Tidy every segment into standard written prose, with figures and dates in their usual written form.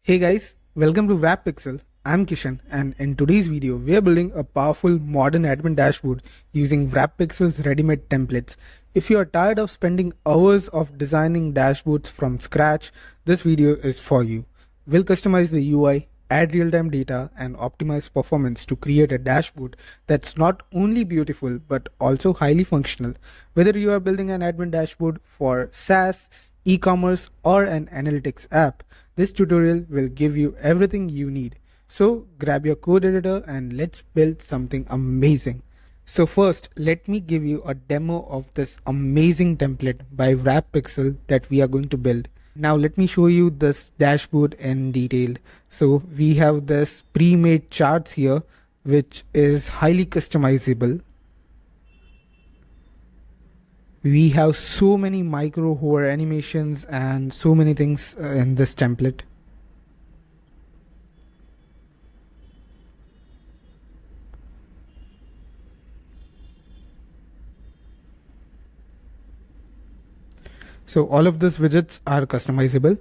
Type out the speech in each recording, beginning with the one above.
Hey guys, welcome to WrapPixel. I'm Kishan, and in today's video we are building a powerful modern admin dashboard using WrapPixel's ready-made templates. If you are tired of spending hours of designing dashboards from scratch, this video is for you. We'll customize the UI, add real-time data, and optimize performance to create a dashboard that's not only beautiful but also highly functional. Whether you are building an admin dashboard for SaaS, e-commerce, or an analytics app, this tutorial will give you everything you need. So grab your code editor and let's build something amazing. So first, let me give you a demo of this amazing template by WrapPixel that we are going to build. Now let me show you this dashboard in detail. So we have this pre-made charts here, which is highly customizable. We have so many micro hover animations and so many things in this template. So all of these widgets are customizable.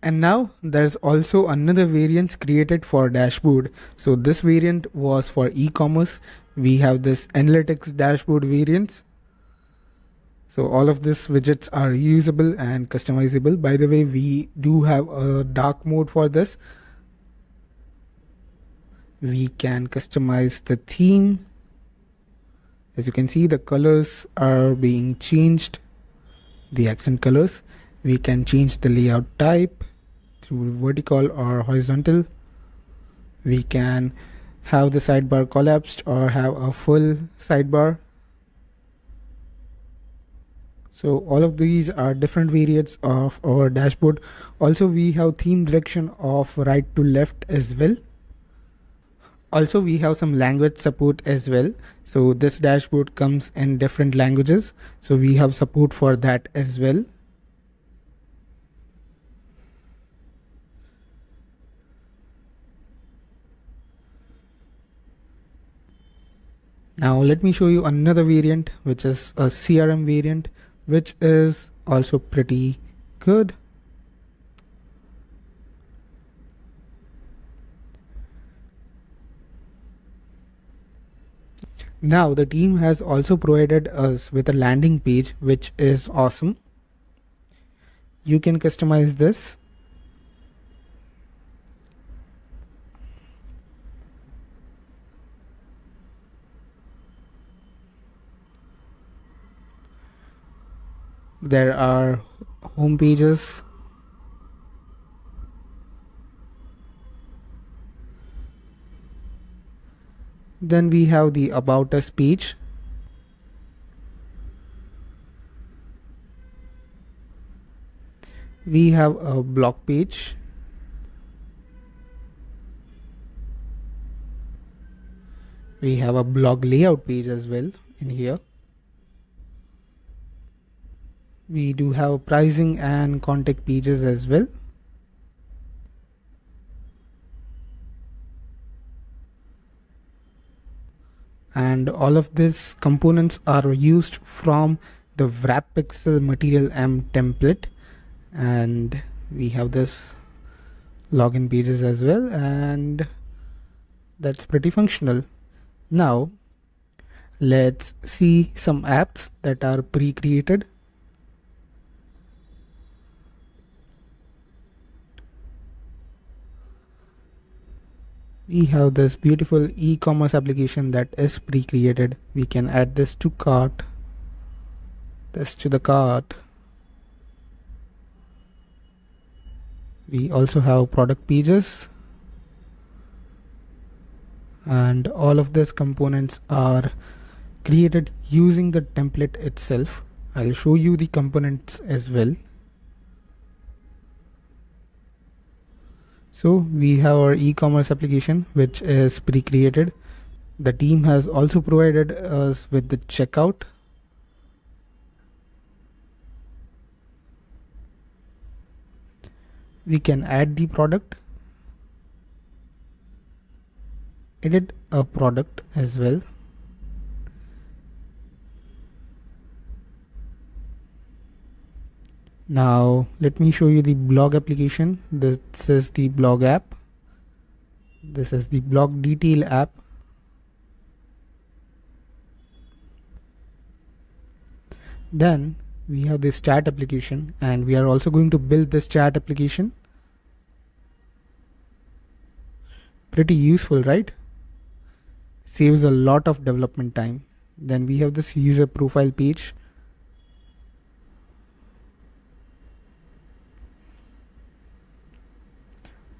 And now there's also another variant created for dashboard. So this variant was for e-commerce. We have this analytics dashboard variants. So all of these widgets are reusable and customizable. By the way, we do have a dark mode for this. We can customize the theme. As you can see, the colors are being changed, the accent colors. We can change the layout type through vertical or horizontal. We can have the sidebar collapsed or have a full sidebar. So all of these are different variants of our dashboard. Also, we have theme direction of right to left as well. Also, we have some language support as well. So this dashboard comes in different languages. So we have support for that as well. Now let me show you another variant, which is a CRM variant, which is also pretty good. Now the team has also provided us with a landing page, which is awesome. You can customize this. There are home pages. Then we have the About Us page. We have a blog page. We have a blog layout page as well in here. We do have pricing and contact pages as well. And all of these components are used from the WrapPixel Material M template. And we have this login pages as well, and that's pretty functional. Now let's see some apps that are pre-created. We have this beautiful e-commerce application that is pre-created. We can add this to cart, this to the cart. We also have product pages, and all of these components are created using the template itself. I'll show you the components as well. So we have our e-commerce application, which is pre-created. The team has also provided us with the checkout. We can add the product, edit a product as well. Now let me show you the blog application. This is the blog app. This is the blog detail app. Then we have this chat application, and we are also going to build this chat application. Pretty useful, right? Saves a lot of development time. Then we have this user profile page.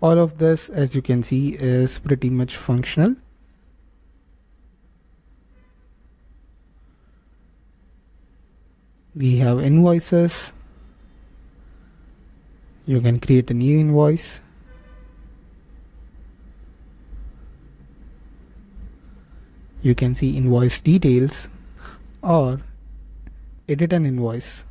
All of this, as you can see, is pretty much functional. We have invoices. You can create a new invoice. You can see invoice details or edit an invoice.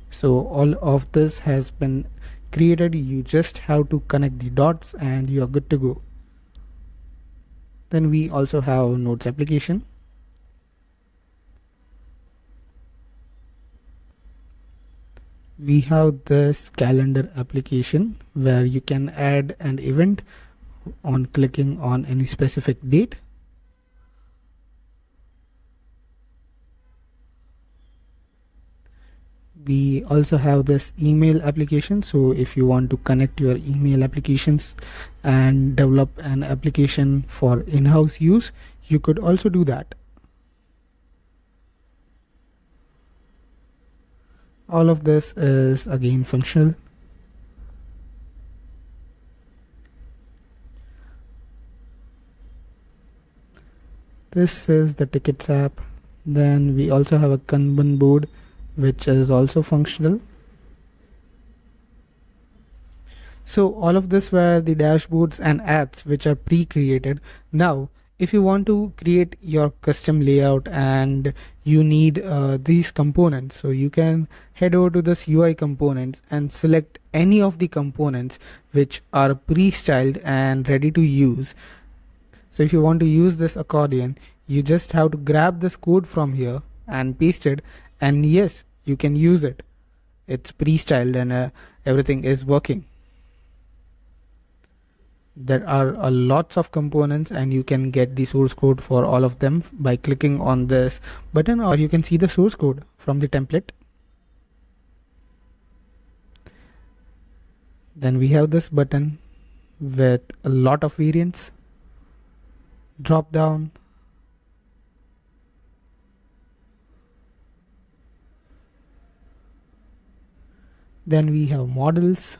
So all of this has been created. You just have to connect the dots and you are good to go. Then we also have notes application. We have this calendar application where you can add an event on clicking on any specific date. We also have this email application. So if you want to connect your email applications and develop an application for in-house use, you could also do that. All of this is again functional. This is the tickets app. Then we also have a Kanban board, which is also functional. So all of this were the dashboards and apps which are pre-created. Now if you want to create your custom layout and you need these components, so you can head over to this UI components and select any of the components which are pre-styled and ready to use. So if you want to use this accordion, you just have to grab this code from here and paste it, and yes, you can use it. It's pre-styled and everything is working. There are lots of components and you can get the source code for all of them by clicking on this button, or you can see the source code from the template. Then we have this button with a lot of variants. Drop down. Then we have models.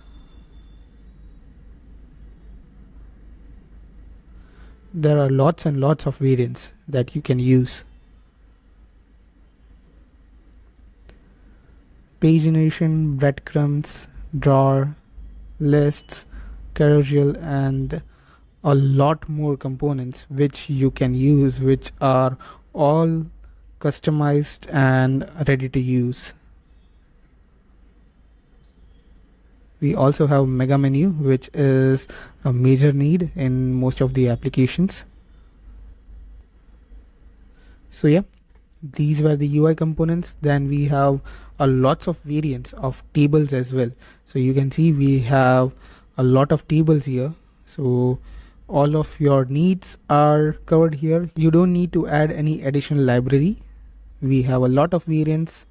There are lots and lots of variants that you can use. Pagination, breadcrumbs, drawer, lists, carousel, and a lot more components which you can use, which are all customized and ready to use. We also have mega menu, which is a major need in most of the applications. So yeah, these were the UI components. Then we have lots of variants of tables as well. So you can see we have a lot of tables here. So all of your needs are covered here. You don't need to add any additional library. We have a lot of variants.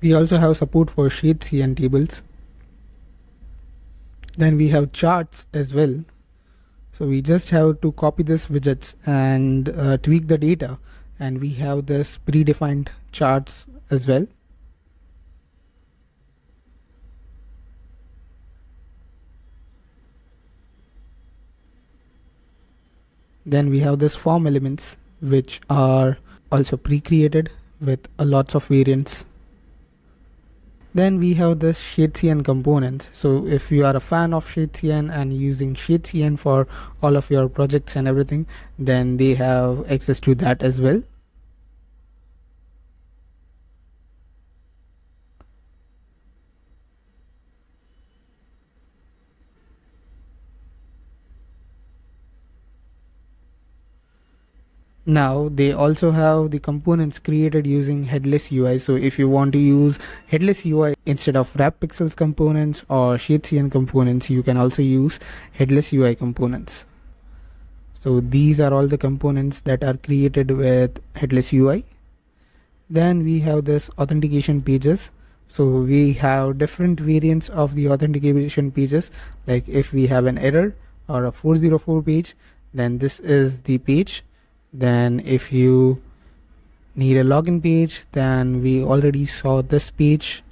We also have support for shades and tables. Then we have charts as well. So we just have to copy this widgets and tweak the data, and we have this predefined charts as well. Then we have this form elements, which are also pre-created with lots of variants. Then we have this Shadescn components. So if you are a fan of Shadescn and using Shadescn for all of your projects and everything, then they have access to that as well. Now they also have the components created using headless UI. So if you want to use headless UI instead of WrapPixel's components or SheetCN components, you can also use headless UI components. So these are all the components that are created with headless UI. Then we have this authentication pages. So we have different variants of the authentication pages. Like if we have an error or a 404 page, then this is the page. Then if you need a login page, then we already saw this page.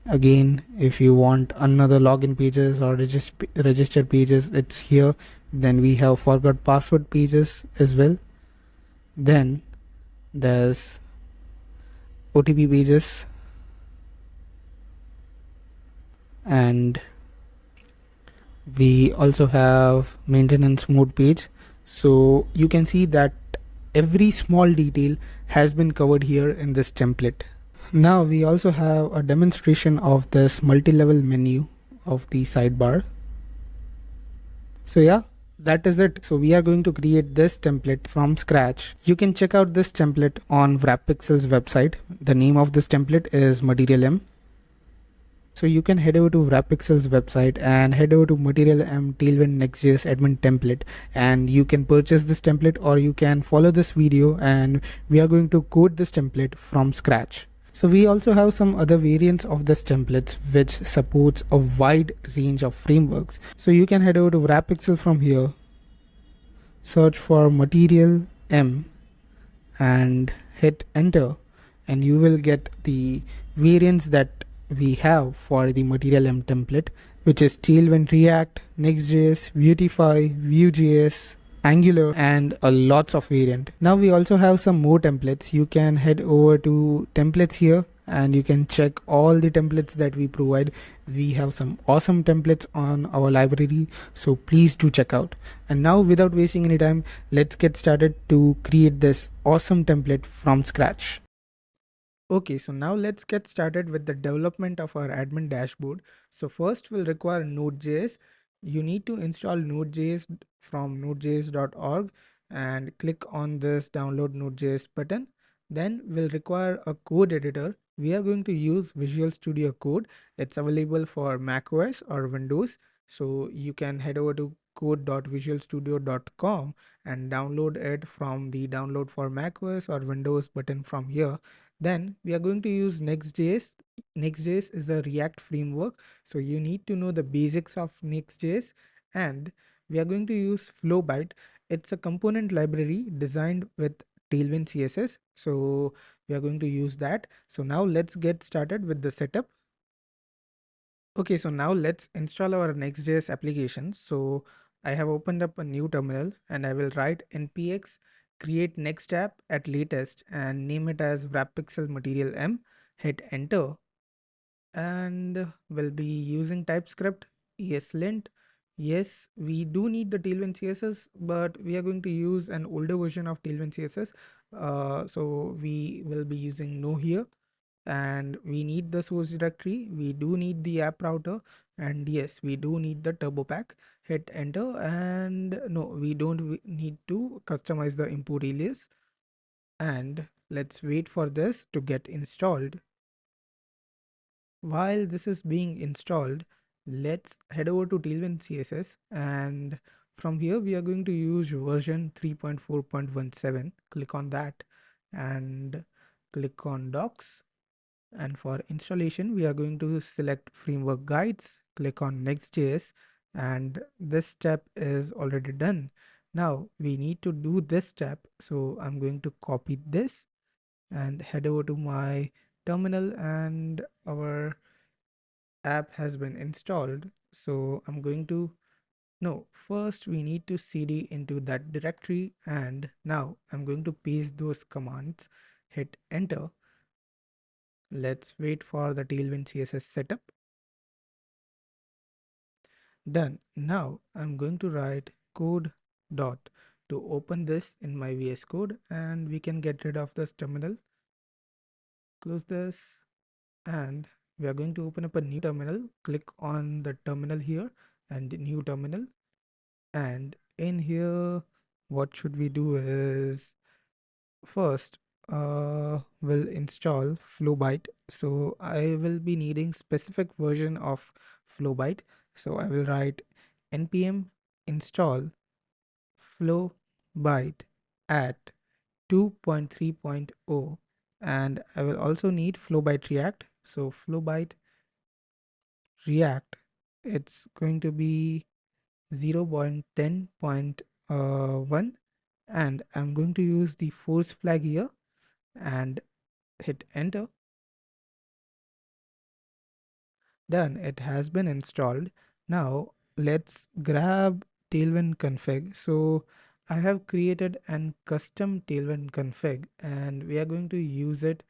Again, if you want another login pages or register pages, it's here. Then we have forgot password pages as well. Then there's OTP pages, and we also have maintenance mode page. So you can see that every small detail has been covered here in this template. Now we also have a demonstration of this multi-level menu of the sidebar. So yeah, that is it. So we are going to create this template from scratch. You can check out this template on WrapPixel's website. The name of this template is Material M. So you can head over to WrapPixel's website and head over to Material M Tailwind Nextjs Admin Template, and you can purchase this template, or you can follow this video and we are going to code this template from scratch. So we also have some other variants of this templates which supports a wide range of frameworks. So you can head over to WrapPixel from here, search for Material M and hit enter, and you will get the variants that we have for the Material M template, which is Tailwind React, Next.js, Beautify, Vue.js, Angular, and a lots of variant. Now we also have some more templates. You can head over to templates here and you can check all the templates that we provide. We have some awesome templates on our library, so please do check out. And now without wasting any time, let's get started to create this awesome template from scratch. Okay, so now let's get started with the development of our admin dashboard. So first we'll require Node.js. You need to install Node.js from nodejs.org and click on this download Node.js button. Then we'll require a code editor. We are going to use Visual Studio Code. It's available for macOS or Windows. So you can head over to code.visualstudio.com and download it from the download for macOS or Windows button from here. Then we are going to use Next.js. Next.js is a React framework, so you need to know the basics of Next.js. And we are going to use Flowbite. It's a component library designed with Tailwind CSS, so we are going to use that. So now let's get started with the setup. Okay, so now let's install our Next.js application. So I have opened up a new terminal and I will write npx create next app at latest and name it as WrapPixel Material M. Hit enter, and we'll be using TypeScript, ESLint. Yes, we do need the Tailwind CSS, but we are going to use an older version of Tailwind CSS. So we will be using no here, and we need the source directory, we do need the app router, and yes, we do need the turbo pack. Hit enter, and no, we don't need to customize the import alias, and let's wait for this to get installed. While this is being installed, let's head over to Tailwind CSS, and from here we are going to use version 3.4.17. Click on that and click on docs. And for installation, we are going to select framework guides, click on Next.js, and this step is already done. Now we need to do this step. So I'm going to copy this and head over to my terminal, and our app has been installed. So I'm going to, no, first we need to cd into that directory, and now I'm going to paste those commands. Hit enter. Let's wait for the Tailwind CSS setup. Done. Now I'm going to write code dot to open this in my VS Code, and we can get rid of this terminal. Close this, and we are going to open up a new terminal. Click on the terminal here and new terminal, and in here what should we do is first we'll install Flowbite. So I will be needing specific version of Flowbite. So I will write npm install Flowbite at 2.3.0, and I will also need Flowbite React. So Flowbite React, it's going to be 0.10.1, and I'm going to use the force flag here and hit enter. Done, it has been installed. Now let's grab Tailwind config. So I have created an custom Tailwind config and we are going to use it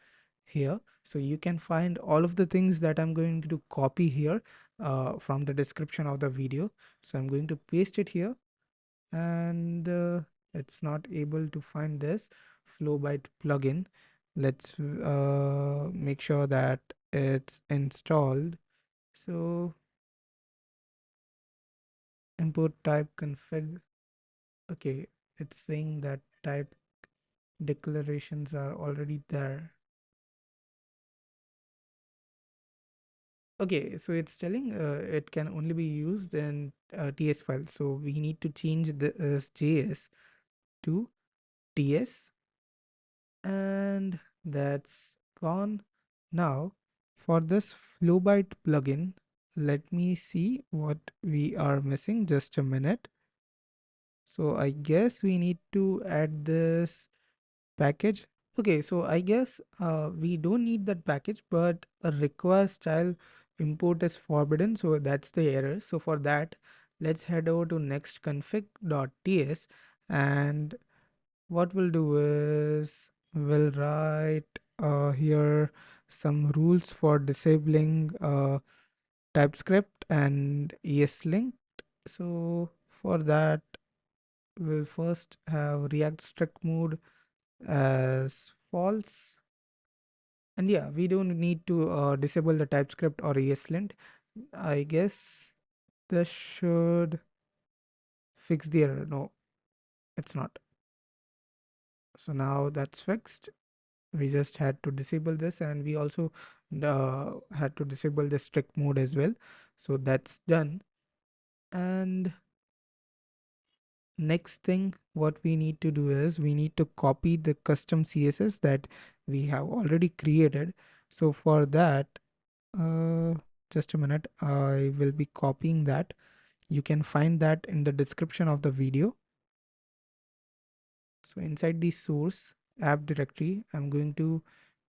here. So you can find all of the things that I'm going to copy here from the description of the video. So I'm going to paste it here, and it's not able to find this Flowbite plugin. Let's make sure that it's installed. So import type config. Okay, it's saying that type declarations are already there. Okay, so it's telling it can only be used in TS files. So we need to change this JS to TS, and that's gone. Now for this Flowbite plugin, let me see what we are missing. Just a minute. So I guess we need to add this package. Okay, so I guess we don't need that package, but a require style import is forbidden, so that's the error. So for that, let's head over to nextconfig.ts, and what we'll do is we'll write here some rules for disabling TypeScript and ESLint. So for that, we'll first have React strict mode as false. And yeah, we don't need to disable the TypeScript or ESLint. I guess this should fix the error. No, it's not. So now that's fixed. We just had to disable this, and we also had to disable the strict mode as well. So that's done. And next thing what we need to do is we need to copy the custom CSS that we have already created. So for that, just a minute, I will be copying that. You can find that in the description of the video. So inside the source app directory, I'm going to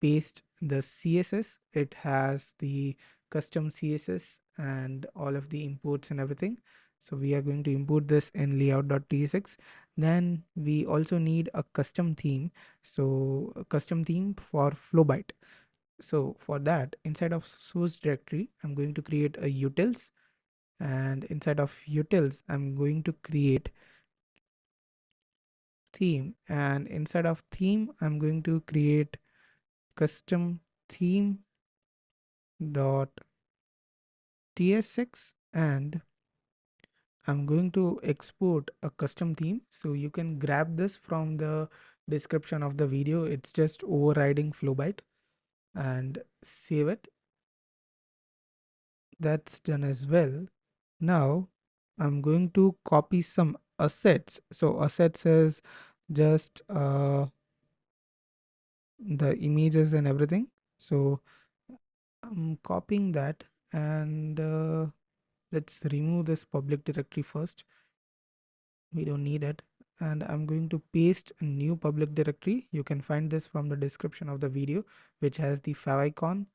paste the CSS. It has the custom CSS and all of the imports and everything. So we are going to import this in layout.tsx. Then we also need a custom theme. So a custom theme for Flowbite. So for that, inside of source directory, I'm going to create a utils, and inside of utils, I'm going to create theme, and inside of theme, I'm going to create custom theme dot tsx, and I'm going to export a custom theme. So you can grab this from the description of the video. It's just overriding Flowbite, and save it. That's done as well. Now I'm going to copy some assets. So assets is just the images and everything. So I'm copying that, and let's remove this public directory first. We don't need it. And I'm going to paste a new public directory. You can find this from the description of the video, which has the favicon,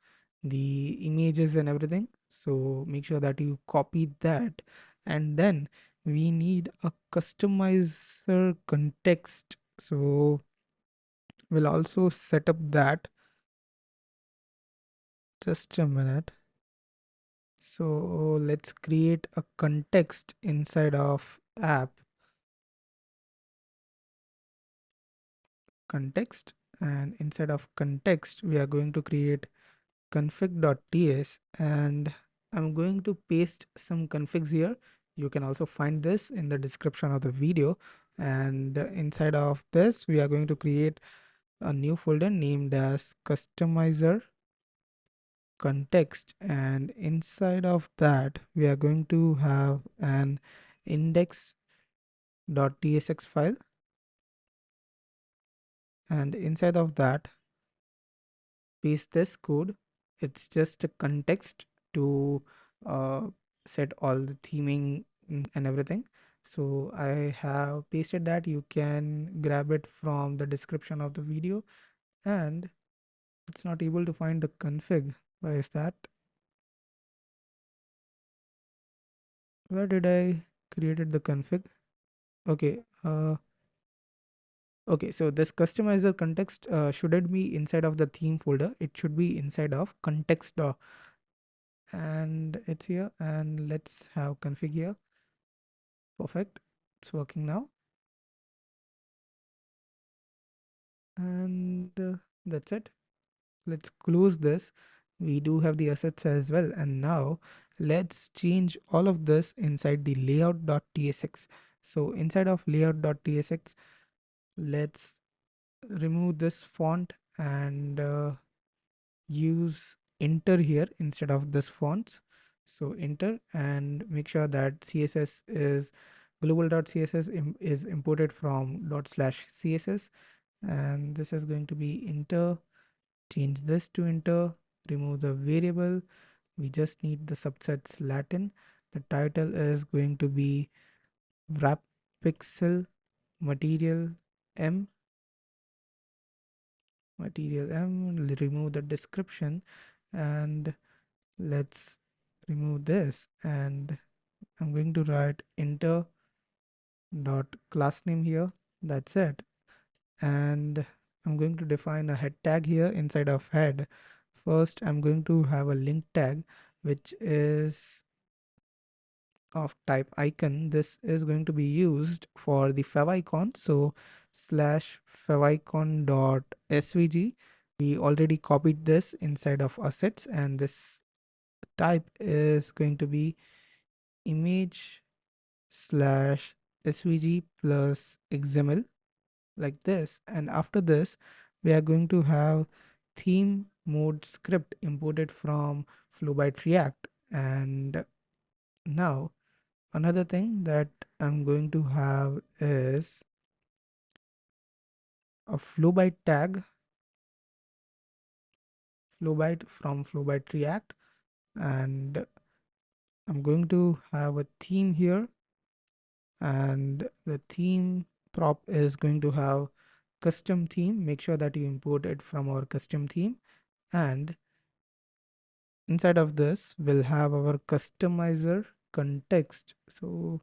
the images and everything. So make sure that you copy that. And then we need a customizer context. So we'll also set up that. Just a minute. So let's create a context inside of app context, and inside of context we are going to create config.ts, and I'm going to paste some configs here. You can also find this in the description of the video, and inside of this we are going to create a new folder named as customizer context, and inside of that we are going to have an index.tsx file, and inside of that paste this code. It's just a context to uh, set all the theming and everything. So I have pasted that. You can grab it from the description of the video. And it's not able to find the config. Why is that? Where did I created the config? Okay. Okay, so this customizer context shouldn't be inside of the theme folder. It should be inside of context, and it's here. And let's have config here. Perfect. It's working now. And that's it. Let's close this. We do have the assets as well. And now let's change all of this inside the layout.tsx. So inside of layout.tsx, let's remove this font and use enter here instead of this fonts. So enter, and make sure that css is global.css is imported from /css, and this is going to be enter. Change this to enter. Remove the variable. We just need the subsets Latin. The title is going to be WrapPixel material m remove the description, and let's remove this, and I'm going to write enter dot class name here. That's it. And I'm going to define a head tag here. Inside of head, first I'm going to have a link tag which is of type icon. This is going to be used for the favicon. So slash favicon dot svg. We already copied this inside of assets, and this type is going to be image slash svg plus xml, like this. And after this we are going to have theme mode script imported from Flowbite React. And now another thing that I'm going to have is a Flowbite tag, Flowbite from Flowbite React, and I'm going to have a theme here, and the theme prop is going to have custom theme. Make sure that you import it from our custom theme, and inside of this we'll have our customizer context. So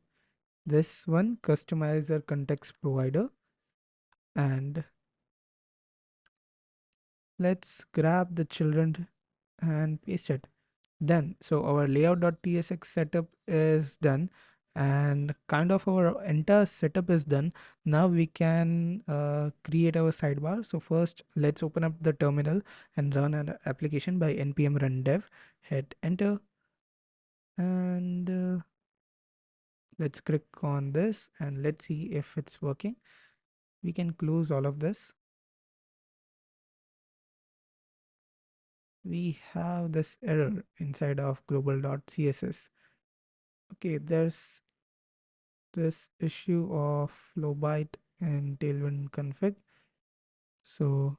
this one, customizer context provider, and let's grab the children and paste it. Done. So our layout.tsx setup is done, and kind of our entire setup is done. Now we can create our sidebar. So first let's open up the terminal and run an application by npm run dev. Hit enter, and let's click on this and let's see if it's working. We can close all of this. We have this error inside of global.css. Okay, there's this issue of Flowbite and Tailwind config. So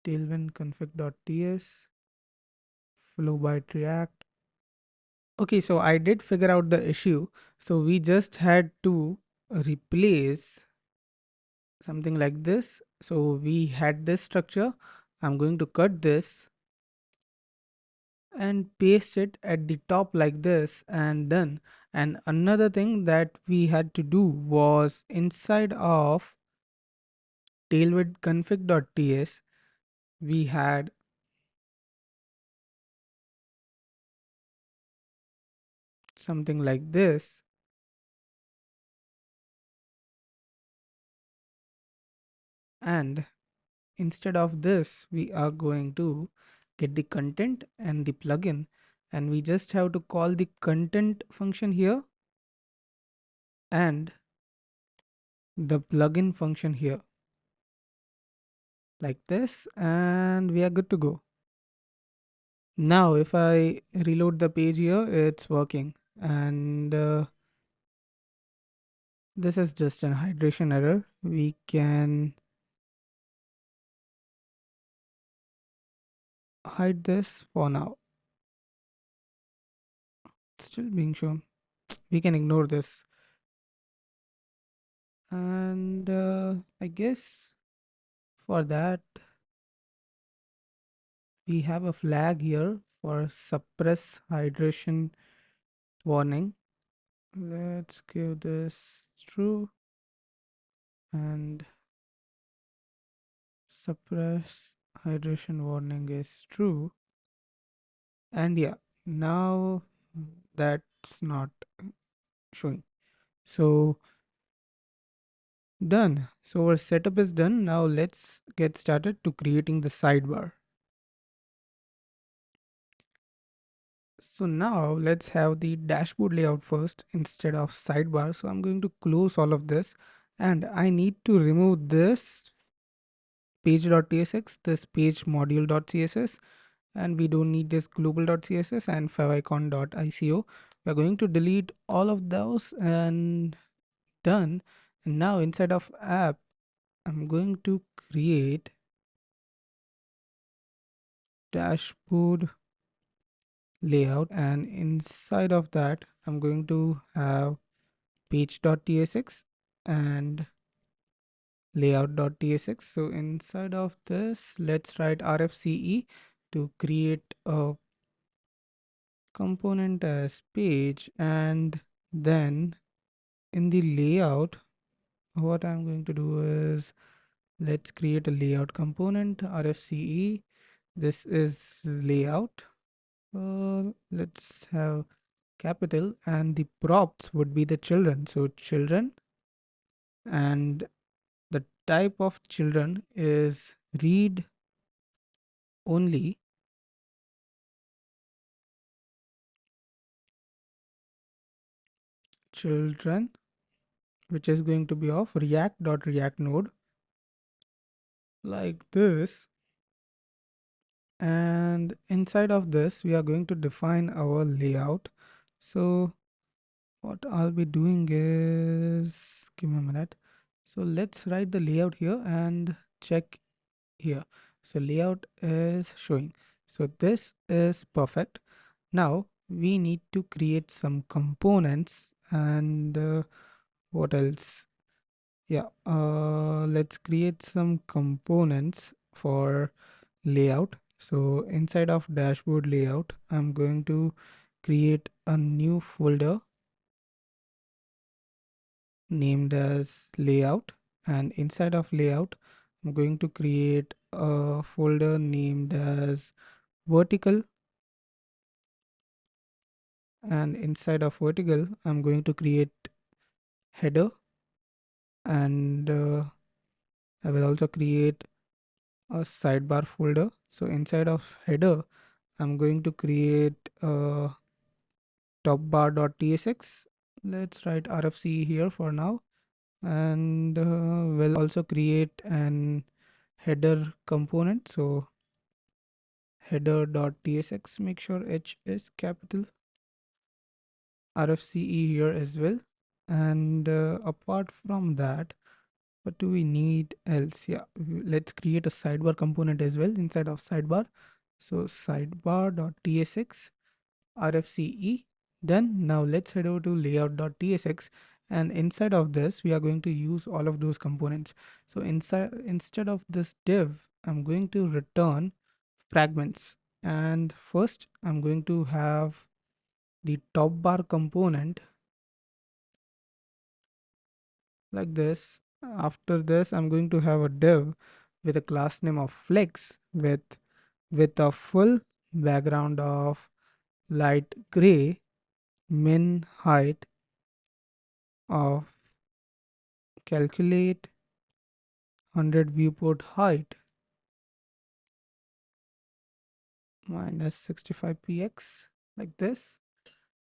Tailwind config.ts, Flowbite React. Okay, so I did figure out the issue. So we just had to replace something like this. So we had this structure. I'm going to cut this and paste it at the top like this, and done. And another thing that we had to do was inside of tailwind config.ts we had something like this, and instead of this we are going to get the content and the plugin, and we just have to call the content function here and the plugin function here. like this, and we are good to go. Now if I reload the page here, it's working, and this is just an hydration error. We can hide this for now. It's still being shown. We can ignore this. And I guess for that, we have a flag here for suppress hydration warning. Let's give this true and suppress hydration warning is true. And yeah, now that's not showing. So done. So our setup is done. Now let's get started to creating the sidebar. So now let's have the dashboard layout first instead of sidebar. So I'm going to close all of this, and I need to remove this page.tsx, this page module.css, and we don't need this global.css and favicon.ico. We're going to delete all of those and done. And now inside of app, I'm going to create dashboard layout, and inside of that I'm going to have page.tsx and layout.tsx. So inside of this, let's write rfce to create a component as page, and then in the layout, what I'm going to do is let's create a layout component rfce. This is layout. Let's have capital, and the props would be the children. So children, and the type of children is read only. Children, which is going to be of react.react node, like this. And inside of this we are going to define our layout. So what I'll be doing is, give me a minute. So let's write the layout here and check here. So layout is showing. So this is perfect. Now we need to create some components, and what else? Yeah, let's create some components for layout. So inside of dashboard layout, I'm going to create a new folder named as layout, and inside of layout I'm going to create a folder named as vertical, and inside of vertical I'm going to create header, and I will also create a sidebar folder. So inside of header I'm going to create a topbar.tsx. Let's write rfce here for now, and we'll also create an header component. So header.tsx, make sure h is capital, rfce here as well. And apart from that, what do we need else? Yeah, let's create a sidebar component as well inside of sidebar. So sidebar.tsx rfce. Then now let's head over to layout.tsx, and inside of this we are going to use all of those components. So instead of this div, I'm going to return fragments, and first I'm going to have the top bar component like this. After this I'm going to have a div with a class name of flex with a full background of light gray, min height of calculate 100 viewport height minus 65px, like this.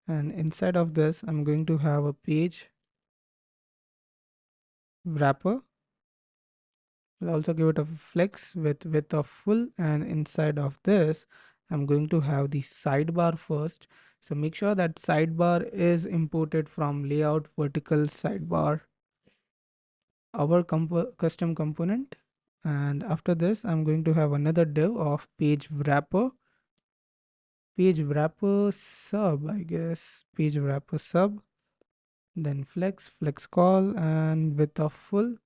And inside of this I'm going to have a page wrapper, We'll also give it a flex with width of full, and inside of this I'm going to have the sidebar first. So make sure that sidebar is imported from layout vertical sidebar, our custom component. And after this I'm going to have another div of page wrapper sub, I guess, page wrapper sub, then flex call, and width of full,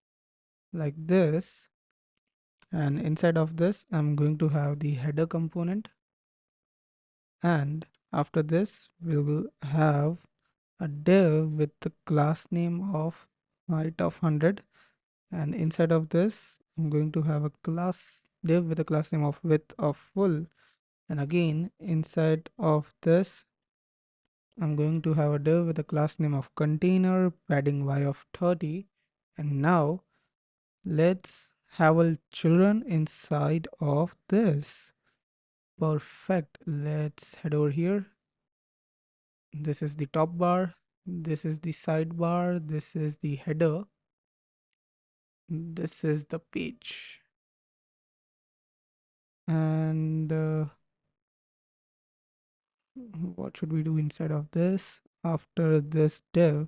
like this. And inside of this I'm going to have the header component, and after this we will have a div with the class name of height of 100, and inside of this I'm going to have a class div with a class name of width of full, and again inside of this I'm going to have a div with a class name of container, padding y of 30. And now let's have a children inside of this. Perfect. Let's head over here. This is the top bar. This is the sidebar. This is the header. This is the page. And what should we do inside of this? After this div,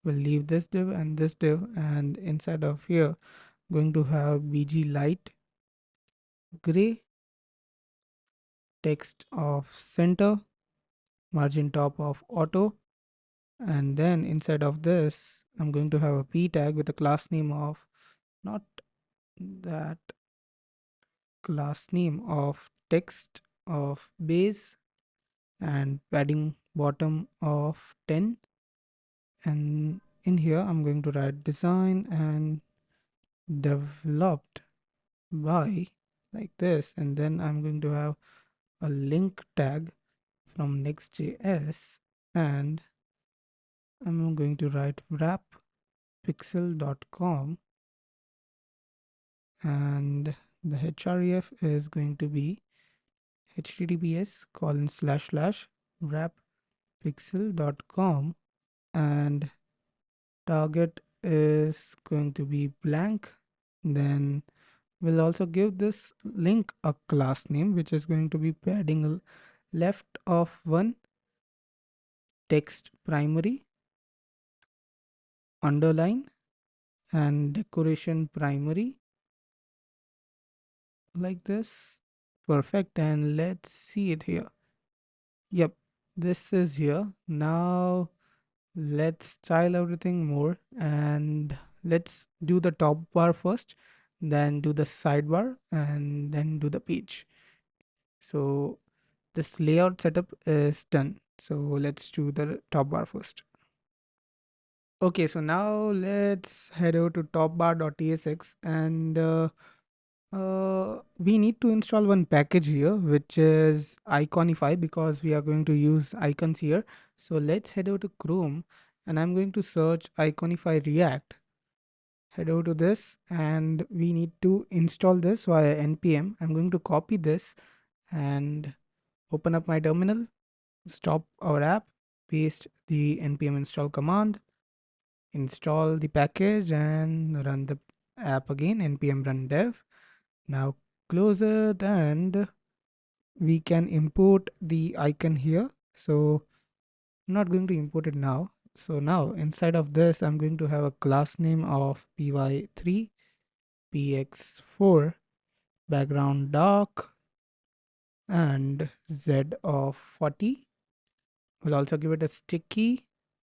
we'll leave this div and this div, and inside of here going to have bg light gray, text of center, margin top of auto, and then inside of this I'm going to have a p tag with a class name of, not that, class name of text of base, and padding bottom of 10. And in here I'm going to write design and developed by, like this, and then I'm going to have a link tag from Next.js, and I'm going to write wrappixel.com, and the href is going to be https://wrappixel.com, and target is going to be blank. Then we'll also give this link a class name, which is going to be padding left of 1, text primary, underline, and decoration primary, like this. Perfect. And let's see it here. Yep, this is here. Now let's style everything more, and let's do the top bar first, then do the sidebar, and then do the page. So this layout setup is done. So let's do the top bar first. Okay, so now let's head over to topbar.tsx, and we need to install one package here, which is Iconify, because we are going to use icons here. So let's head over to Chrome, and I'm going to search Iconify React. Head over to this, and we need to install this via npm. I'm going to copy this and open up my terminal, stop our app, paste the npm install command, install the package, and run the app again, npm run dev. Now close it, and we can import the icon here. So I'm not going to import it now. So now inside of this I'm going to have a class name of py3 px4 background dark and z of 40. We'll also give it a sticky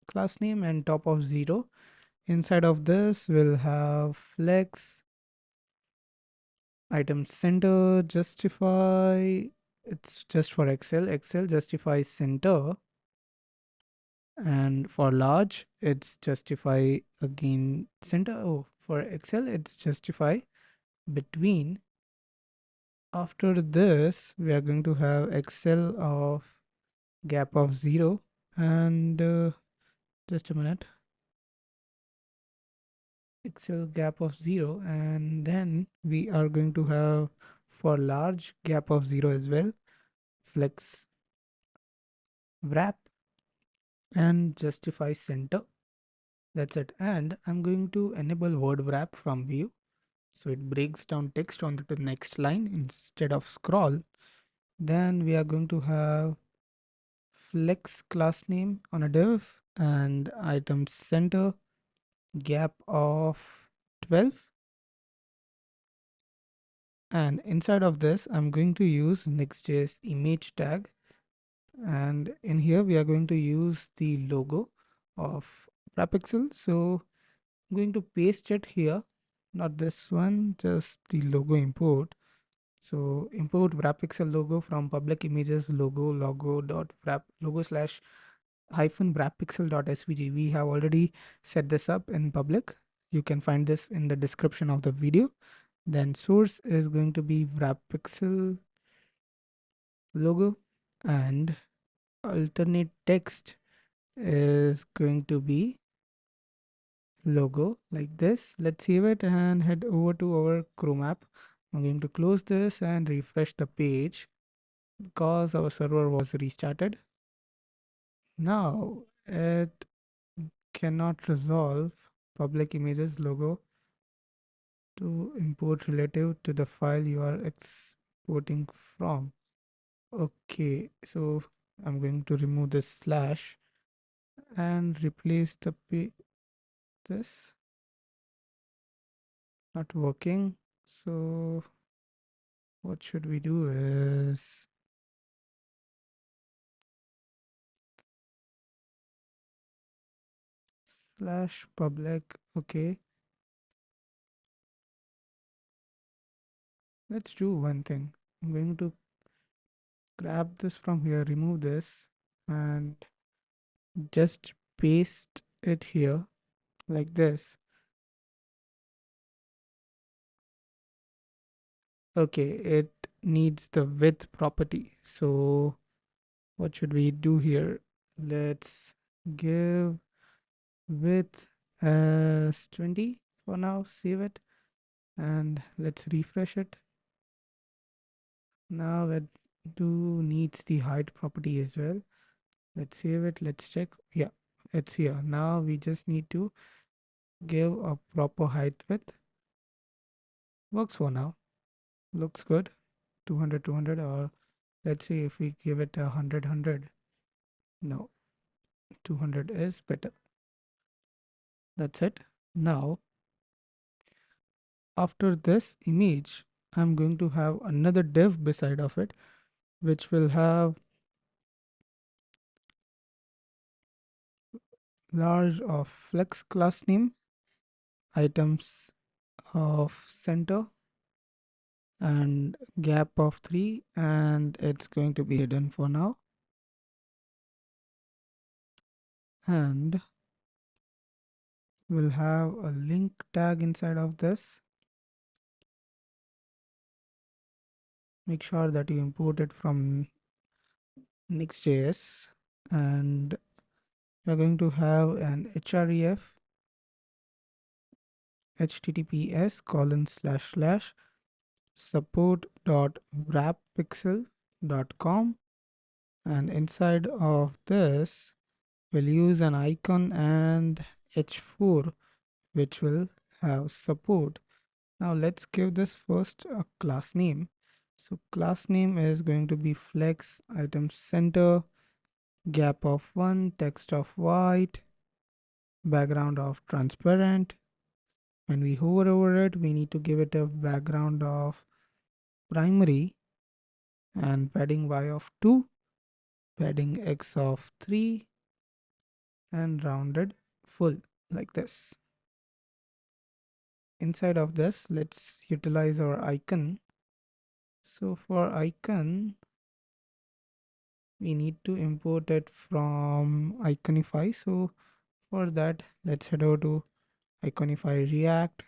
class name and top of 0. Inside of this we'll have flex, item center, justify, it's just for excel justify center, and for large it's justify again center. Oh, for excel it's justify between. After this we are going to have excel of gap of 0, and just a minute, excel gap of 0, and then we are going to have for large gap of 0 as well, flex wrap, and justify center. That's it. And I'm going to enable word wrap from view. So it breaks down text onto the next line instead of scroll. Then we are going to have flex class name on a div and item center gap of 12. And inside of this, I'm going to use Next.js image tag. And in here, we are going to use the logo of WrapPixel. So I'm going to paste it here, not this one, just the logo import. So import WrapPixel logo from public images logo dot wrap logo slash hyphen WrapPixel dot svg. We have already set this up in public. You can find this in the description of the video. Then source is going to be WrapPixel logo, and alternate text is going to be logo like this. Let's save it and head over to our Chrome app. I'm going to close this and refresh the page because our server was restarted. Now it cannot resolve public images logo to import relative to the file you are exporting from. Okay, so I'm going to remove this slash and replace this. Not working. So what should we do is slash public. Okay, let's do one thing. I'm going to grab this from here, remove this, and just paste it here like this. Okay, it needs the width property. So what should we do here? Let's give width as 20 for now, save it, and let's refresh it. Now it do needs the height property as well. Let's save it, let's check. Yeah, it's here. Now we just need to give a proper height width. Works for now. Looks good. 200, 200, or let's see if we give it 100, 100. No, 200 is better. That's it. Now, after this image, I'm going to have another div beside of it, which will have large of flex class name, items of center, and gap of 3, and it's going to be hidden for now. And we'll have a link tag inside of this. Make sure that you import it from Next.js, and we're going to have an href https :/ support.wrappixel.com, and inside of this we'll use an icon and h4 which will have support. Now let's give this first a class name. So class name is going to be flex item center gap of 1 text of white background of transparent. When we hover over it, we need to give it a background of primary and padding y of 2, padding x of 3, and rounded full like this. Inside of this, let's utilize our icon. So for icon, we need to import it from Iconify. So for that, let's head over to Iconify React.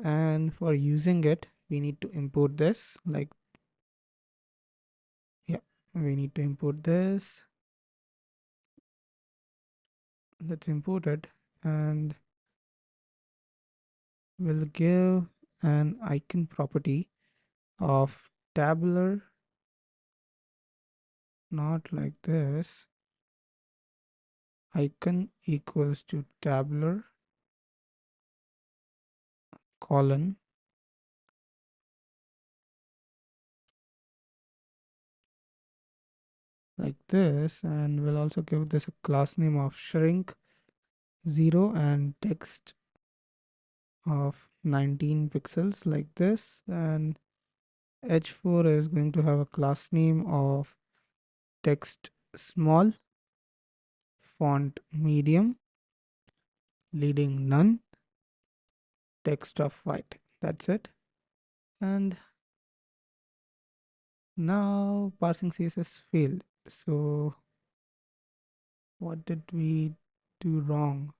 And for using it, we need to import this. Like, yeah, we need to import this. Let's import it, and we'll give an icon property of tabular, not like this. Icon equals to tabular colon like this, and we'll also give this a class name of shrink 0 and text of 19 pixels like this, and h4 is going to have a class name of text small, font medium, leading none, text of white. That's it. And now parsing CSS failed. So what did we do wrong?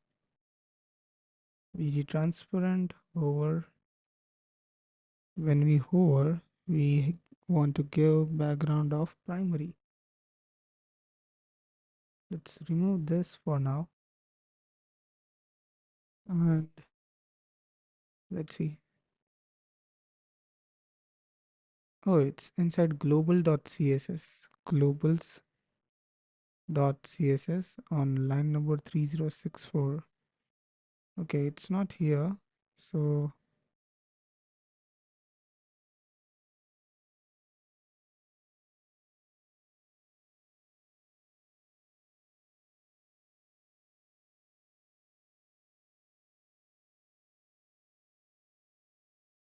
VG transparent hover. When we hover, we want to give background of primary. Let's remove this for now. And let's see. Oh, it's inside global.css. Globals.css on line number 3064. Okay, it's not here. So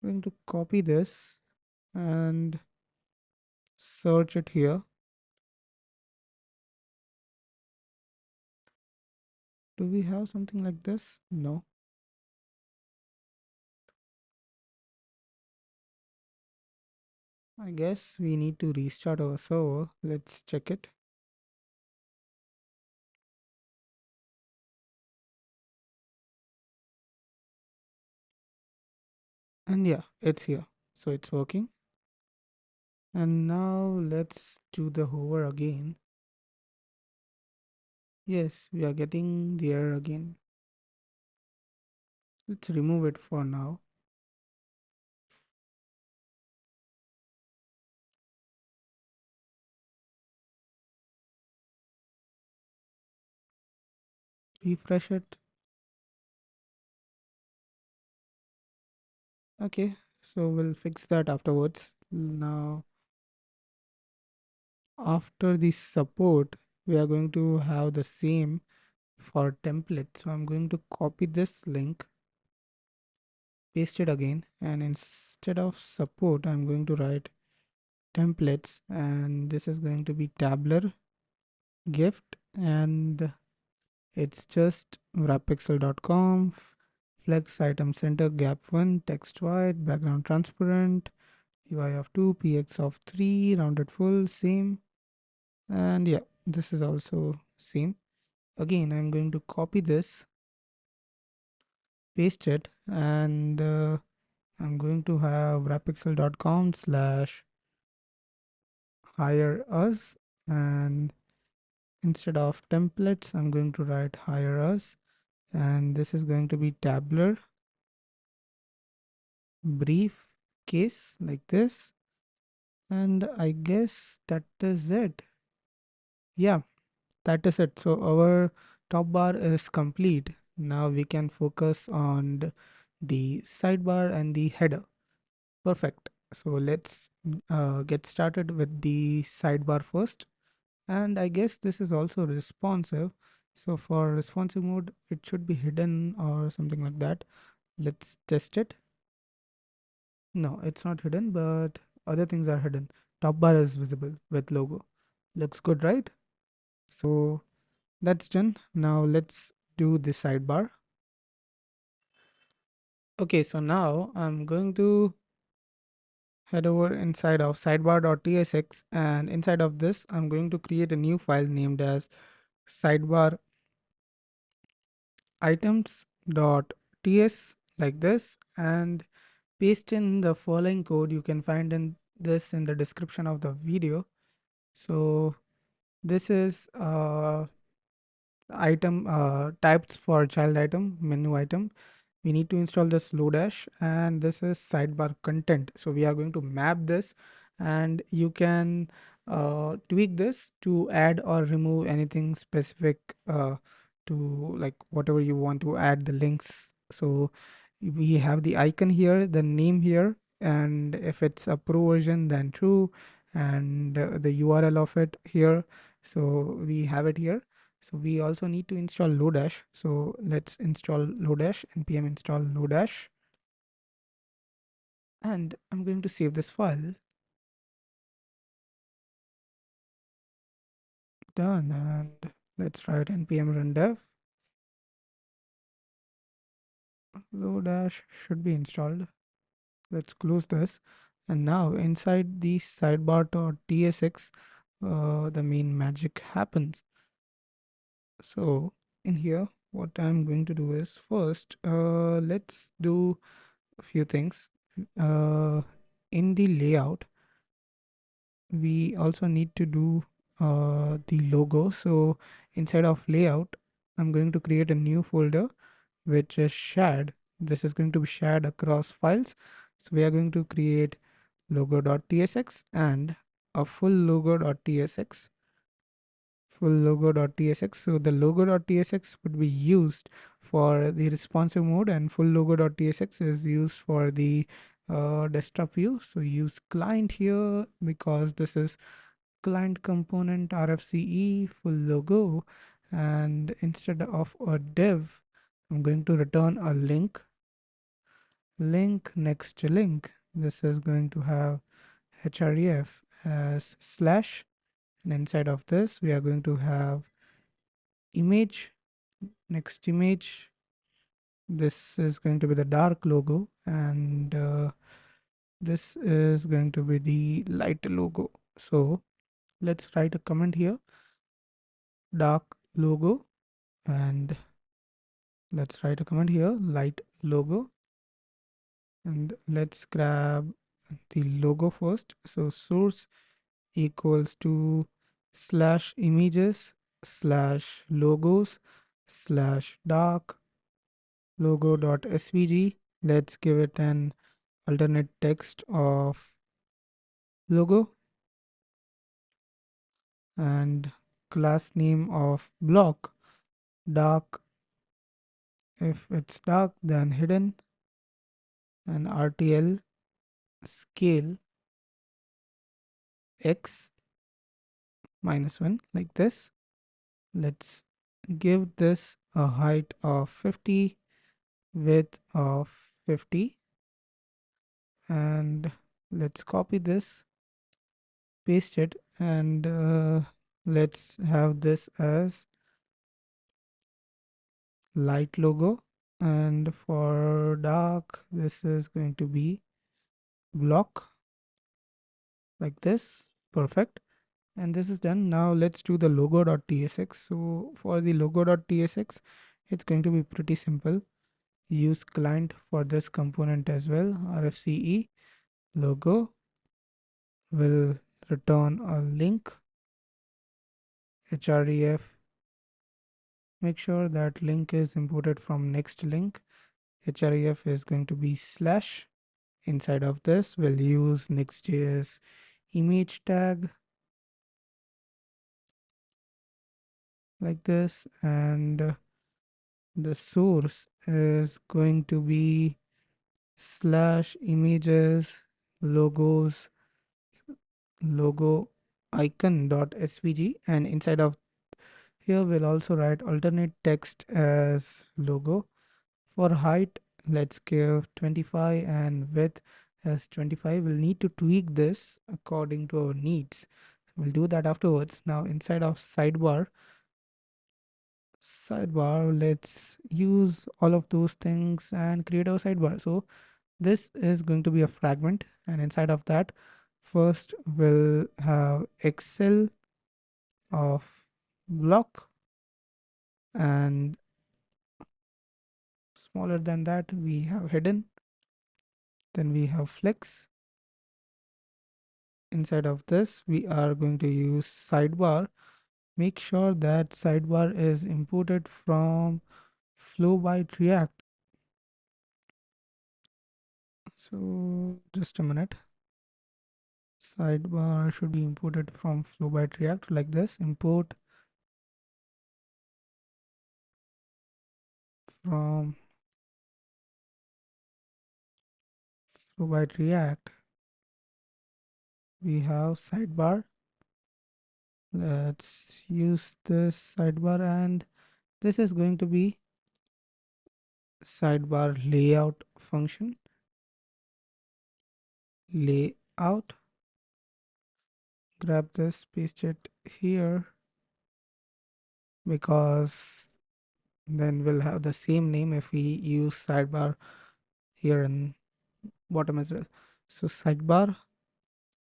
I'm going to copy this and search it here. Do we have something like this? No. I guess we need to restart our server. Let's check it. And yeah, it's here. So it's working. And now let's do the hover again. Yes, we are getting the error again. Let's remove it for now. Refresh it. Okay, so we'll fix that afterwards. Now, after the support, we are going to have the same for template. So I'm going to copy this link, paste it again, and instead of support, I'm going to write templates, and this is going to be tabular gift, and it's just wrappixel.com, flex item center gap 1, text white, background transparent, UI of 2, px of 3, rounded full, same. And yeah, this is also same. Again, I'm going to copy this, paste it, and I'm going to have wrappixel.com slash hire us, and instead of templates, I'm going to write hire us, and this is going to be tabular brief case like this. And I guess that is it. Yeah, that is it. So our top bar is complete. Now we can focus on the sidebar and the header. Perfect. So let's get started with the sidebar first. And I guess this is also responsive. So for responsive mode, it should be hidden or something like that. Let's test it. No, it's not hidden, but other things are hidden. Top bar is visible with logo. Looks good, right? So that's done. Now let's do the sidebar. Okay, so now I'm going to head over inside of sidebar.tsx, and inside of this I'm going to create a new file named as sidebar items.ts like this, and paste in the following code. You can find in this in the description of the video. So this is item types for child item, menu item. We need to install this Lodash, and this is sidebar content. So we are going to map this, and you can tweak this to add or remove anything specific to like whatever you want to add the links. So we have the icon here, the name here, and if it's a pro version then true, and the URL of it here. So we have it here. So we also need to install Lodash. So let's install Lodash, npm install Lodash, and I'm going to save this file. Done. And let's write npm run dev. Lodash should be installed. Let's close this. And now inside the sidebar.tsx, the main magic happens. So in here, what I'm going to do is first, let's do a few things. Uh, in the layout, we also need to do the logo. So inside of layout, I'm going to create a new folder which is shared. This is going to be shared across files. So we are going to create logo.tsx and a full logo.tsx. Full logo.tsx. So the logo.tsx would be used for the responsive mode, and full logo.tsx is used for the desktop view. So use client here because this is client component RFCE full logo, and instead of a div, I'm going to return a link next to link. This is going to have href as slash, and inside of this we are going to have image, next image. This is going to be the dark logo, and this is going to be the light logo. So let's write a comment here, dark logo, and let's write a comment here, light logo, and let's grab the logo first. So source equals to slash images slash logos slash dark logo.svg. Let's give it an alternate text of logo, and class name of block dark. If it's dark, then hidden, and RTL scale x -1 like this. Let's give this a height of 50, width of 50, and let's copy this, paste it, and let's have this as light logo, and for dark this is going to be block like this. Perfect. And this is done. Now let's do the logo.tsx. So for the logo.tsx, it's going to be pretty simple. Use client for this component as well. RFCE logo will return a link, href. Make sure that link is imported from next link. Href is going to be slash. Inside of this, we'll use Nextjs image tag like this, and the source is going to be slash images logos logo icon dot svg, and inside of here we'll also write alternate text as logo. For height, let's give 25 and width as 25. We'll need to tweak this according to our needs. We'll do that afterwards. Now inside of sidebar, let's use all of those things and create our sidebar. So this is going to be a fragment, and inside of that, first we'll have Excel of block, and smaller than that we have hidden, then we have flex. Inside of this we are going to use sidebar. Make sure that sidebar is imported from Flowbite React. So just a minute. Sidebar should be imported from Flowbite React like this. Import from So by React, we have sidebar. Let's use this sidebar, and this is going to be sidebar layout function. Layout. Grab this, paste it here, because then we'll have the same name if we use sidebar here in bottom as well. So sidebar,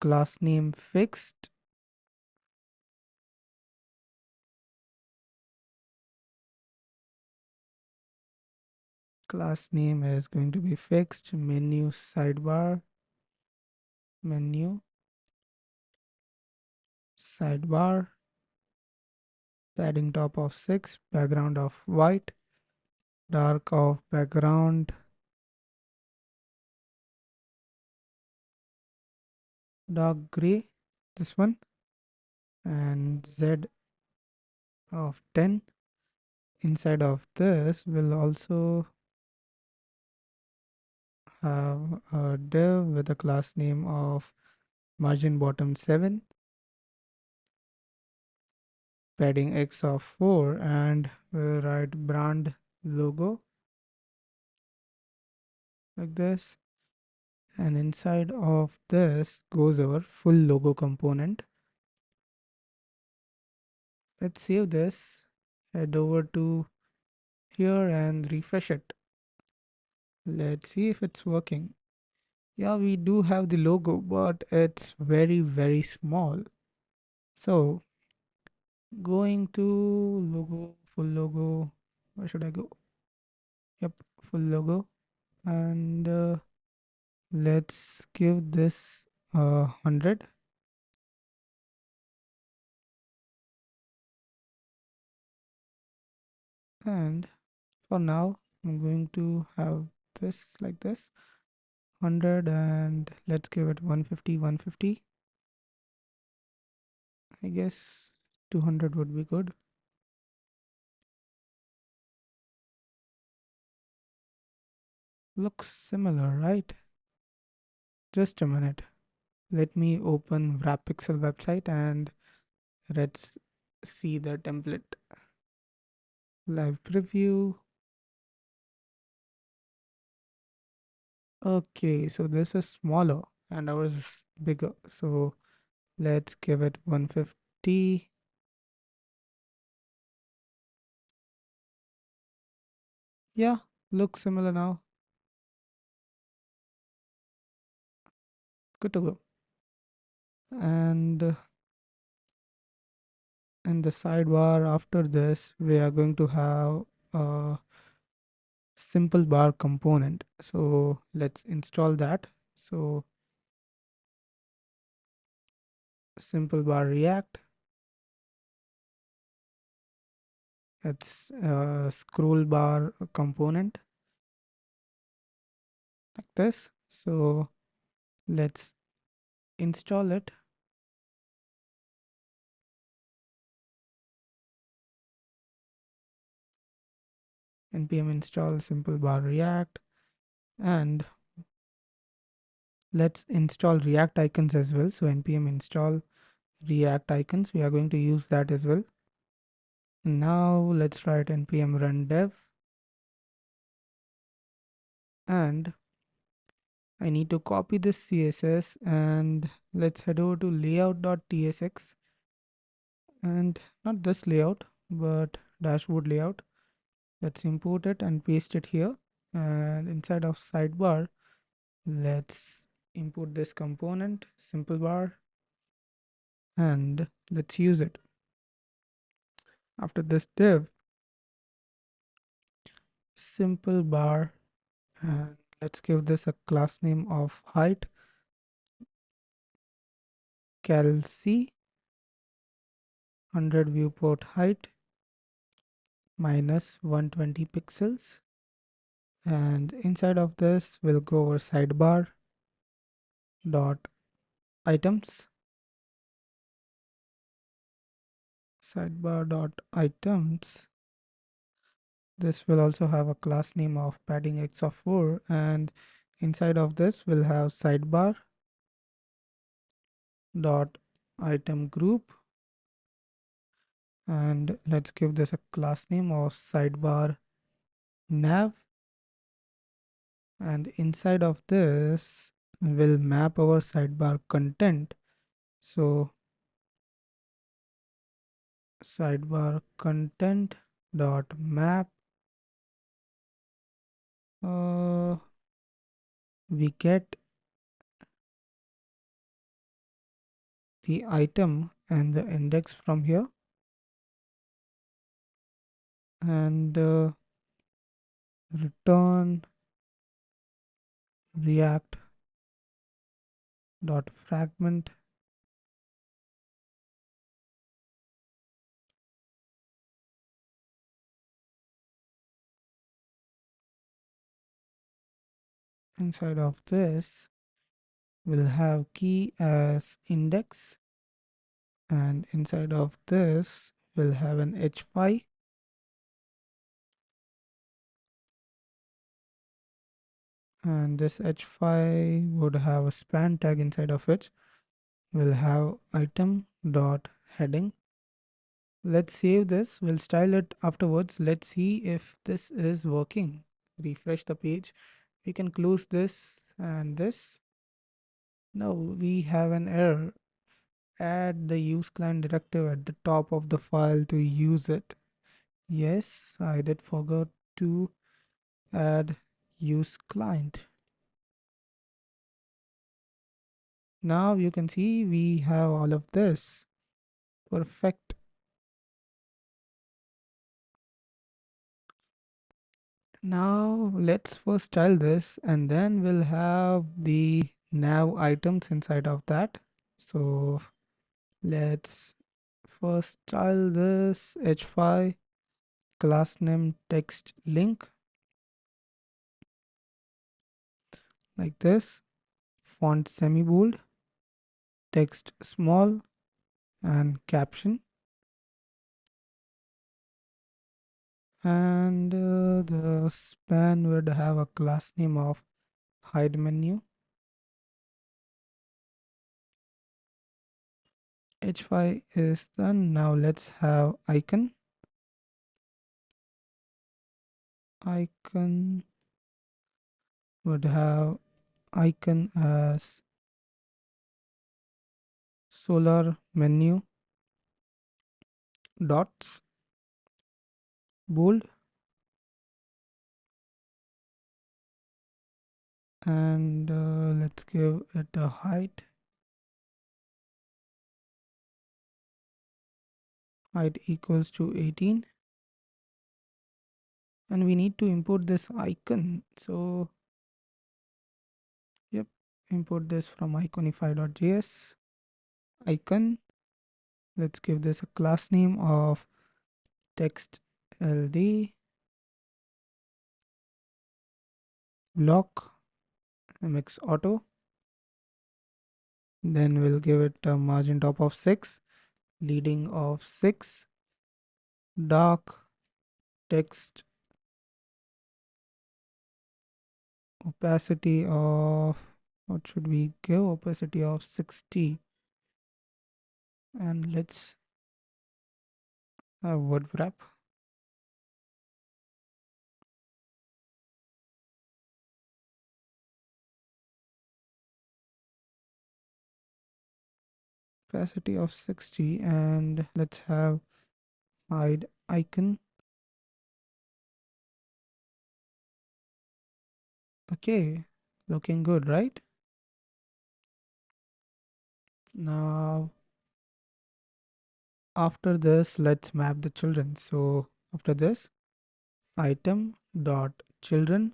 class name fixed, class name is going to be fixed, menu sidebar, menu sidebar, padding top of 6, background of white, dark of background, dark gray, this one, and Z of 10. Inside of this will also have a div with a class name of margin bottom 7, padding X of 4, and we'll write brand logo like this. And inside of this goes our full logo component. Let's save this, head over to here and refresh it. Let's see if it's working. Yeah, we do have the logo, but it's very small. So going to logo, full logo, where should I go? Yep, full logo. And let's give this 100. And for now, I'm going to have this like this, 100, and let's give it 150, 150. I guess 200 would be good. Looks similar, right? Just a minute. Let me open WrapPixel website and let's see the template. Live preview. Okay, so this is smaller and ours is bigger. So let's give it 150. Yeah, looks similar now. Good to go. And in the sidebar after this, we are going to have a simple bar component. So let's install that. So simple bar React. It's a scroll bar component like this. So let's install it. Npm install simple bar React, and let's install React icons as well. So npm install React icons. We are going to use that as well. Now let's write npm run dev, and I need to copy this CSS, and let's head over to layout.tsx, and not this layout but dashboard layout. Let's import it and paste it here, and inside of sidebar let's import this component simple bar, and let's use it. After this div simple bar, and let's give this a class name of height, cal c, 100 viewport height minus 120 pixels, and inside of this we'll go over sidebar dot items, sidebar dot items. This will also have a class name of padding x of 4, and inside of this we'll have sidebar dot item group, and let's give this a class name of sidebar nav, and inside of this we'll map our sidebar content. So sidebar content dot map, we get the item and the index from here, and return react dot fragment, inside of this we'll have key as index, and inside of this we'll have an h5, and this h5 would have a span tag inside of which we'll have item dot heading. Let's save this, we'll style it afterwards. Let's see if this is working. Refresh the page. We can close this and this. No, we have an error. Add the use client directive at the top of the file to use it. Yes, I did forget to add use client. Now you can see we have all of this. Perfect. Now let's first style this, and then we'll have the nav items inside of that. So let's first style this h5, class name text link, like this, font semi bold, text small, and caption, and the span would have a class name of hide menu. h5 is done. Now let's have icon would have icon as solar menu dots bold, and let's give it a height equals to 18, and we need to import this icon. So yep, import this from iconify.js. Icon, let's give this a class name of text ld block mx auto, then we'll give it a margin top of 6, leading of 6, dark text opacity of, what should we give, opacity of 60, and let's have word wrap. Opacity of 60, and let's have hide icon. Okay, looking good, right? Now after this, let's map the children. So after this, item dot children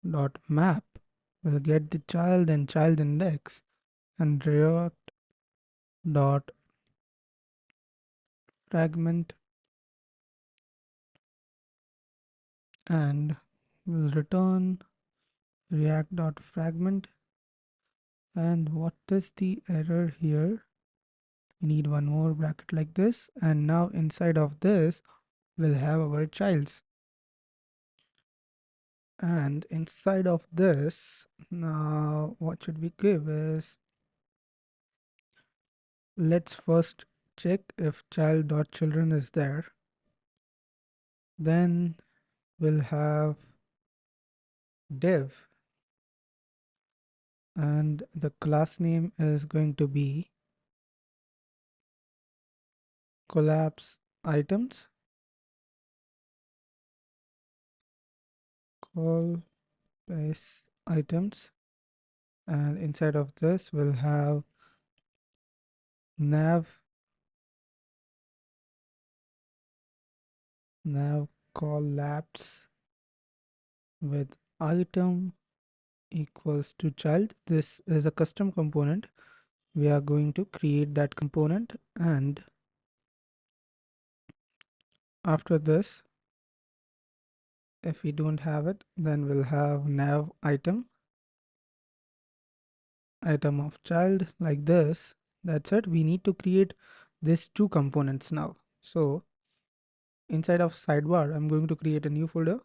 dot map will get the child and child index, and react dot fragment, and will return react dot fragment. And what is the error here? We need one more bracket like this, and now inside of this we'll have our childs. And inside of this, now what should we give is, let's first check if child.children is there. Then we'll have div, and the class name is going to be collapse items, call base items, and inside of this we'll have nav collapse with item equals to child. This is a custom component. We are going to create that component, and after this, if we don't have it, then we'll have nav item of child like this. That's it. We need to create these two components now. So inside of sidebar, I'm going to create a new folder,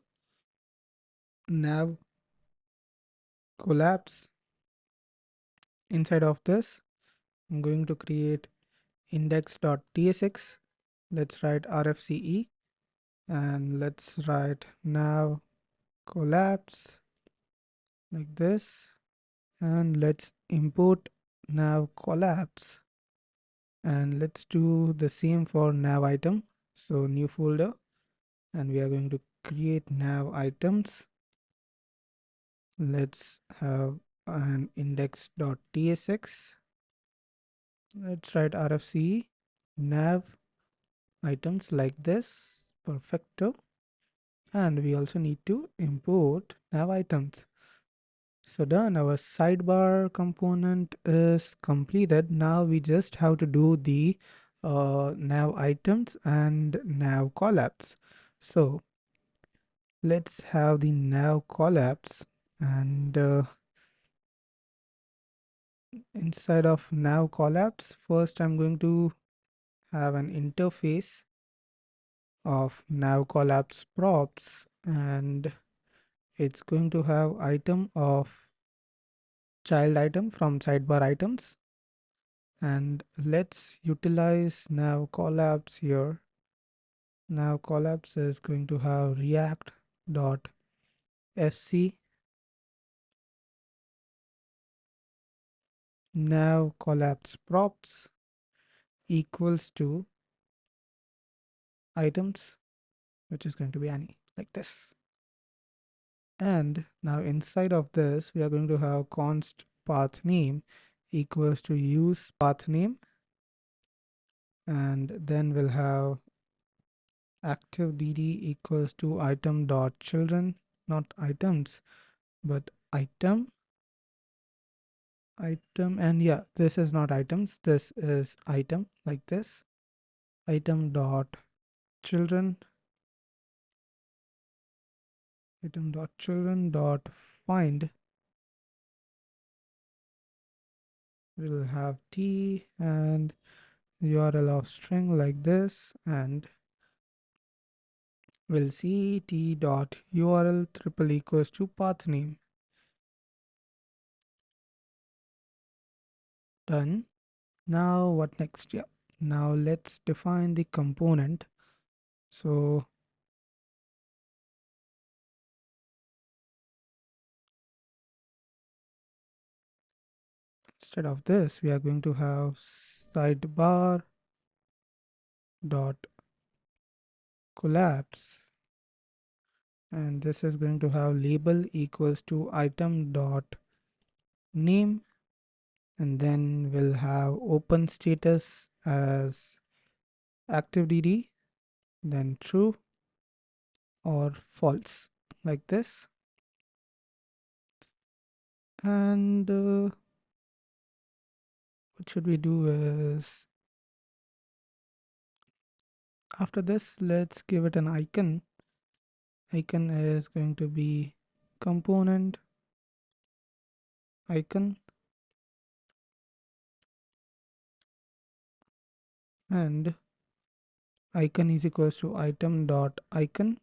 nav collapse. Inside of this, I'm going to create index.tsx. Let's write rfce, and let's write nav collapse like this, and let's import nav collapse, and let's do the same for nav item. So new folder, and we are going to create nav items. Let's have an index.tsx. Let's write rfce nav items like this. Perfecto. And we also need to import nav items. So done, our sidebar component is completed. Now we just have to do the nav items and nav collapse. So let's have the nav collapse, and inside of nav collapse, first I'm going to have an interface of nav collapse props, and it's going to have item of child item from sidebar items. And let's utilize nav collapse here. Now collapse is going to have react.fc nav collapse props equals to items, which is going to be any, like this. And now inside of this, we are going to have const path name equals to use path name, and then we'll have active dd equals to item dot children, not items but item, and yeah, this is not items, this is item, like this. Item dot children, item dot children dot find, we'll have t and url of string like this, and we'll see t dot url triple equals to path name. Done. Now what next? Yeah, now let's define the component. So instead of this, we are going to have sidebar dot collapse, and this is going to have label equals to item dot name, and then we'll have open status as active dd, then true or false, like this. And what should we do is, after this, let's give it an icon. Icon is going to be component icon, and icon is equals to item dot icon,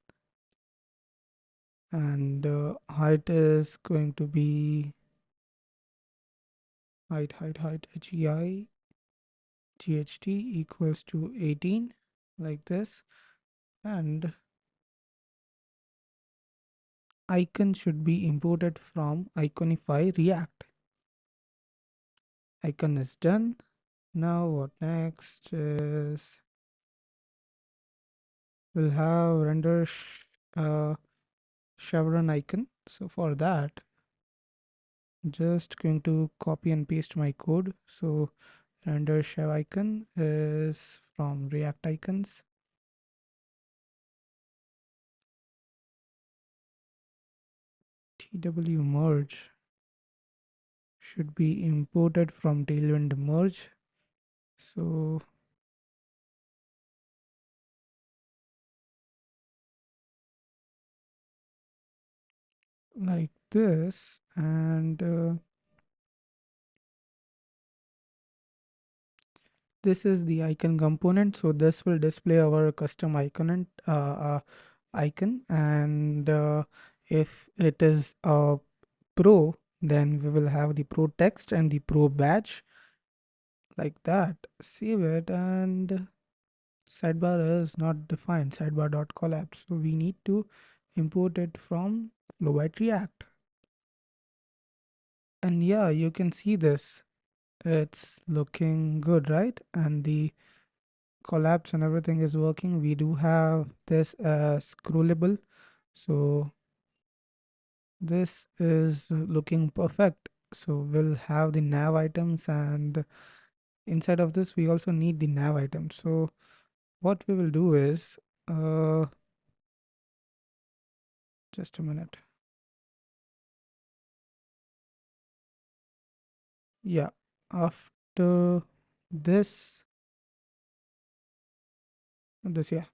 and height is going to be height HEI GHT equals to 18, like this. And icon should be imported from Iconify React. Icon is done. Now what next is we'll have render chevron icon. So for that, just going to copy and paste my code. So render chev icon is from React icons. TW merge should be imported from Tailwind merge. So like this, and this is the icon component. So this will display our custom icon, and if it is a pro, then we will have the pro text and the pro badge, like that. Save it, and sidebar is not defined, sidebar dot collapse, so we need to import it from Flowbite React. And yeah, you can see this, it's looking good, right? And the collapse and everything is working. We do have this scrollable, so this is looking perfect. So we'll have the nav items, and inside of this we also need the nav items. So what we will do is just a minute. Yeah, after this, yeah,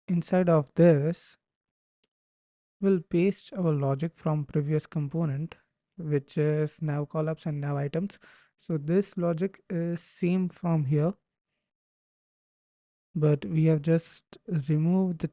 inside of this we'll paste our logic from previous component, which is nav collapse and nav items. So this logic is same from here, but we have just removed the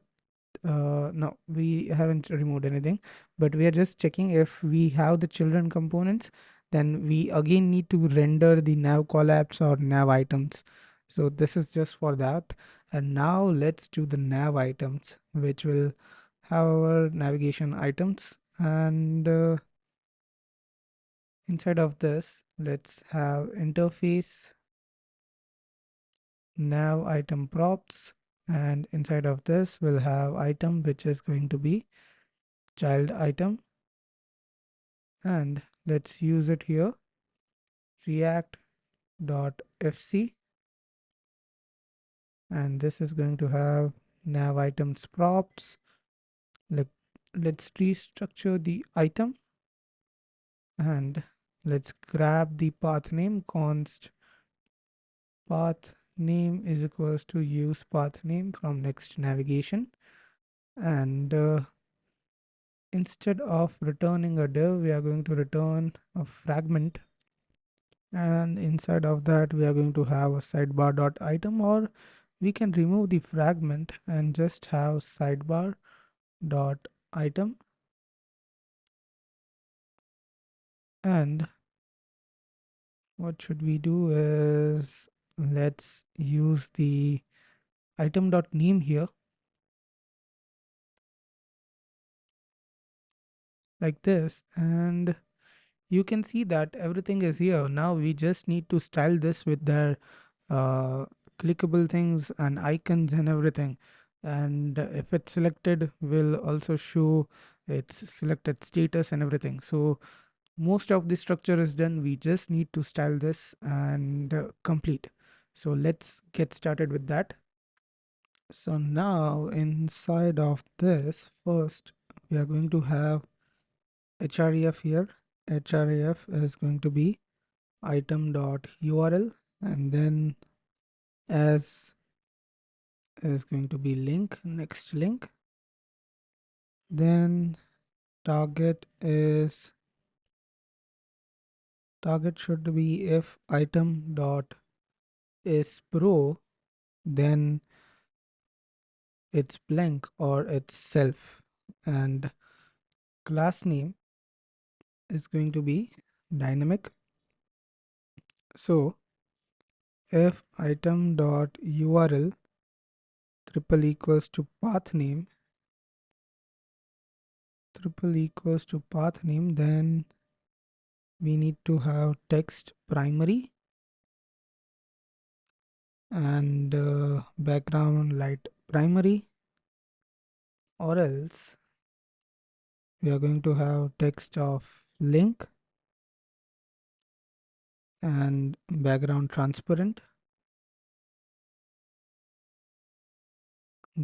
no, we haven't removed anything, but we are just checking if we have the children components, then we again need to render the nav collapse or nav items. So this is just for that. And now let's do the nav items, which will have our navigation items. And inside of this, let's have interface nav item props. And inside of this, we'll have item, which is going to be child item, and let's use it here, react.fc, and this is going to have nav items props. Like, let's restructure the item, and let's grab the path name, const path name is equals to use path name from next navigation. And instead of returning a div, we are going to return a fragment, and inside of that we are going to have a sidebar dot item, or we can remove the fragment and just have sidebar dot item. And what should we do is let's use the item dot name here, like this, and you can see that everything is here. Now we just need to style this with their uh, clickable things and icons and everything. And if it's selected, will also show its selected status and everything. So most of the structure is done. We just need to style this and complete. So let's get started with that. So now inside of this, first we are going to have href here. Href is going to be item.url, and then as is going to be link, next link. Then target should be if item dot is pro, then it's blank or it's self. and class name is going to be dynamic. So if item dot URL triple equals to path name then we need to have text primary and background light primary, or else we are going to have text of link and background transparent,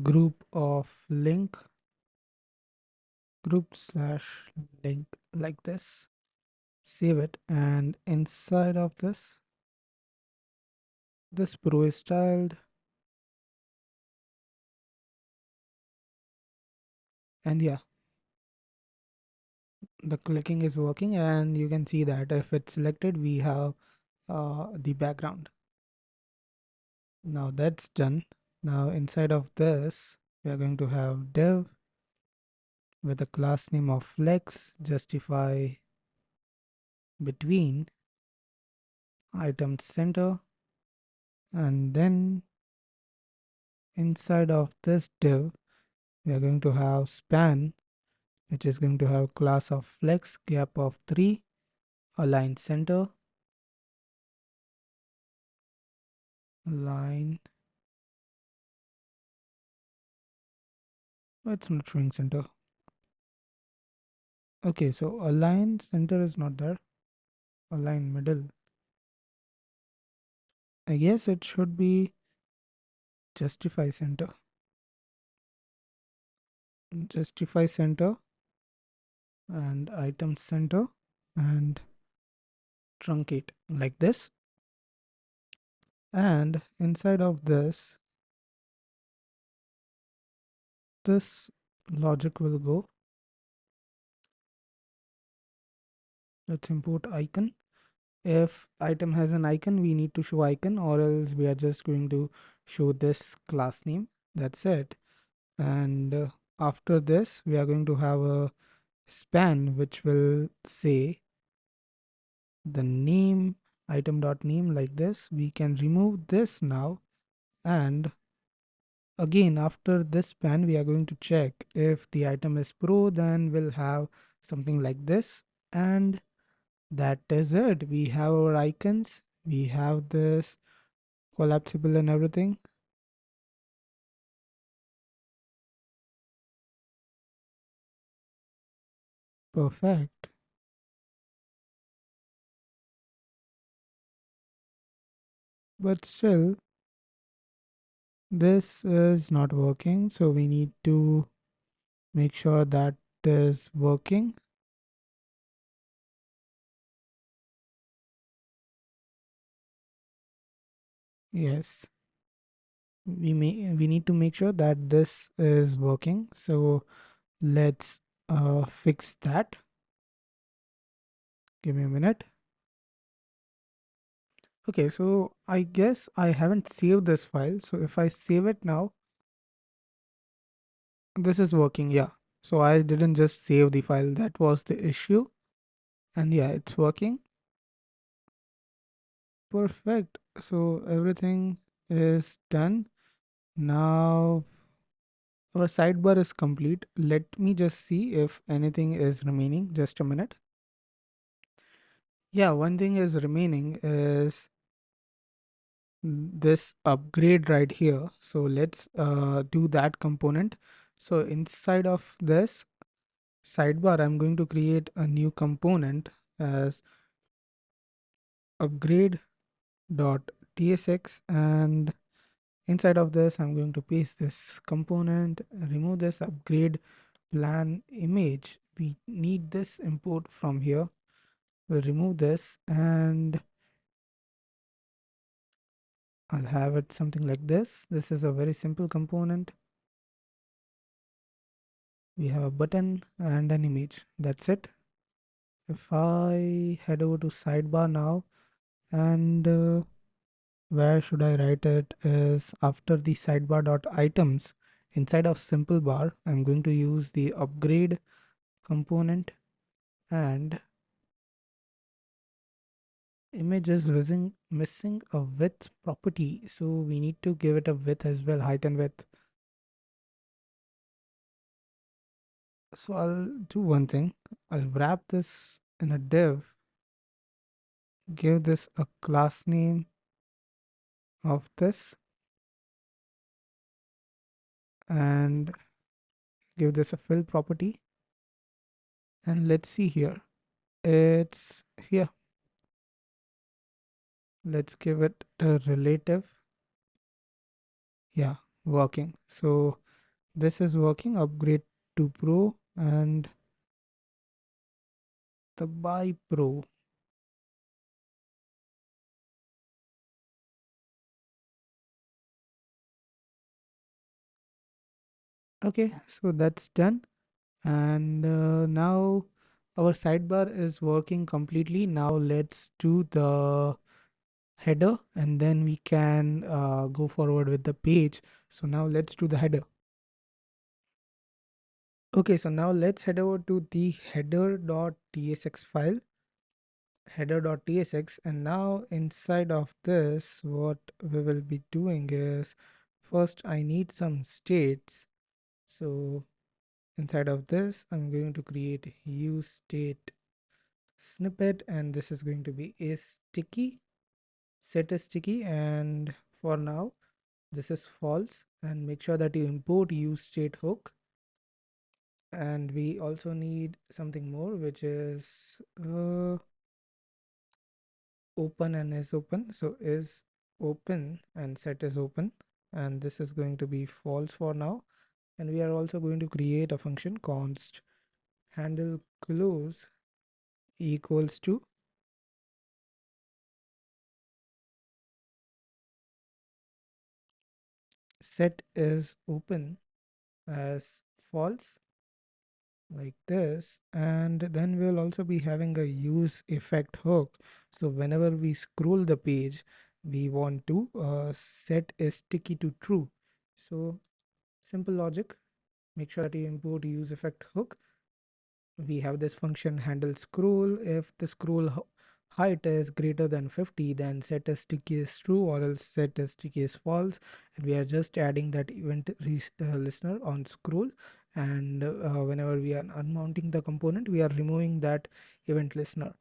group of link, group slash link, like this. Save it, and inside of this pro is styled, and yeah, the clicking is working, and you can see that if it's selected we have the background. Now that's done. Now inside of this we are going to have div with a class name of flex, justify between item center, and then inside of this div we are going to have span, which is going to have class of flex, gap of 3, align center, align, oh, it's not showing center. Okay, so align center is not there, align middle. I guess it should be justify center. Justify center and item center and truncate like this. And inside of this logic will go. Let's import icon. If item has an icon, we need to show icon, or else we are just going to show this class name. That's it. And after this we are going to have a span which will say the name, item dot name, like this. We can remove this now, and again after this span we are going to check if the item is pro, then we'll have something like this. And that is it. We have our icons, we have this collapsible and everything. Perfect. But still this is not working, so we need to make sure that is working. Yes, we need to make sure that this is working, so let's fix that. Give me a minute. Okay, so I guess I haven't saved this file, so if I save it now, this is working. Yeah, so I didn't just save the file, that was the issue. And yeah, it's working. Perfect. So everything is done. Now our sidebar is complete. Let me just see if anything is remaining. Just a minute. Yeah, one thing is remaining is this upgrade right here. So let's do that component. So inside of this sidebar, I'm going to create a new component as upgrade.tsx, and inside of this I'm going to paste this component, remove this upgrade plan image. We need this import from here. We'll remove this, and I'll have it something like this. This is a very simple component. We have a button and an image. That's it. If I head over to sidebar now, and where should I write it is after the sidebar dot items, inside of simple bar, I'm going to use the upgrade component, and image is missing a width property, so we need to give it a width as well, height and width. So I'll do one thing. I'll wrap this in a div, give this a class name of this, and give this a fill property. And let's see here. It's here. Let's give it a relative. Yeah, working. So this is working. Upgrade to Pro and the buy Pro. Okay, so that's done. And now our sidebar is working completely. Now let's do the header, and then we can go forward with the page. So now let's do the header. Okay, so now let's head over to the header.tsx file, header.tsx, and now inside of this, what we will be doing is, first I need some states. So inside of this, I'm going to create use state snippet, and this is going to be a sticky, set a sticky, and for now this is false, and make sure that you import use state hook. And we also need something more, which is open and is open. So is open and set is open, and this is going to be false for now. And we are also going to create a function const handle close equals to set is open as false, like this. And then we'll also be having a use effect hook. So whenever we scroll the page, we want to set is sticky to true. So simple logic, make sure that you import use effect hook. We have this function handle scroll. If the height is greater than 50, then set as sticky is true, or else set as sticky is false. And we are just adding that event listener on scroll. And whenever we are unmounting the component, we are removing that event listener.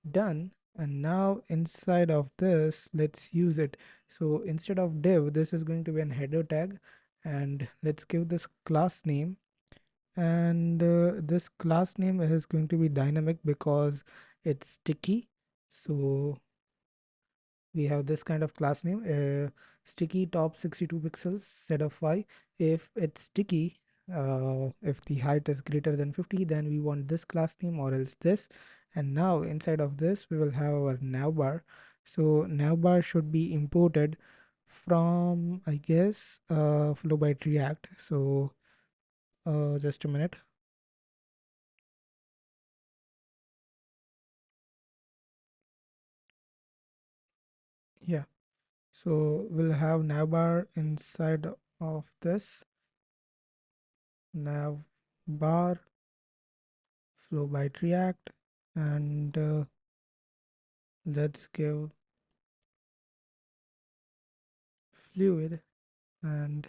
Done. And now inside of this, let's use it. So instead of div, this is going to be an header tag, and let's give this class name. And this class name is going to be dynamic because it's sticky. So we have this kind of class name, sticky top 62 pixels set of y. If it's sticky, if the height is greater than 50, then we want this class name, or else this. And now inside of this, we will have our navbar. So navbar should be imported from, I guess, Flowbite React. So just a minute. Yeah. So we'll have navbar inside of this, navbar Flowbite React, and let's give fluid, and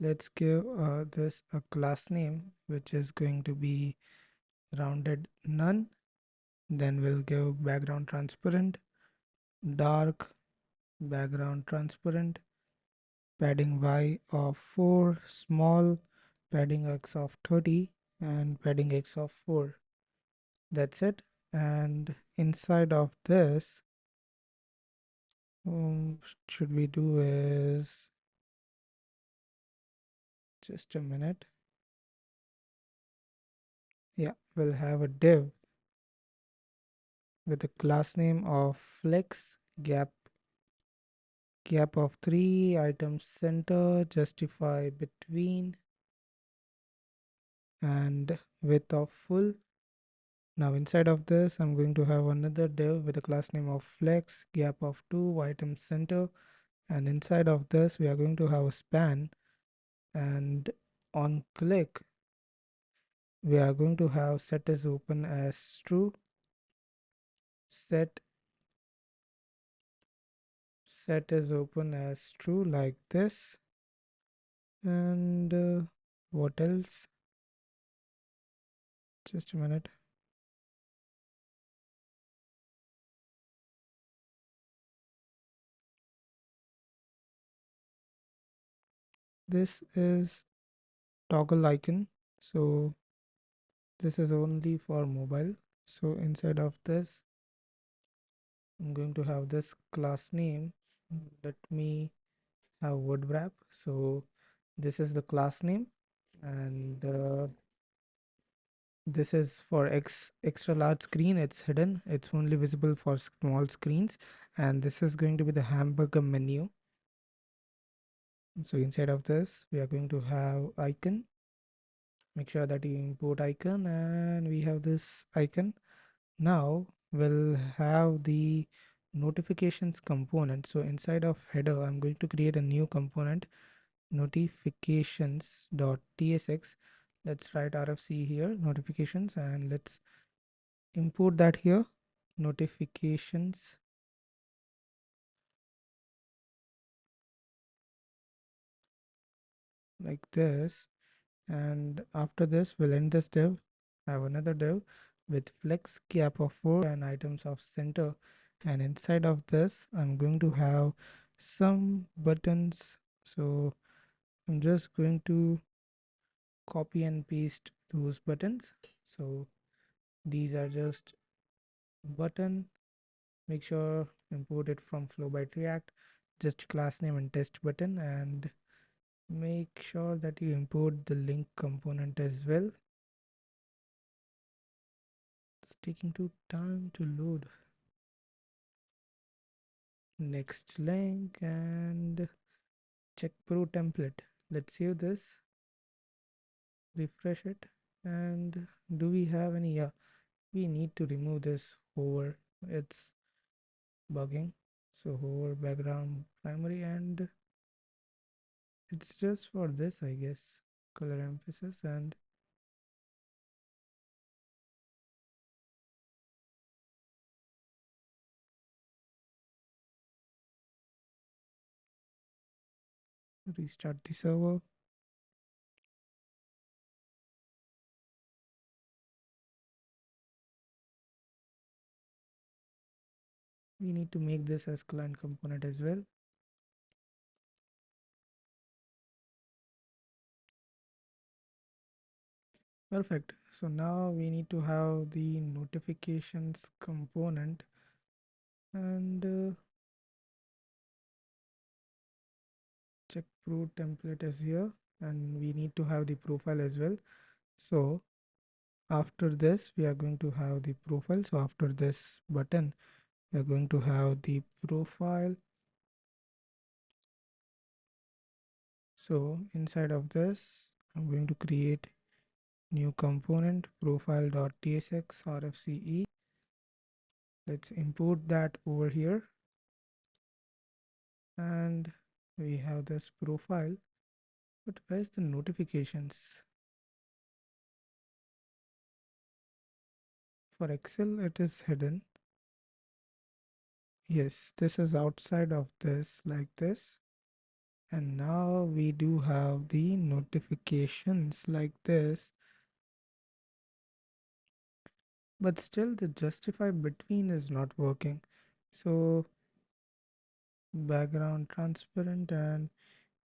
let's give this a class name, which is going to be rounded none. Then we'll give background transparent, dark background transparent, padding y of 4, small, padding x of 30, and padding x of 4. That's it. And inside of this, should we do is, just a minute. Yeah, we'll have a div with a class name of flex, gap of 3, item center, justify between, and width of full. Now inside of this, I'm going to have another div with a class name of flex, gap of 2, item center, and inside of this, we are going to have a span, and on click we are going to have set is open as true, set is open as true like this. And what else? Just a minute. This is toggle icon, so this is only for mobile. So inside of this I'm going to have this class name. Let me have word wrap. So this is the class name, and this is for extra large screen. It's hidden, it's only visible for small screens. And this is going to be the hamburger menu. So inside of this we are going to have icon. Make sure that you import icon, and we have this icon. Now we'll have the notifications component. So inside of header I'm going to create a new component, notifications.tsx. Let's write RFC here, notifications, and let's import that here, notifications. Like this. And after this we'll end this div, have another div with flex gap of 4 and items of center. And inside of this I'm going to have some buttons. So I'm just going to copy and paste those buttons. So these are just button. Make sure import it from Flowbite React, just class name and test button, and make sure that you import the link component as well. It's taking too time to load. Next link and check pro template. Let's save this, refresh it, and do we have any? Yeah, we need to remove this hover. It's bugging. So hover background primary, and it's just for this, I guess. Color emphasis and restart the server. We need to make this as client component as well. Perfect. So now we need to have the notifications component, and check pro template is here, and we need to have the profile as well. So after this we are going to have the profile. So after this button we are going to have the profile. So inside of this I'm going to create new component, profile.tsx rfce. Let's import that over here, and we have this profile. But where's the notifications? For Excel it is hidden. Yes, this is outside of this, like this. And now we do have the notifications like this, but still the justify between is not working. So background transparent, and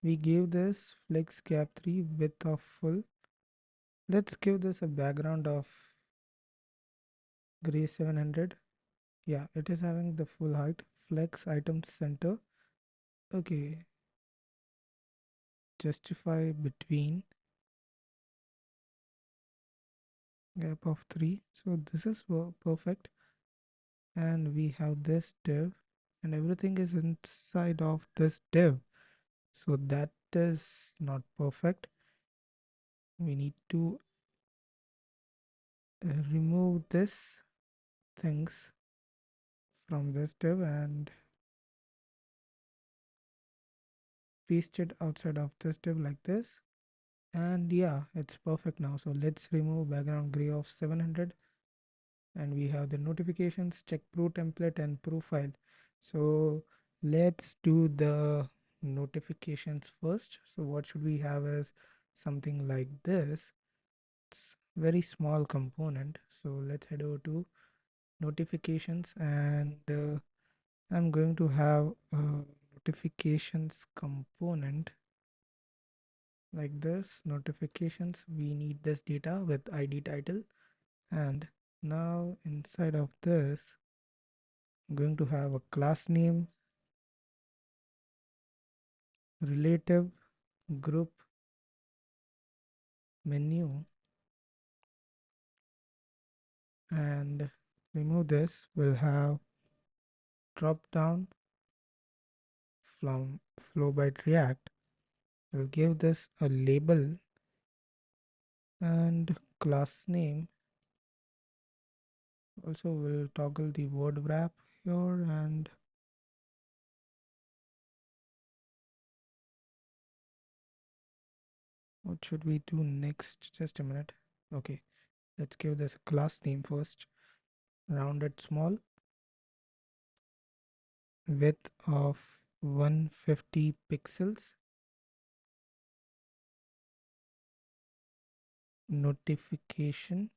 we gave this flex gap 3 width of full. Let's give this a background of gray 700. Yeah, it is having the full height. Flex item center. Okay, justify between gap of 3. So this is perfect. And we have this div, and everything is inside of this div. So that is not perfect. We need to remove this things from this div and paste it outside of this div like this. And yeah, it's perfect now. So let's remove background gray of 700, and we have the notifications, check pro template and profile. So let's do the notifications first. So what should we have is something like this. It's very small component. So let's head over to notifications, and I'm going to have a notifications component like this. Notifications, we need this data with ID title, and now inside of this I'm going to have a class name, relative, group, menu, and remove this. We'll have drop down from Flowbite React. We'll give this a label and class name. Also we'll toggle the word wrap here, and what should we do next? Just a minute. Okay, let's give this a class name first. Rounded small, width of 150 pixels, notification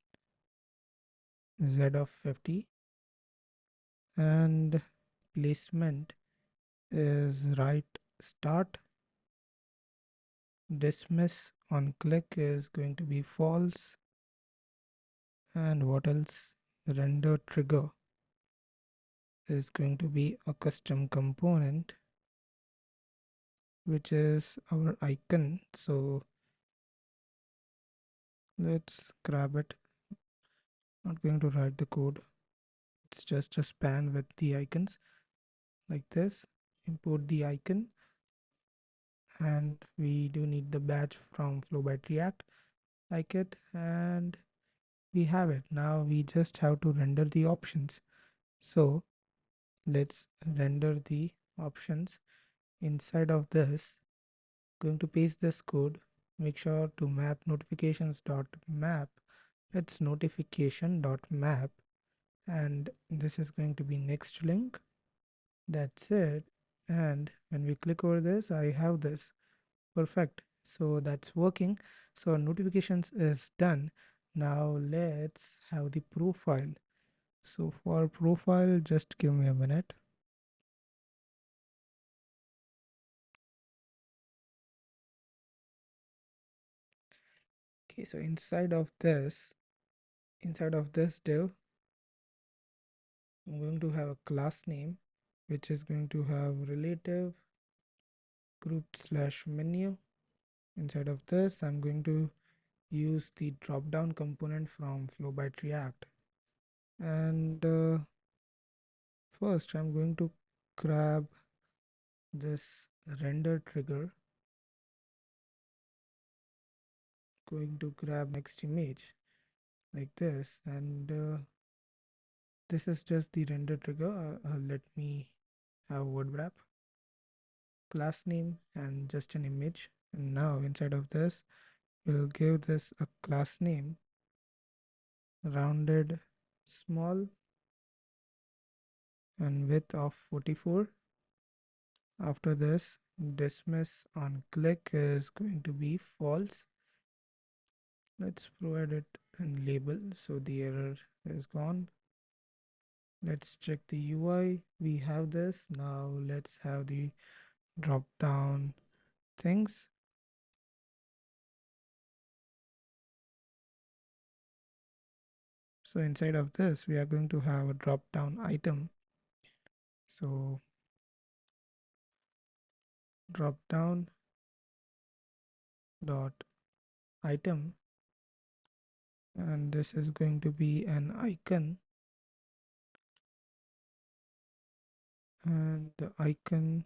Z of 50, and placement is right start. Dismiss on click is going to be false. And what else? Render trigger is going to be a custom component, which is our icon. So let's grab it. Not going to write the code. It's just a span with the icons like this. Import the icon, and we do need the badge from Flowbite React like it, and we have it. Now we just have to render the options. So let's render the options. Inside of this, going to paste this code. Make sure to map notifications.map. It's notification.map, and this is going to be next link. That's it. And when we click over this, I have this. Perfect. So that's working. So notifications is done. Now let's have the profile. So for profile, just give me a minute. Okay, so inside of this div, I'm going to have a class name, which is going to have relative group slash menu. Inside of this, I'm going to use the drop down component from Flowbite React. And first, I'm going to grab this render trigger, going to grab next image like this, and this is just the render trigger. Let me have word wrap, class name, and just an image. And now inside of this, we'll give this a class name, rounded small, and width of 44. After this, dismiss on click is going to be false. Let's provide it and label so the error is gone. Let's check the UI. We have this. Now let's have the drop down things. So inside of this, we are going to have a drop down item. So drop down dot item, and this is going to be an icon, and the icon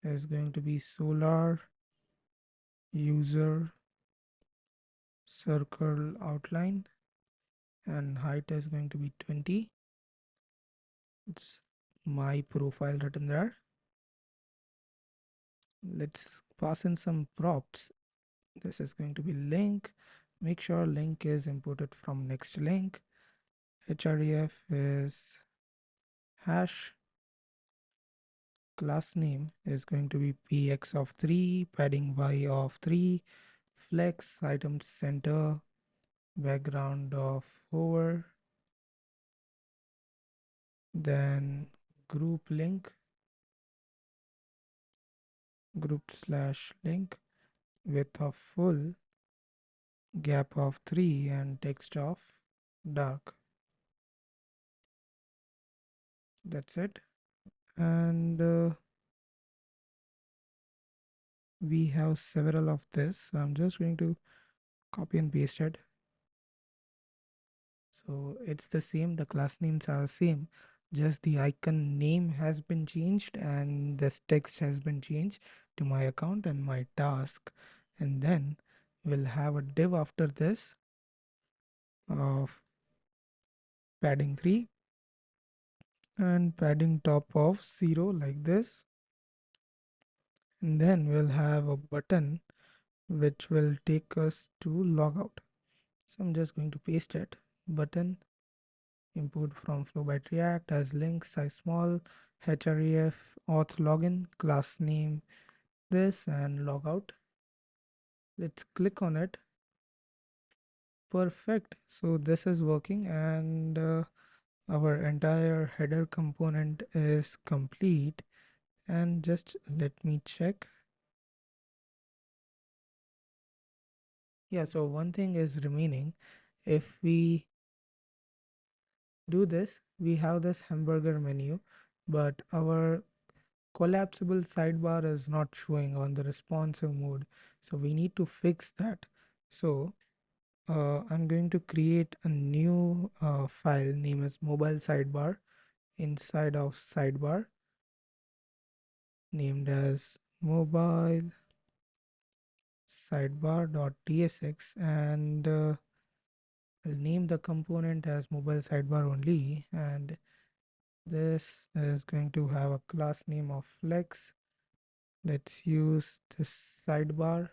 is going to be solar user circle outline, and height is going to be 20. It's my profile written there. Let's pass in some props. This is going to be link. Make sure link is imported from next link. href is hash. Class name is going to be px of 3, padding y of 3, flex item center, background of hover, then group link, group/link, width of full, gap of 3, and text of dark. That's it. And we have several of this, so I'm just going to copy and paste it. So it's the same, the class names are same, just the icon name has been changed and this text has been changed to my account and my task. And then we'll have a div after this of padding 3 and padding top of 0 like this. And then we'll have a button which will take us to logout. So I'm just going to paste it, button, import from Flowbite React as link, size small, href, auth login, class name this, and logout. Let's click on it. Perfect. So this is working, and our entire header component is complete. And just let me check. Yeah, so one thing is remaining. If we do this, we have this hamburger menu, but our collapsible sidebar is not showing on the responsive mode. So we need to fix that. So I'm going to create a new file named as mobile sidebar inside of sidebar named as mobile sidebar.tsx, and I'll name the component as mobile sidebar only, and this is going to have a class name of flex. Let's use this sidebar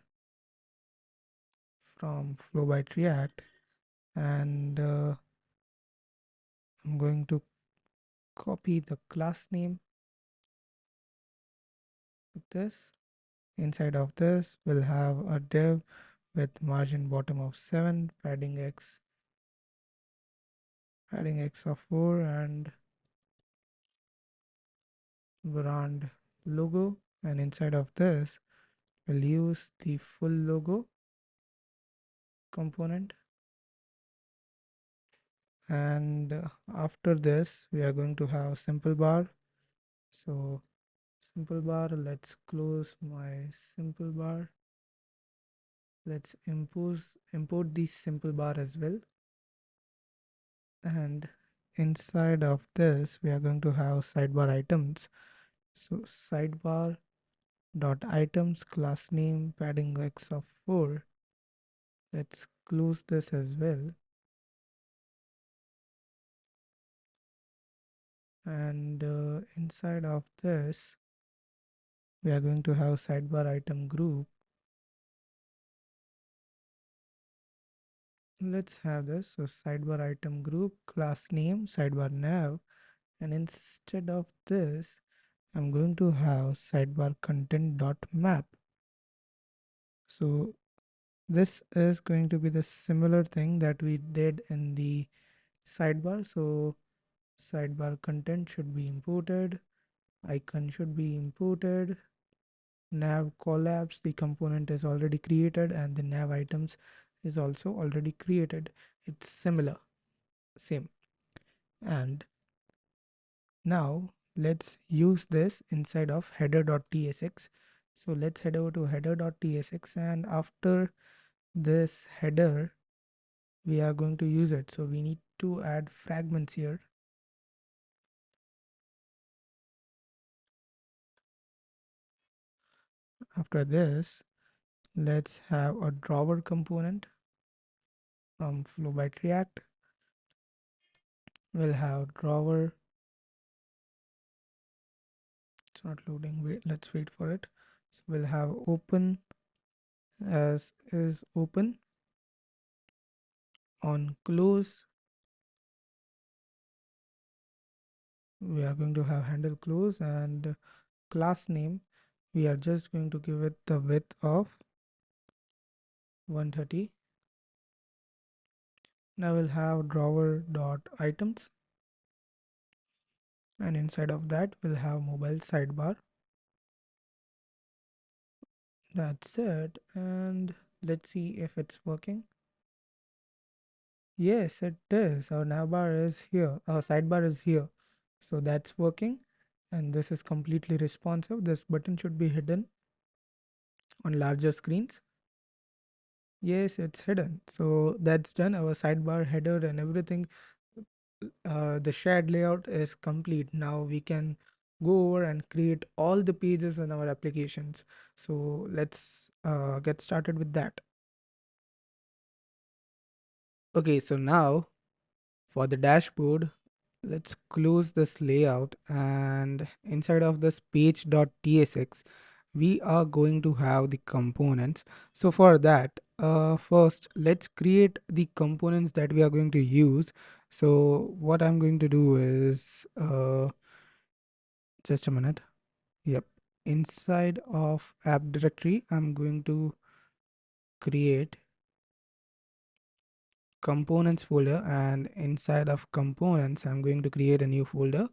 from Flowbite React, and I'm going to copy the class name with this. Inside of this, we'll have a div with margin bottom of 7, padding x of 4, and brand logo. And inside of this, we'll use the full logo component. And after this, we are going to have simple bar. So simple bar, let's close my simple bar. Let's import the simple bar as well. And inside of this, we are going to have sidebar items. So sidebar dot items, class name, padding x of 4. Let's close this as well. And inside of this, we are going to have sidebar item group. Let's have this. So sidebar item group, class name, sidebar nav. And instead of this, I'm going to have sidebar content dot map. So this is going to be the similar thing that we did in the sidebar. So sidebar content should be imported, icon should be imported, nav collapse, the component is already created, and the nav items is also already created. It's similar, same. And now let's use this inside of header.tsx. So let's head over to header.tsx, and after this header, we are going to use it. So we need to add fragments here. After this, let's have a drawer component from Flowbite React. We'll have drawer. It's not loading. Wait, let's wait for it. So we'll have open as is open. On close, we are going to have handle close, and class name, we are just going to give it the width of 130. Now we'll have drawer dot items, and inside of that we'll have mobile sidebar. That's it, and let's see if it's working. Yes, it is. Our navbar is here, our sidebar is here, so that's working, and this is completely responsive. This button should be hidden on larger screens. Yes, it's hidden, so that's done. Our sidebar header and everything, the shared layout is complete. Now we can go over and create all the pages in our applications. So let's get started with that. Okay, so now for the dashboard, let's close this layout, and inside of this page.tsx, we are going to have the components. So for that, first let's create the components that we are going to use. So what I'm going to do is, just a minute. Yep. Inside of app directory, I'm going to create components folder, and inside of components, I'm going to create a new folder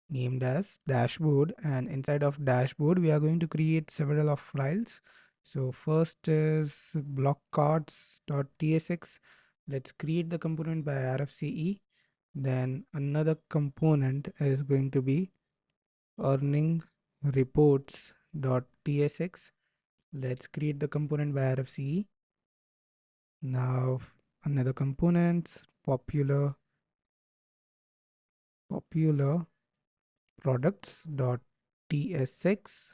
named as dashboard, and inside of dashboard we are going to create several of files. So first is blockcards.tsx. Let's create the component by rfce. Then another component is going to be earning reports.tsx. Let's create the component by rfce. Now another components, popular products.tsx,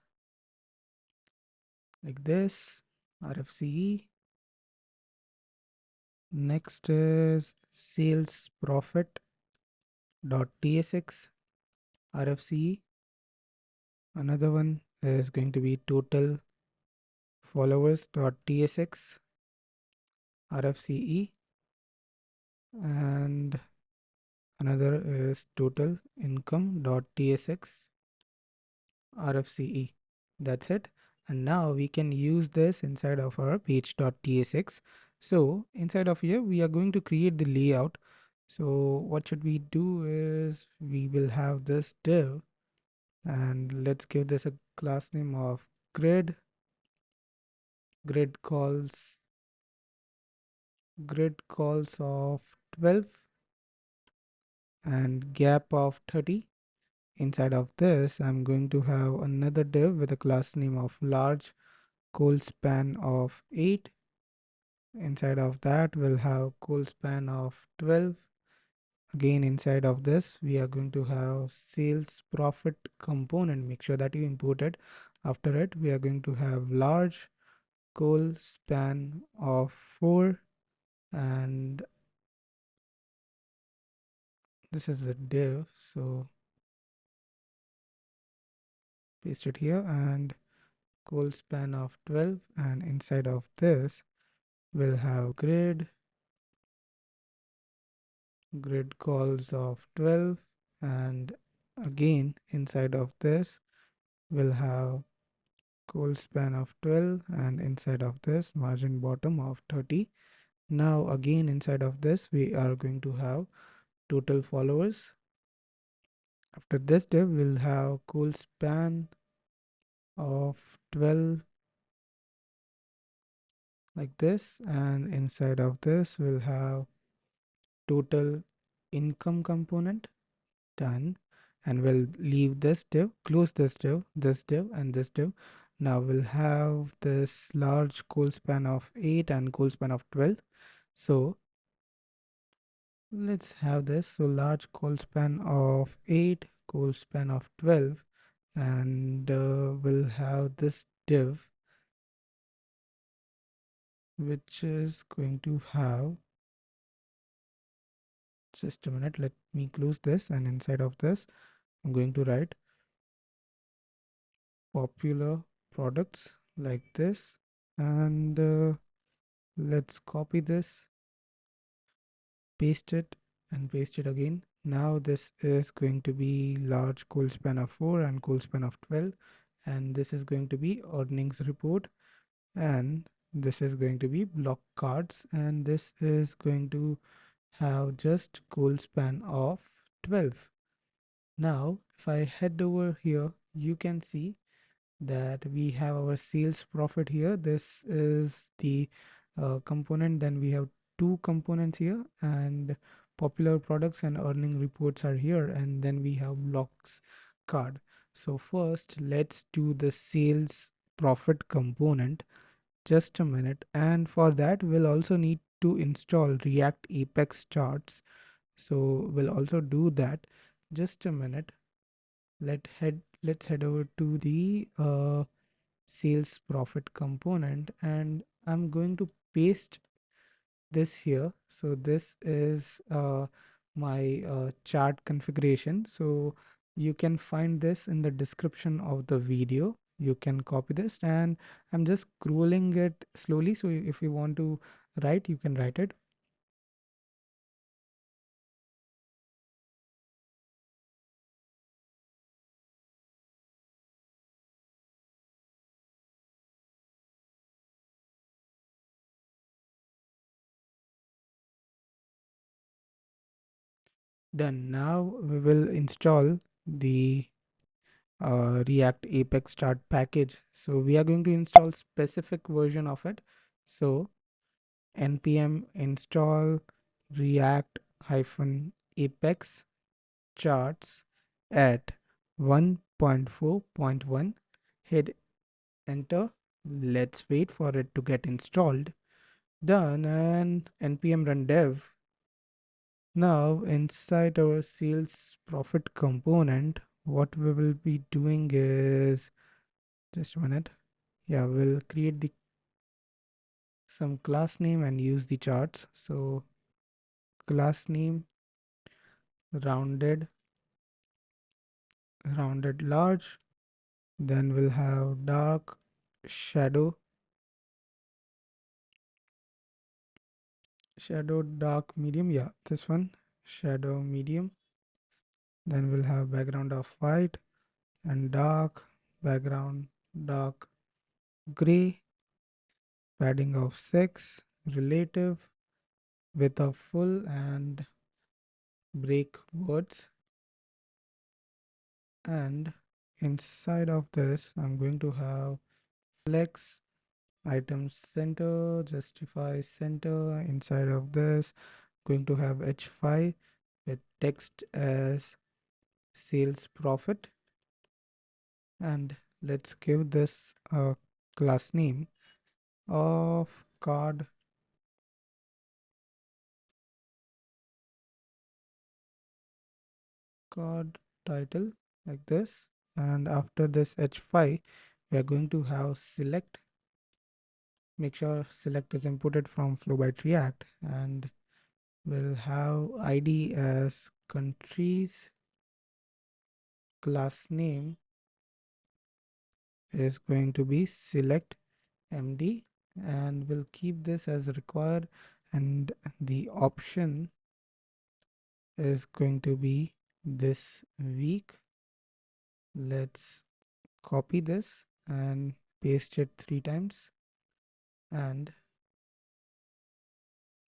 like this, rfce. Next is sales profit.tsx, rfce. Another one is going to be total followers.tsx, rfce. And another is total income.tsx, rfce. That's it. And now we can use this inside of our page.tsx. So inside of here, we are going to create the layout. So what should we do is we will have this div, and let's give this a class name of grid calls of 12 and gap of 30. Inside of this, I'm going to have another div with a class name of large col span of 8. Inside of that, we'll have col span of 12. Again, inside of this, we are going to have sales profit component. Make sure that you import it. After it, we are going to have large col span of 4, and this is a div, so paste it here, and col span of 12, and inside of this, we'll have grid calls of 12, and again inside of this we'll have col span of 12, and inside of this margin bottom of 30. Now again inside of this we are going to have total followers. After this div we'll have col span of 12, like this, and inside of this we'll have total income component. Done. And we'll leave this div, close this div, and this div. Now we'll have this large col span of 8 and col span of 12. So let's have this. So large col span of 8, col span of 12, and we'll have this div which is going to have, just a minute, let me close this, and inside of this I'm going to write popular products, like this. And let's copy this, paste it, and paste it again. Now this is going to be large cool span of 4 and cool span of 12, and this is going to be earnings report, and this is going to be block cards, and this is going to have just cool span of 12. Now if I head over here, you can see that we have our sales profit here. This is the component. Then we have two components here, and popular products and earning reports are here, and then we have blocks card. So first let's do the sales profit component. Just a minute, and for that we'll also need to install React Apex charts, so we'll also do that. Just a minute. Let's head over to the sales profit component, and I'm going to paste this here. So this is my chart configuration, so you can find this in the description of the video. You can copy this, and I'm just scrolling it slowly, so if you want to write, you can write it. Done. Now we will install the React Apex Start package. So we are going to install specific version of it. So npm install React hyphen Apex charts at 1.4.1. Hit enter. Let's wait for it to get installed. Done, and npm run dev. Now inside our sales profit component, what we will be doing is, just a minute. Yeah, we'll create the some class name and use the charts. So class name rounded large, then we'll have dark shadow dark medium. Yeah, this one, shadow medium. Then we'll have background of white and dark background, dark gray, padding of 6, relative, width of full, and break words. And inside of this I'm going to have flex item center, justify center. Inside of this going to have h5 with text as sales profit, and let's give this a class name of card title, like this. And after this h5 we are going to have select. Make sure select is imported from Flowbite React, and we'll have id as countries. Class name is going to be select md, and we'll keep this as required, and the option is going to be this week. Let's copy this and paste it 3 times, and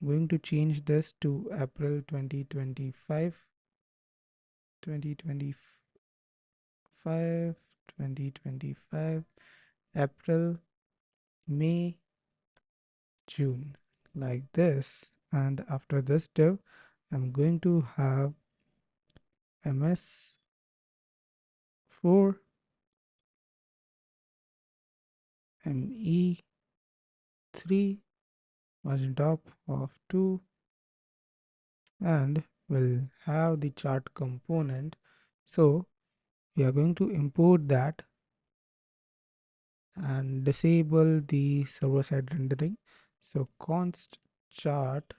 going to change this to April 2025, 2025, April, May, June, like this. And after this div, I'm going to have ms4, me3, margin top of 2, and we'll have the chart component. So we are going to import that and disable the server-side rendering. So const chart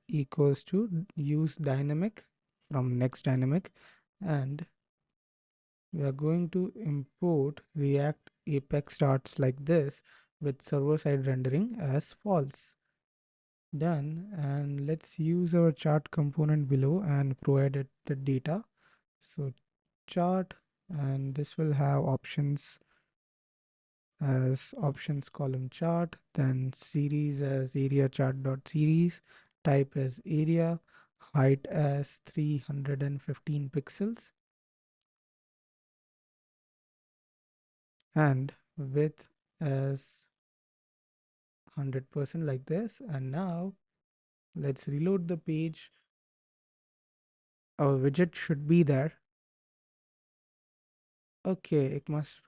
equals to use dynamic from next dynamic, and we are going to import React apex starts like this with server-side rendering as false. Done. And let's use our chart component below and provide it the data. So chart, and this will have options as options column chart, then series as area chart dot series, type as area, height as 315 pixels, and width as 100% like this. And now let's reload the page. Our widget should be there. Okay, ECMAScript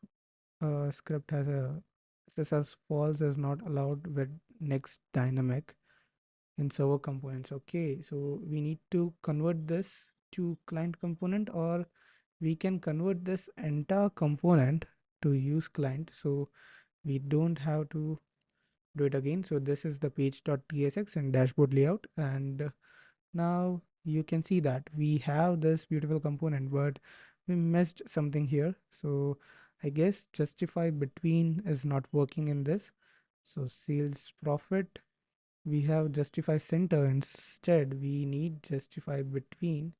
script has a SSS false is not allowed with next dynamic in server components. Okay, so we need to convert this to client component, or we can convert this entire component to use client, so we don't have to do it again. So this is the page.tsx and dashboard layout, and now you can see that we have this beautiful component, but we missed something here. So I guess justify between is not working in this. So sales profit, we have justify center, instead we need justify between.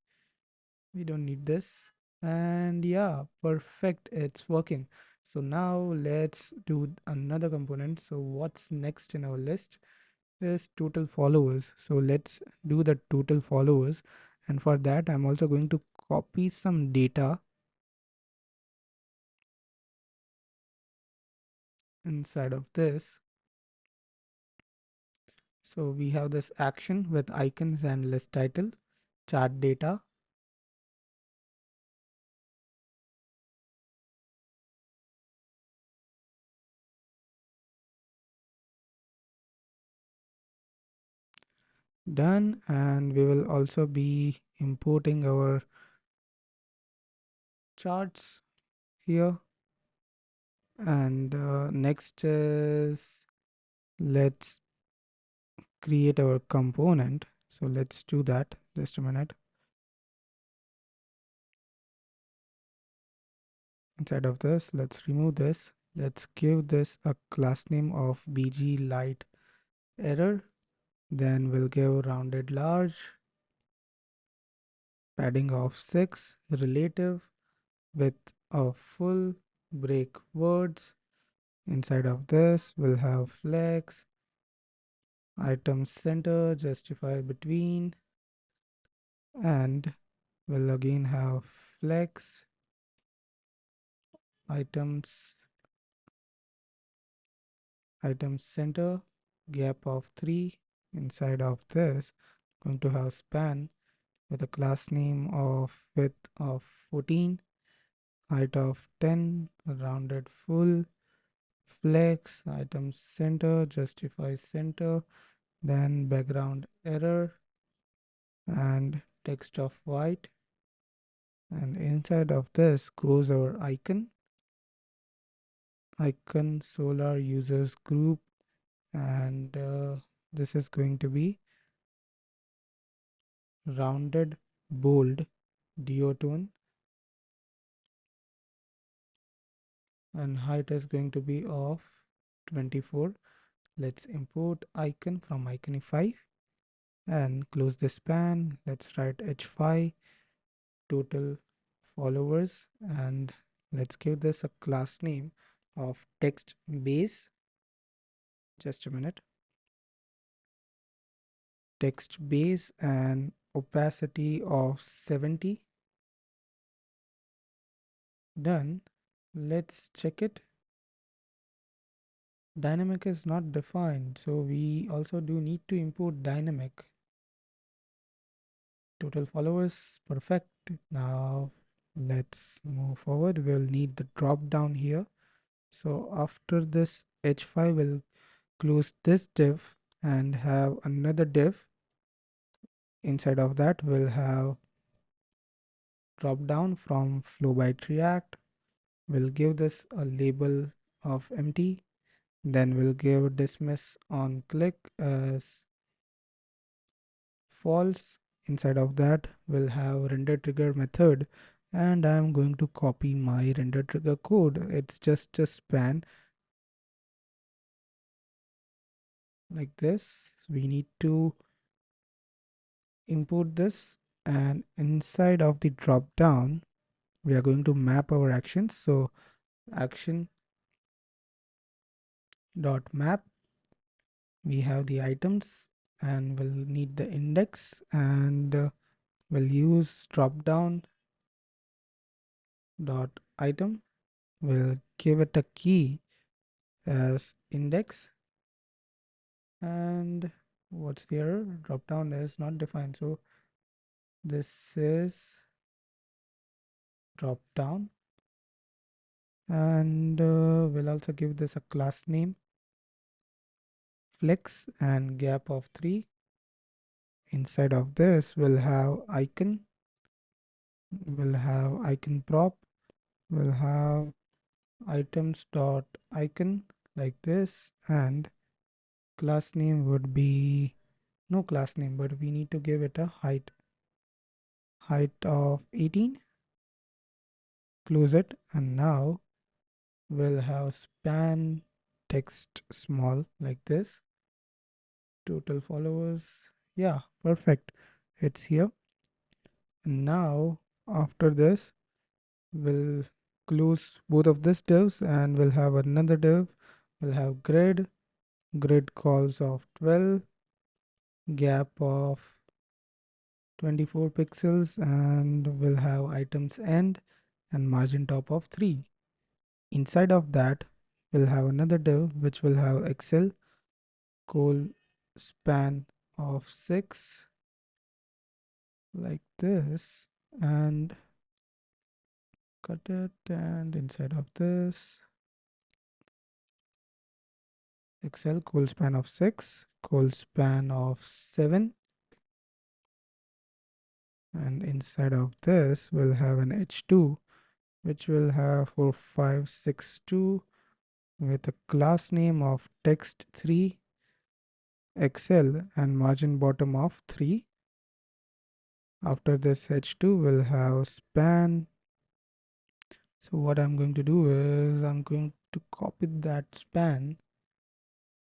We don't need this. And yeah, perfect, it's working. So now let's do another component. So what's next in our list is total followers. So let's do the total followers, and for that I'm also going to copy some data inside of this. So we have this action with icons and list title, chart data. Done. And we will also be importing our charts here. And next is, let's create our component. So let's do that, just a minute. Inside of this, let's remove this. Let's give this a class name of bg light error. Then we'll give rounded large, padding of 6, relative, width of full, break words. Inside of this, we'll have flex, item center, justify between, and we'll again have flex, items, item center, gap of 3. Inside of this, going to have span with a class name of width of 14, height of 10, rounded full, flex, item center, justify center, then background error, and text of white. And inside of this goes our icon solar users group, and this is going to be rounded bold duotone, and height is going to be of 24. Let's import icon from iconify and close this span. Let's write h5 total followers, and let's give this a class name of text base. Just a minute. Text base and opacity of 70. Done. Let's check it. Dynamic is not defined, so we also do need to import dynamic. Total followers, perfect. Now let's move forward. We'll need the drop down here. So after this h5, we'll close this div and have another div. Inside of that, we'll have drop down from Flowbite React. We'll give this a label of empty. Then we'll give dismiss on click as false. Inside of that, we'll have render trigger method, and I'm going to copy my render trigger code. It's just a span like this. We need to import this, and inside of the drop down we are going to map our actions. So action dot map, we have the items and we'll need the index, and we'll use drop down dot item. We'll give it a key as index, and what's the error? Drop down is not defined, so this is drop down, and we'll also give this a class name flex and gap of 3. Inside of this we'll have icon, we'll have icon prop, we'll have items dot icon like this, and class name would be no class name, but we need to give it a height of 18. Close it, and now we'll have span text small like this. Total followers, yeah, perfect, it's here. And now after this we'll close both of these divs, and we'll have another div. We'll have grid calls of 12, gap of 24 pixels, and we'll have items end and margin top of 3. Inside of that we'll have another div which will have excel col span of 6 like this, and cut it, and inside of this excel col span of 6, col span of 7, and inside of this we'll have an h2 which will have 4562 with a class name of text3 excel and margin bottom of 3. After this h2 we'll have span. So what I'm going to do is I'm going to copy that span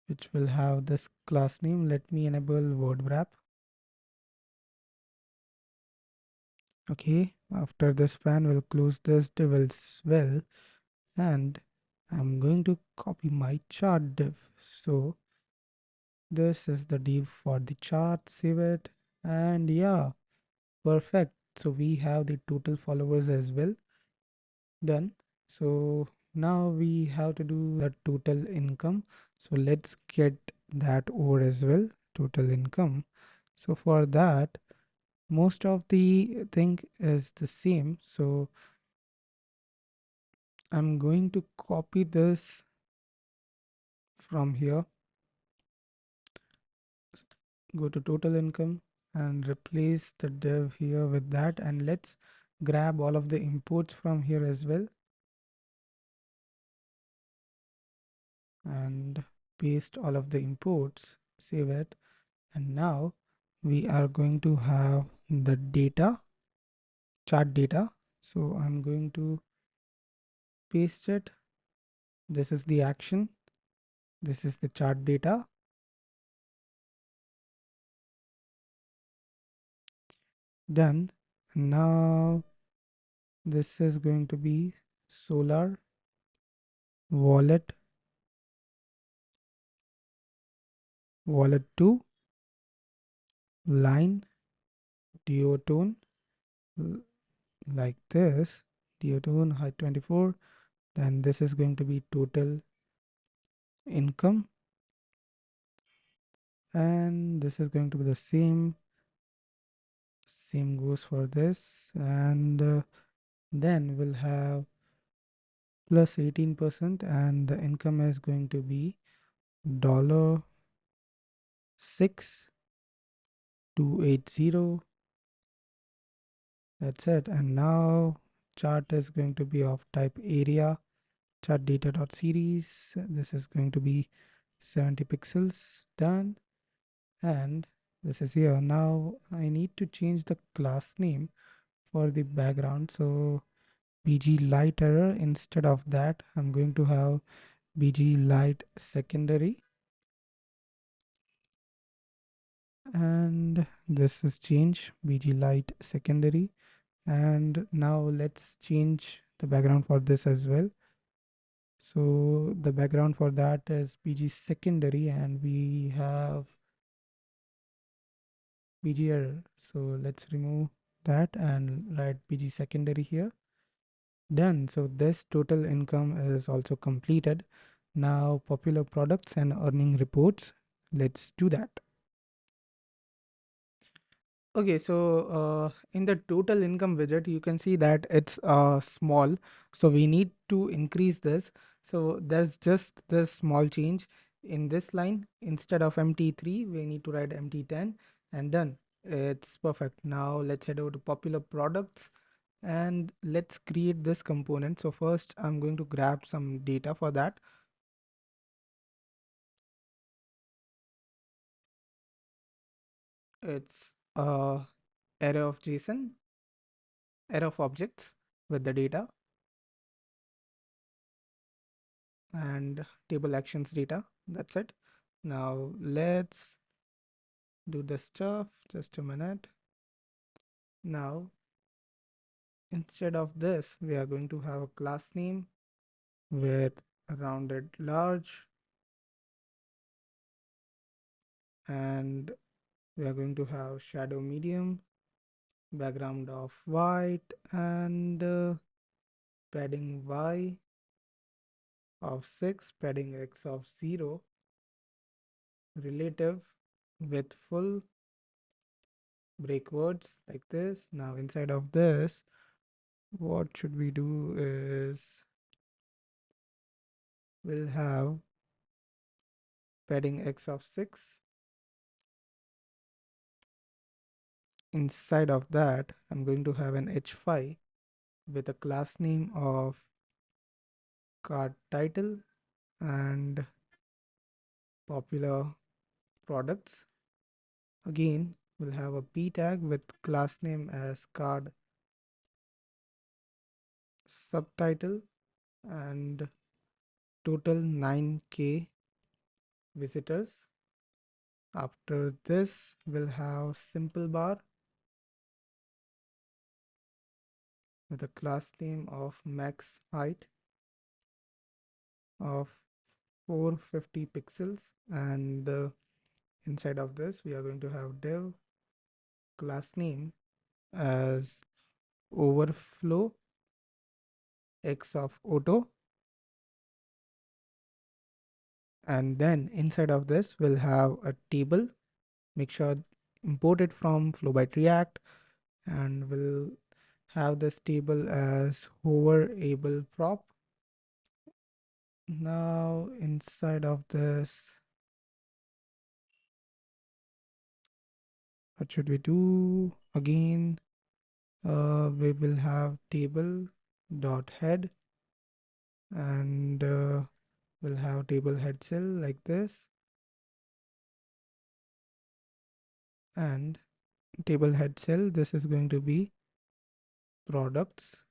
which will have this class name. Let me enable word wrap. Okay, after the span we'll close this div as well, and I'm going to copy my chart div. So this is the div for the chart, save it, and yeah, perfect. So we have the total followers as well done. So now we have to do the total income. So let's get that over as well, total income. So for that, most of the thing is the same. So I'm going to copy this from here, go to total income and replace the div here with that, and let's grab all of the imports from here as well and paste all of the imports, save it, and now we are going to have the data, chart data. So I'm going to paste it. This is the action, this is the chart data. Done. Now this is going to be solar wallet 2 line duotone like this, duotone height 24. Then this is going to be total income, and this is going to be the same goes for this, and then we'll have plus 18%, and the income is going to be $6280. That's it. And now chart is going to be of type area, chart data.series. This is going to be 70 pixels. Done. And this is here. Now I need to change the class name for the background. So bg light error, instead of that I'm going to have bg light secondary, and this is change bg light secondary. And now let's change the background for this as well. So the background for that is bg secondary, and we have bg error. So let's remove that and write bg secondary here. Done. So this total income is also completed. Now popular products and earning reports. Let's do that. Okay, so in the total income widget, you can see that it's small. So we need to increase this. So there's just this small change in this line. Instead of MT3, we need to write MT10, and done. It's perfect. Now let's head over to popular products and let's create this component. So first I'm going to grab some data for that. It's array of JSON, array of objects with the data, and table actions data. That's it. Now let's do the stuff. Just a minute. Now instead of this, we are going to have a class name with rounded large, and we are going to have shadow medium, background of white, and padding y of 6, padding x of 0, relative with full, break words like this. Now inside of this, what should we do is we'll have padding x of 6. Inside of that, I'm going to have an h5 with a class name of card title and popular products. Again, we'll have a p tag with class name as card subtitle and total 9k visitors. After this, we'll have simple bar with a class name of max height of 450 pixels, and inside of this we are going to have div class name as overflow x of auto, and then inside of this we'll have a table. Make sure import it from Flowbite React, and we'll have this table as hoverable prop. Now inside of this, what should we do again? We will have table dot head, and we'll have table head cell like this, and table head cell, this is going to be products,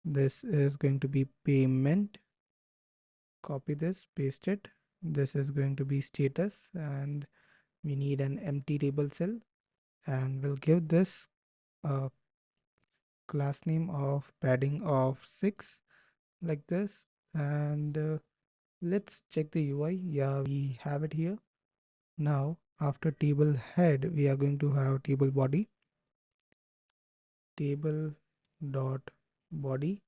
this is going to be payment. Copy this, paste it. This is going to be status, and we need an empty table cell, and we'll give this a class name of padding of 6 like this. And let's check the UI. Yeah, we have it here. Now after table head, we are going to have table body, table dot body,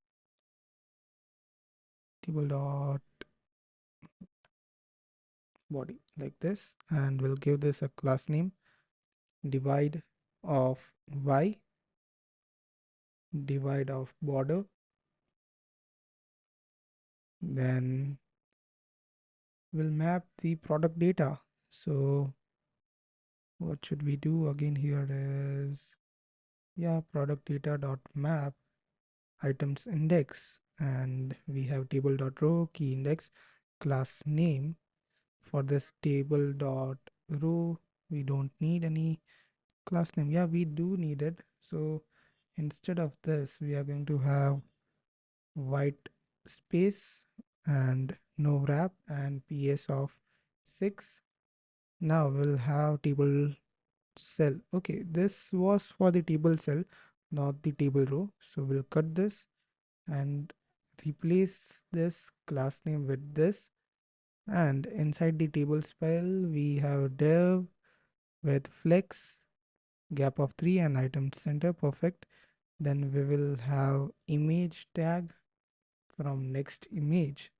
table dot body like this, and we'll give this a class name divide of y, divide of border. Then we'll map the product data. So what should we do again here is, yeah, product data dot map items index, and we have table dot row key index class name. For this table dot row, we don't need any class name. Yeah, we do need it. So instead of this, we are going to have white space and no wrap and PS of 6. Now we'll have table cell. Okay, this was for the table cell, not the table row. So we'll cut this and replace this class name with this. And inside the table file, we have div with flex, gap of 3 and item center. Perfect. Then we will have image tag from next image.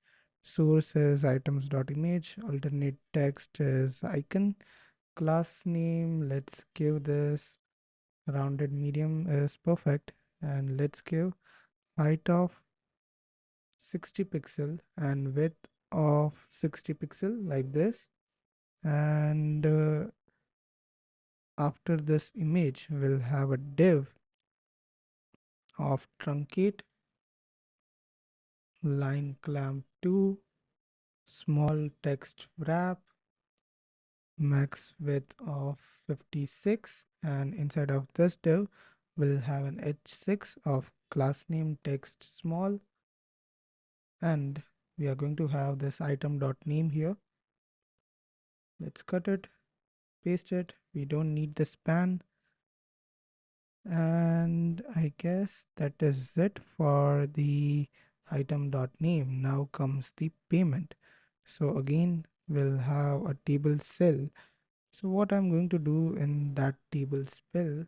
Source is items.image, alternate text is icon, class name, let's give this rounded medium is perfect, and let's give height of 60 pixel and width of 60 pixel like this. And after this image we'll have a div of truncate, line clamp 2, small text wrap, max width of 56, and inside of this div we'll have an h6 of class name text small, and we are going to have this item dot name here. Let's cut it, paste it. We don't need the span, and I guess that is it for the item dot name. Now comes the payment. So again we'll have a table cell. So what I'm going to do in that table cell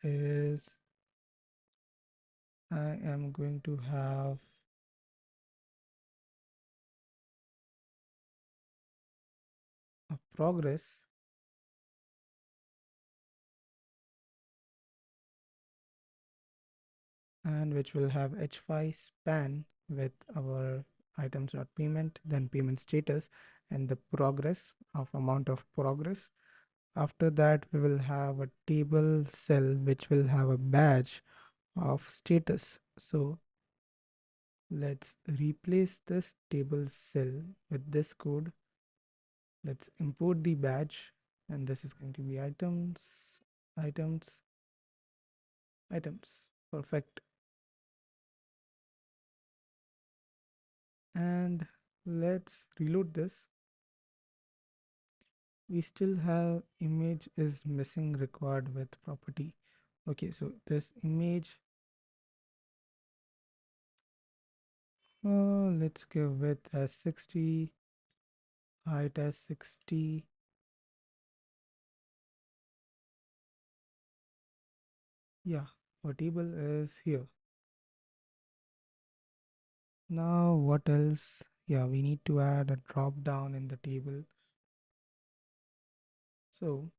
is I am going to have a progress, and which will have h5 span with our items.payment, then payment status, and the progress of amount of progress. After that, we will have a table cell which will have a badge of status. So let's replace this table cell with this code. Let's import the badge, and this is going to be items, items, items. Perfect. And let's reload this. We still have image is missing required with property. Okay, so this image, let's give width as 60, height as 60. Yeah, our table is here. Now what else? Yeah, we need to add a drop down in the table. So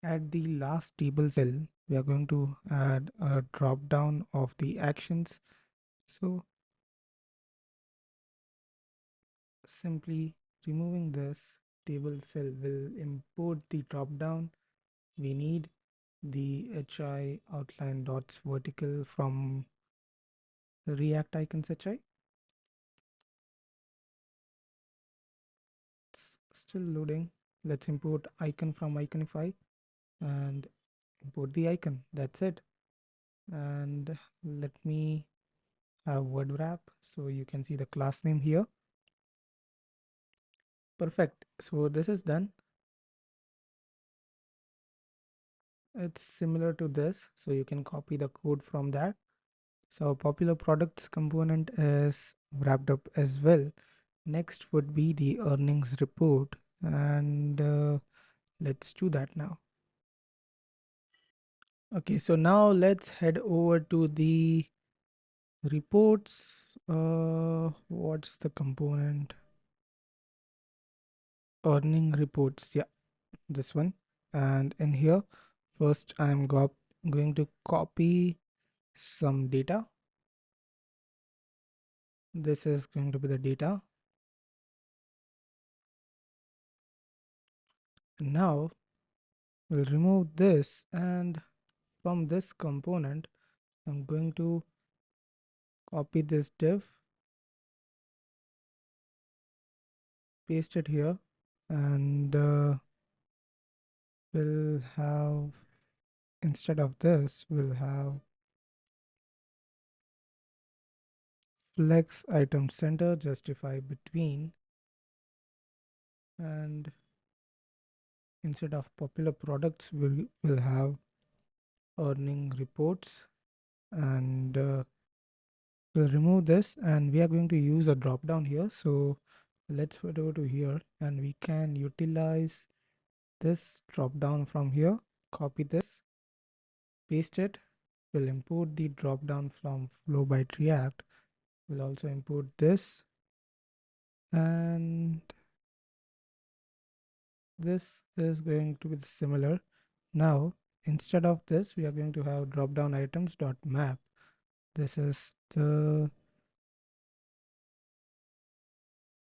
at the last table cell, we are going to add a drop down of the actions. So simply removing this table cell will import the drop down. We need the hi outline dots vertical from React icons hi. It's still loading. Let's import icon from iconify and import the icon. That's it. And let me have word wrap so you can see the class name here. Perfect. So this is done. It's similar to this, so you can copy the code from that. So popular products component is wrapped up as well. Next would be the earnings report, and let's do that now. Okay, so now let's head over to the reports. What's the component? Earning reports. Yeah, this one. And in here, first I'm going to copy some data. This is going to be the data. Now we'll remove this, and from this component I'm going to copy this div, paste it here, and we'll have instead of this, we'll have flex item center justify between, and instead of popular products, we'll have earning reports, and we'll remove this, and we are going to use a drop down here. So let's head over to here, and we can utilize this drop down from here. Copy this, paste it. We'll import the drop down from Flowbite React. We'll also import this, and this is going to be similar. Now instead of this, we are going to have drop down items dot map. This is the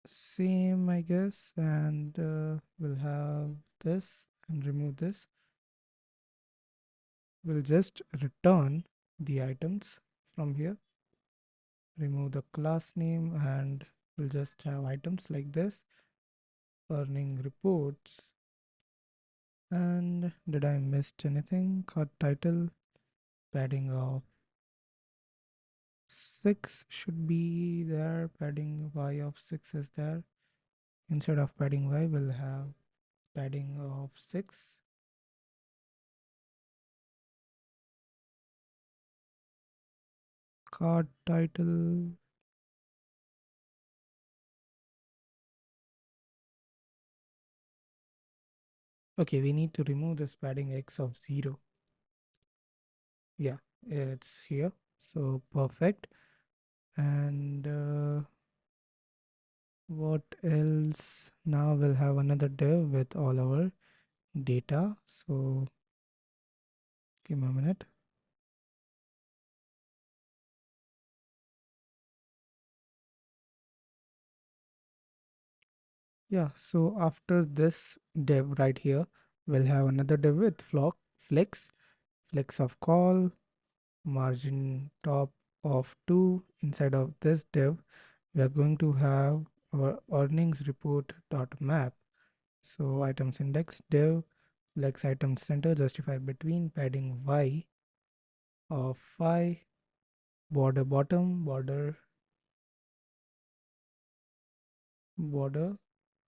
same, I guess, and we'll have this and remove this. We'll just return the items from here, remove the class name, and we'll just have items like this, earning reports. And did I missed anything? Cut title, padding of 6 should be there, padding y of 6 is there. Instead of padding y, we'll have padding of 6. Card title, okay, we need to remove this padding x of 0. Yeah, it's here, so perfect. And what else? Now we'll have another div with all our data, so give me a minute. Yeah, so after this div right here, we'll have another div with flex, flex of call, margin top of 2. Inside of this div, we are going to have our earnings report dot map. So items index div, flex item center justify between, padding y of 5, border bottom, border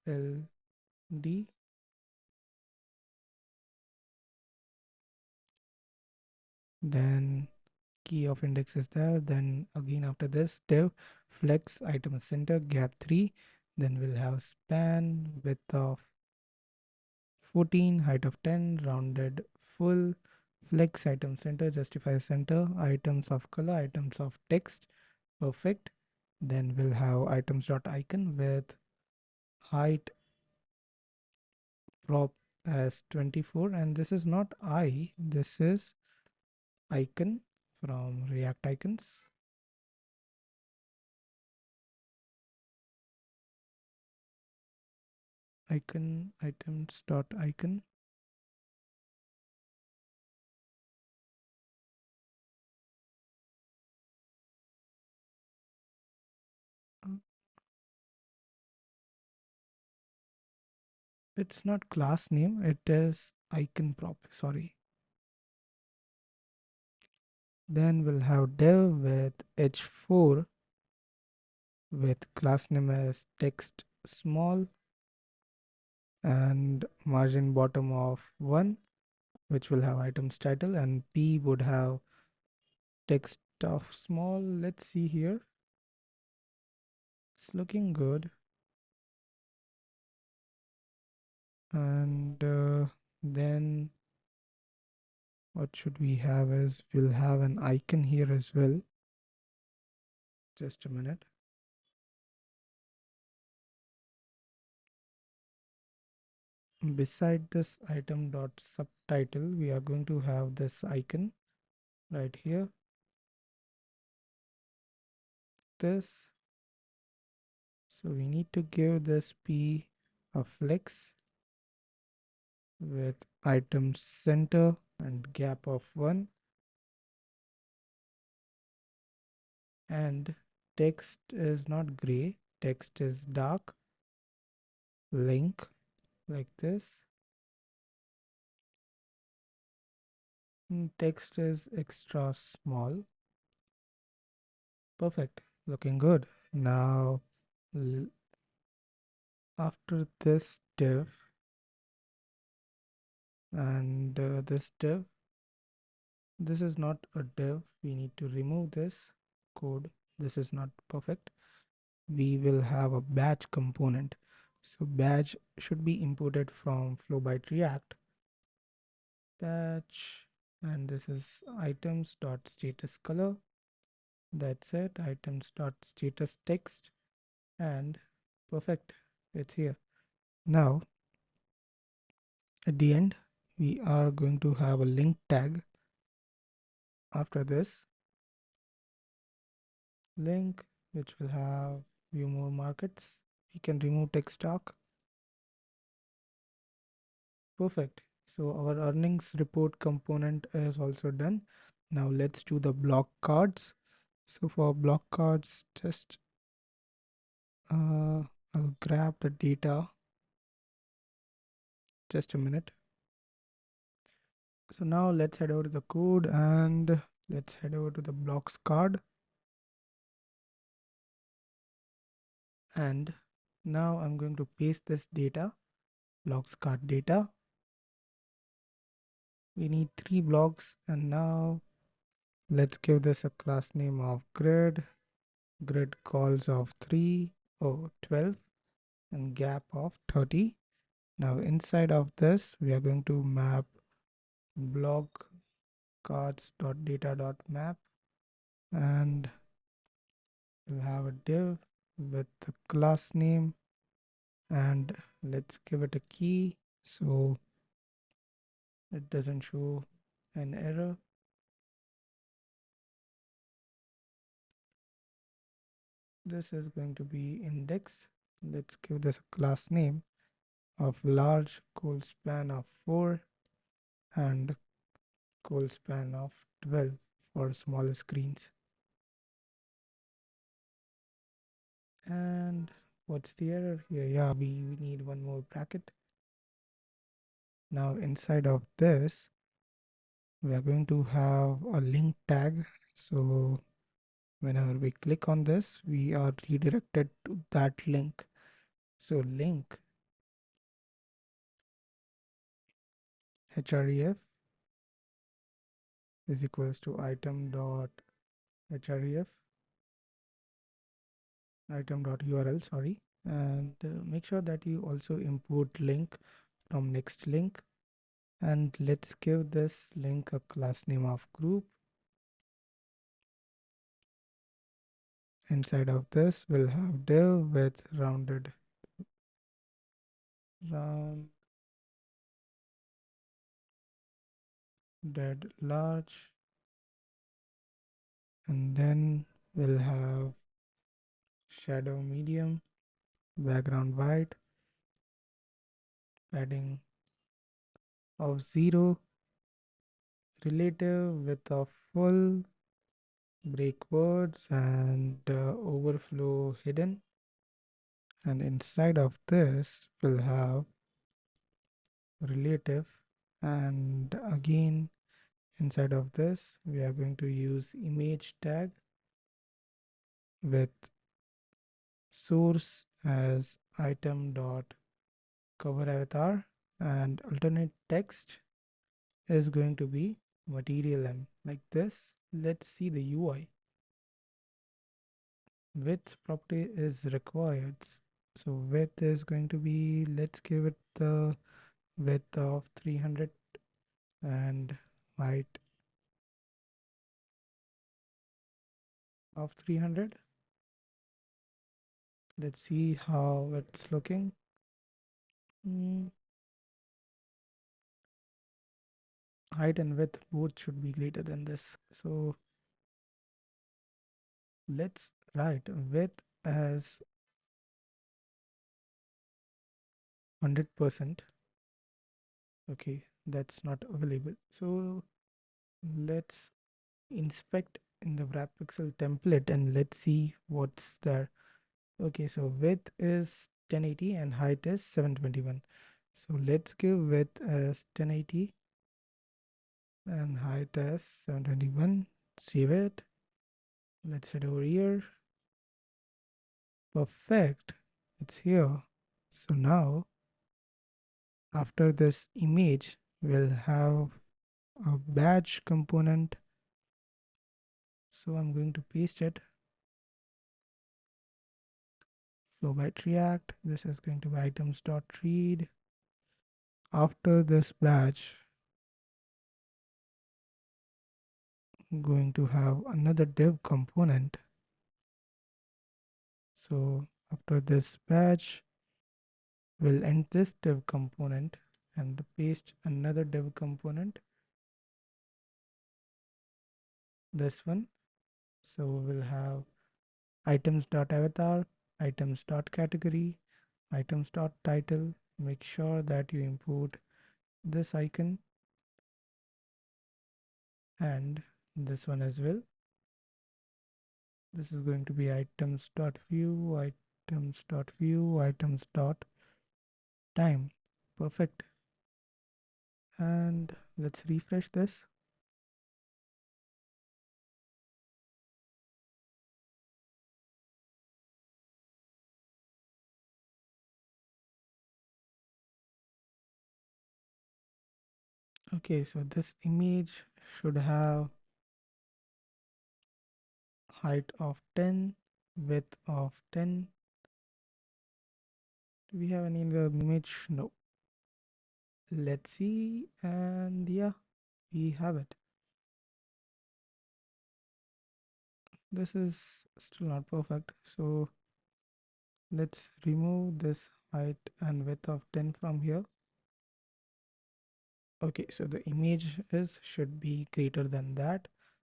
LD, then key of index is there. Then again after this div, flex item center gap 3, then we'll have span width of 14, height of 10, rounded full, flex item center justify center, items of color, items of text, perfect. Then we'll have items dot icon with height prop as 24, and this is not this is icon from React icons. Icon items dot icon. It's not class name, it is icon prop, sorry. Then we'll have div with h4 with class name as text small and margin bottom of 1, which will have items title, and p would have text of small. Let's see here, it's looking good. And then what should we have is we'll have an icon here as well. Just a minute. Beside this item dot subtitle, we are going to have this icon right here, this. So we need to give this p a flex with item center and gap of 1, and text is not gray, text is dark, link like this. Text is extra small. Perfect. Looking good. Now, after this div and this div, this is not a div. We need to remove this code. This is not perfect. We will have a badge component. So badge should be imported from Flowbite React. Badge, and this is items.status color. That's it. Items.status text, and perfect. It's here. Now at the end, we are going to have a link tag. After this link, which will have view more markets, we can remove text talk. Perfect. So our earnings report component is also done. Now let's do the block cards. So for block cards, just I'll grab the data. Just a minute. So now let's head over to the code and let's head over to the blocks card. And now I'm going to paste this data, blocks card data. We need 3 blocks, and now let's give this a class name of grid calls of 12, and gap of 30. Now inside of this, we are going to map block cards.data.map, and we'll have a div with the class name, and let's give it a key so it doesn't show an error. This is going to be index. Let's give this a class name of large call span of 4 and call span of 12 for smaller screens. And what's the error here? Yeah, we need one more bracket. Now inside of this, we are going to have a link tag. So whenever we click on this, we are redirected to that link. So link href is equals to item.href, item.url, sorry. And make sure that you also import link from next link. And let's give this link a class name of group. Inside of this, we'll have div with rounded large, and then we'll have shadow medium, background white, padding of 0, relative width of full, break words, and overflow hidden. And inside of this, we'll have relative, and again inside of this we are going to use image tag with source as item dot cover avatar, and alternate text is going to be material M, like this. Let's see the UI. Width property is required, so width is going to be, let's give it the width of 300 and height of 300. Let's see how it's looking. Height and width both should be greater than this. So let's write width as 100%. Okay, that's not available. So let's inspect in the WrapPixel template and let's see what's there. Okay, so width is 1080 and height is 721. So let's give width as 1080 and height as 721. Save it. Let's head over here. Perfect. It's here. So now after this image, we'll have a badge component. So I'm going to paste it. Flowbite React. This is going to be items.read. After this badge, I'm going to have another div component. So after this badge, we'll end this div component and paste another div component. This one. So we'll have items.avatar, items.category, items.title. Make sure that you import this icon and this one as well. This is going to be items.view, items.view, items.time. Perfect. And let's refresh this. Okay, so this image should have height of 10, width of 10. Do we have any other image? No. Let's see, and yeah, we have it. This is still not perfect, so let's remove this height and width of 10 from here. Okay, so the image is should be greater than that,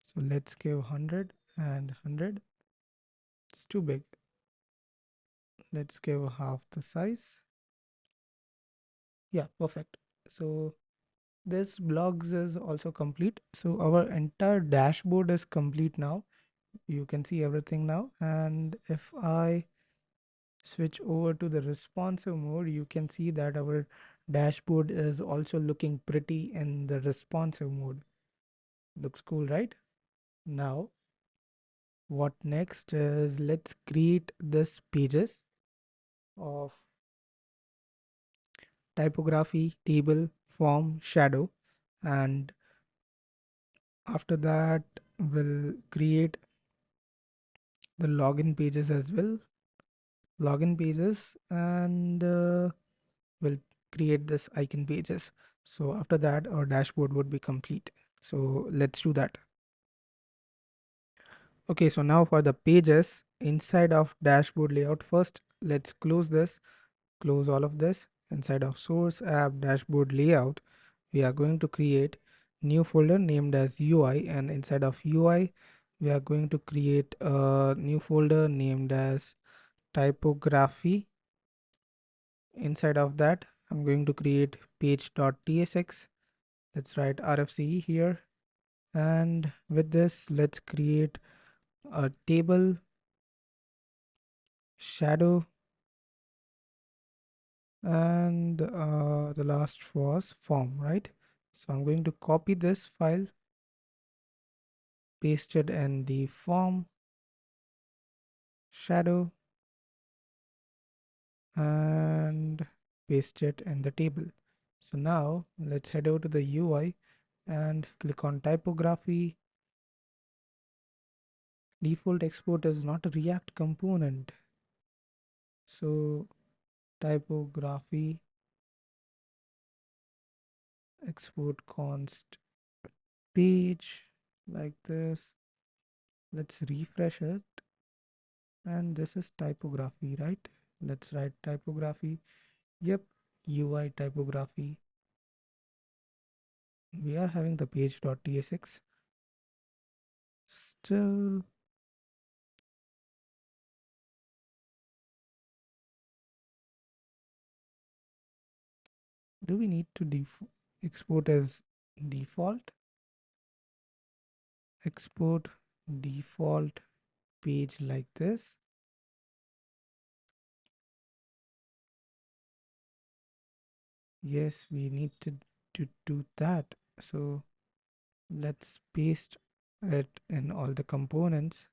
so let's give 100 and 100. It's too big. Let's give half the size. Yeah, perfect. So this blogs is also complete, so our entire dashboard is complete now. You can see everything now, and if I switch over to the responsive mode, you can see that our dashboard is also looking pretty in the responsive mode. Looks cool, right? Now what next is, let's create this pages of typography, table, form, shadow, and after that we'll create the login pages as well. Login pages, and we'll create this icon pages. So after that our dashboard would be complete. So let's do that. Okay, so now for the pages inside of dashboard layout, first let's close this, close all of this. Inside of source app dashboard layout, we are going to create new folder named as UI, and inside of UI we are going to create a new folder named as typography. Inside of that I'm going to create page.tsx. Let's write RFCE here, and with this let's create a table, shadow, and the last was form, right? So I'm going to copy this file, paste it in the form, shadow, and paste it in the table. So now let's head over to the UI and click on typography. Default export is not a React component, so typography export const page like this. Let's refresh it, and this is typography, right? Let's write typography. Yep, UI typography. We are having the page.tsx. Still, do we need to export as default? Export default page like this. Yes, we need to do that. So Let's paste it in all the components.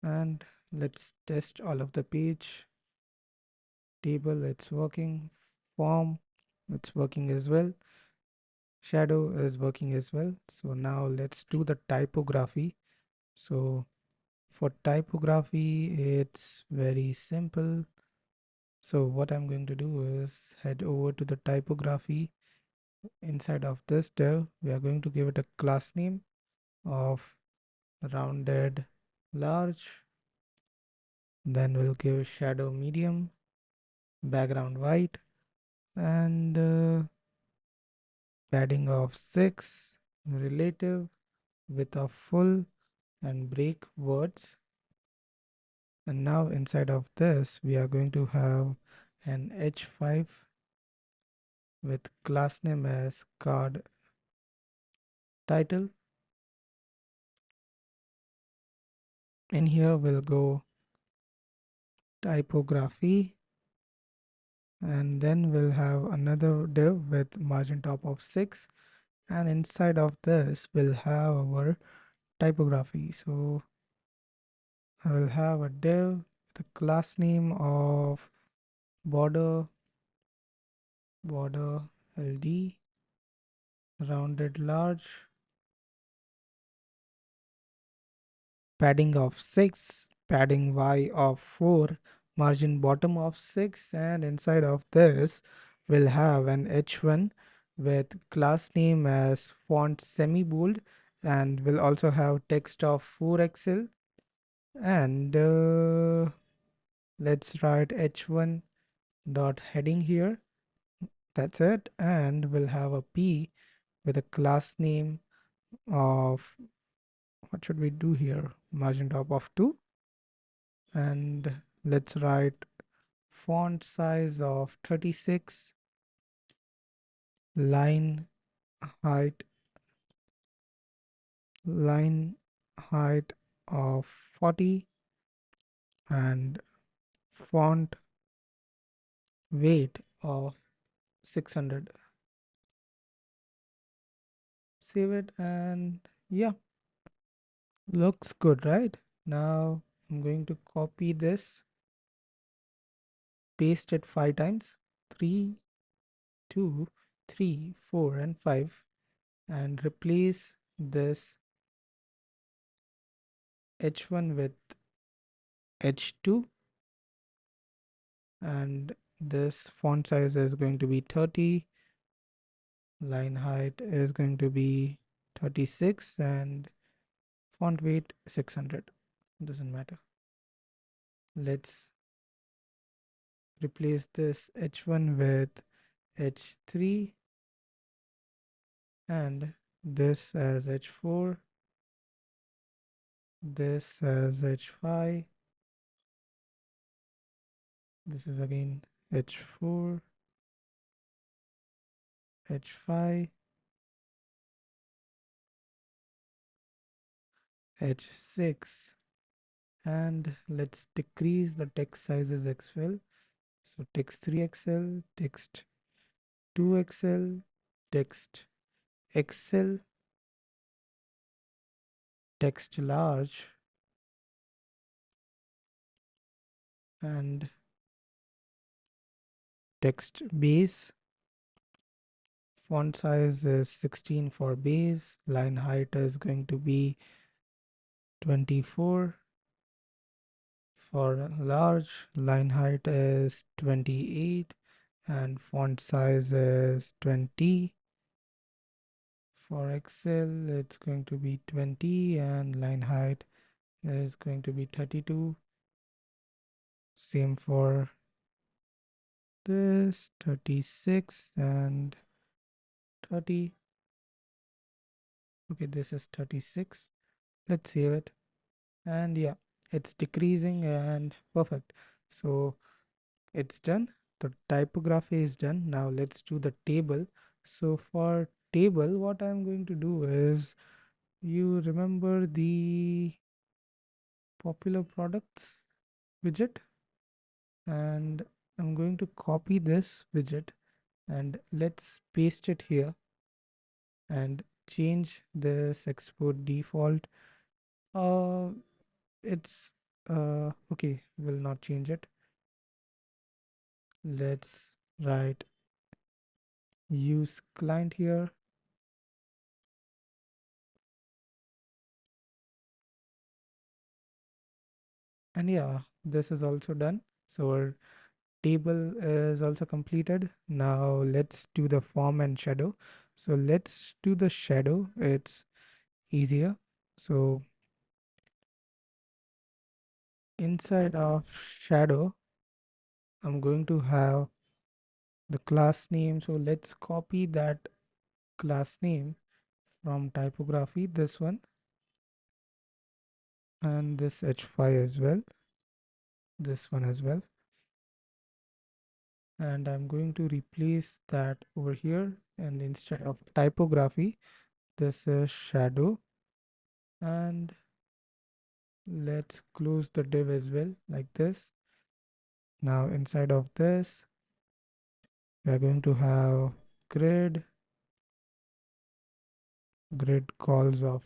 And let's test all of the page. Table, it's working. Form, it's working as well. Shadow is working as well. So now let's do the typography. So for typography, it's very simple. So what I'm going to do is head over to the typography. Inside of this div, we are going to give it a class name of rounded large. Then we'll give shadow medium, background white, and padding of 6, relative, width of full, and break words. And now inside of this, we are going to have an h5 with class name as card title. In here, we'll go typography, and then we'll have another div with margin top of 6, and inside of this, we'll have our typography. So I will have a div with a class name of border ld, rounded large, padding of 6, padding y of 4, margin bottom of 6, and inside of this we'll have an h1 with class name as font semi bold, and we'll also have text of 4xl, and let's write h1 dot heading here. That's it. And we'll have a p with a class name of, what should we do here, margin top of 2, and let's write font size of 36, line height line height of 40, and font weight of 600. Save it, and yeah, looks good, right? Now I'm going to copy this, paste it 5 times, 3, 2, 3, 4, and 5, and replace this h1 with h2, and this font size is going to be 30, line height is going to be 36, and font weight 600. Doesn't matter. Let's replace this h1 with h3, and this as h4, this as h5, this is again h4, h5, h6, and let's decrease the text sizes as well. So text 3xl, text 2xl, text xl, text large, and text base. Font size is 16 for base, line height is going to be 24. For large, line height is 28, and font size is 20. For XL, it's going to be 20, and line height is going to be 32. Same for this, 36 and 30. Okay, this is 36. Let's save it. And yeah, it's decreasing, and perfect. So it's done. The typography is done. Now let's do the table. So for table, what I'm going to do is, you remember the popular products widget, and I'm going to copy this widget and let's paste it here and change this export default. Uh, it's okay, will not change it. Let's write use client here. And yeah, this is also done. So our table is also completed. Now let's do the form and shadow. So let's do the shadow. It's easier. So inside of shadow, I'm going to have the class name. So let's copy that class name from typography, this one, and this h5 as well, this one as well. And I'm going to replace that over here, and instead of typography, this is shadow. And let's close the div as well, like this. Now inside of this, we are going to have grid calls of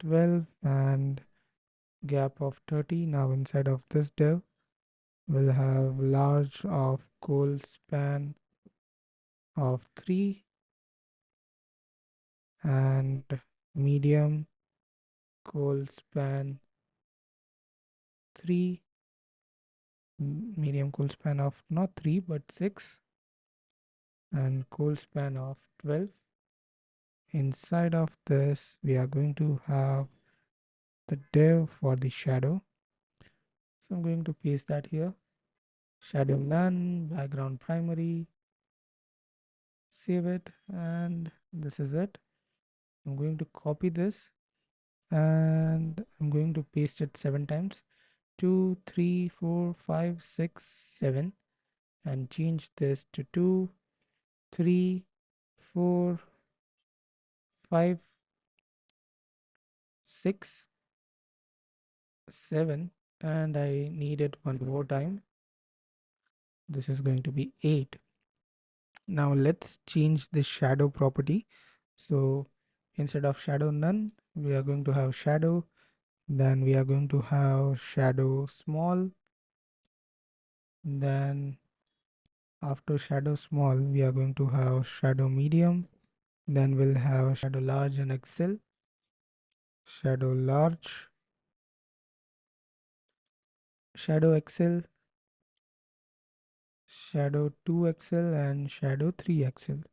12 and gap of 30. Now inside of this div, we'll have large of col span of 3 and medium col span 3, medium col span of not 3 but 6, and col span of 12. Inside of this, we are going to have the div for the shadow. So I'm going to paste that here. Shadow none, background primary, save it, and this is it. I'm going to copy this and I'm going to paste it 7 times. 2, 3, 4, 5, 6, 7, and change this to 2, 3, 4, 5, 6, 7, and I need it one more time. This is going to be 8. Now let's change the shadow property. So instead of shadow none, we are going to have shadow. Then we are going to have shadow small. Then after shadow small, we are going to have shadow medium. Then we'll have shadow large and Excel. Shadow large, shadow Excel, shadow 2XL, and shadow 3XL.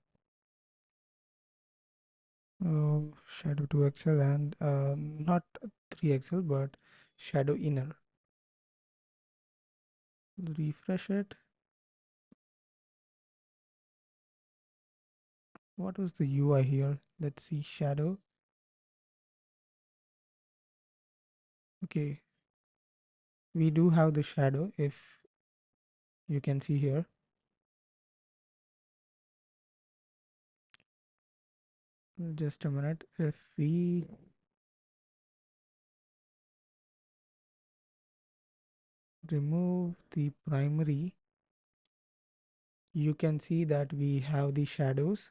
Shadow 2XL and not 3XL but shadow inner. Refresh it. What was the UI here? Let's see, shadow. Okay, we do have the shadow, if you can see here. Just a minute. If we remove the primary, you can see that we have the shadows.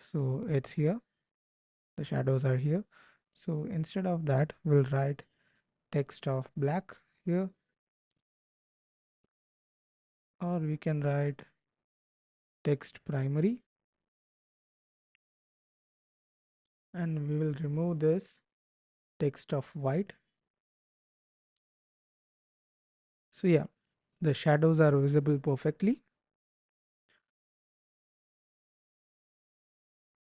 So it's here. The shadows are here. So instead of that, we'll write text of black here, or we can write text primary, and we will remove this text of white. So yeah, the shadows are visible perfectly.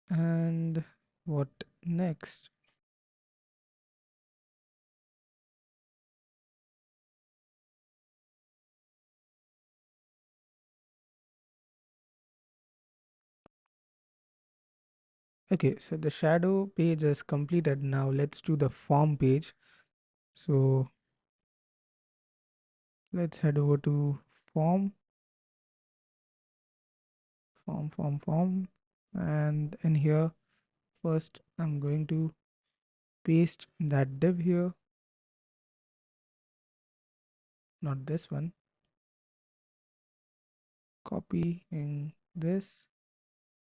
And what next? Okay, so the shadow page is completed. Now let's do the form page. So let's head over to form, form, and in here, first I'm going to paste that div here. not this one. Copying this,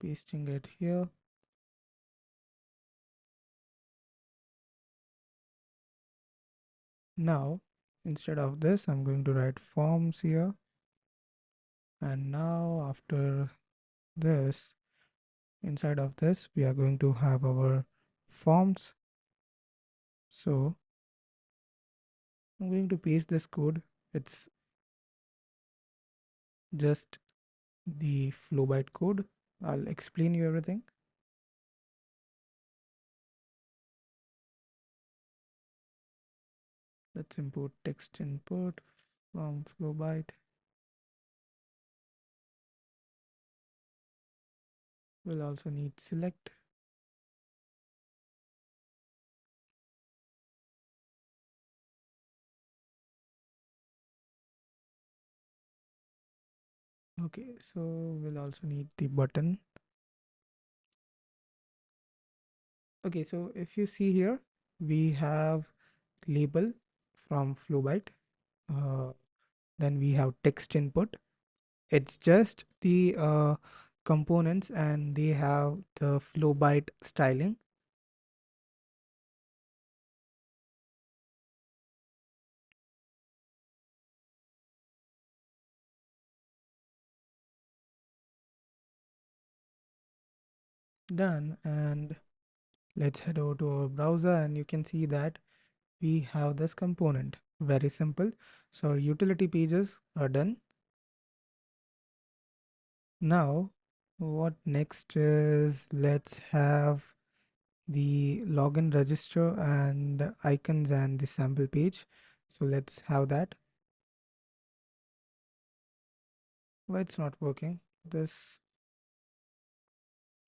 pasting it here. Now, instead of this, I'm going to write forms here. And now after this, inside of this, we are going to have our forms. So I'm going to paste this code. It's just the Flowbite code. I'll explain you everything. Let's import text input from Flowbite. We'll also need select. Okay, so we'll also need the button. Okay, so if you see here, we have label from Flowbite. Then we have text input. It's just the components and they have the Flowbite styling. Done. And let's head over to our browser and you can see that we have this component. Very simple. So our utility pages are done. Now, what next is, let's have the login register and icons and the sample page. So let's have that. Why it's not working, this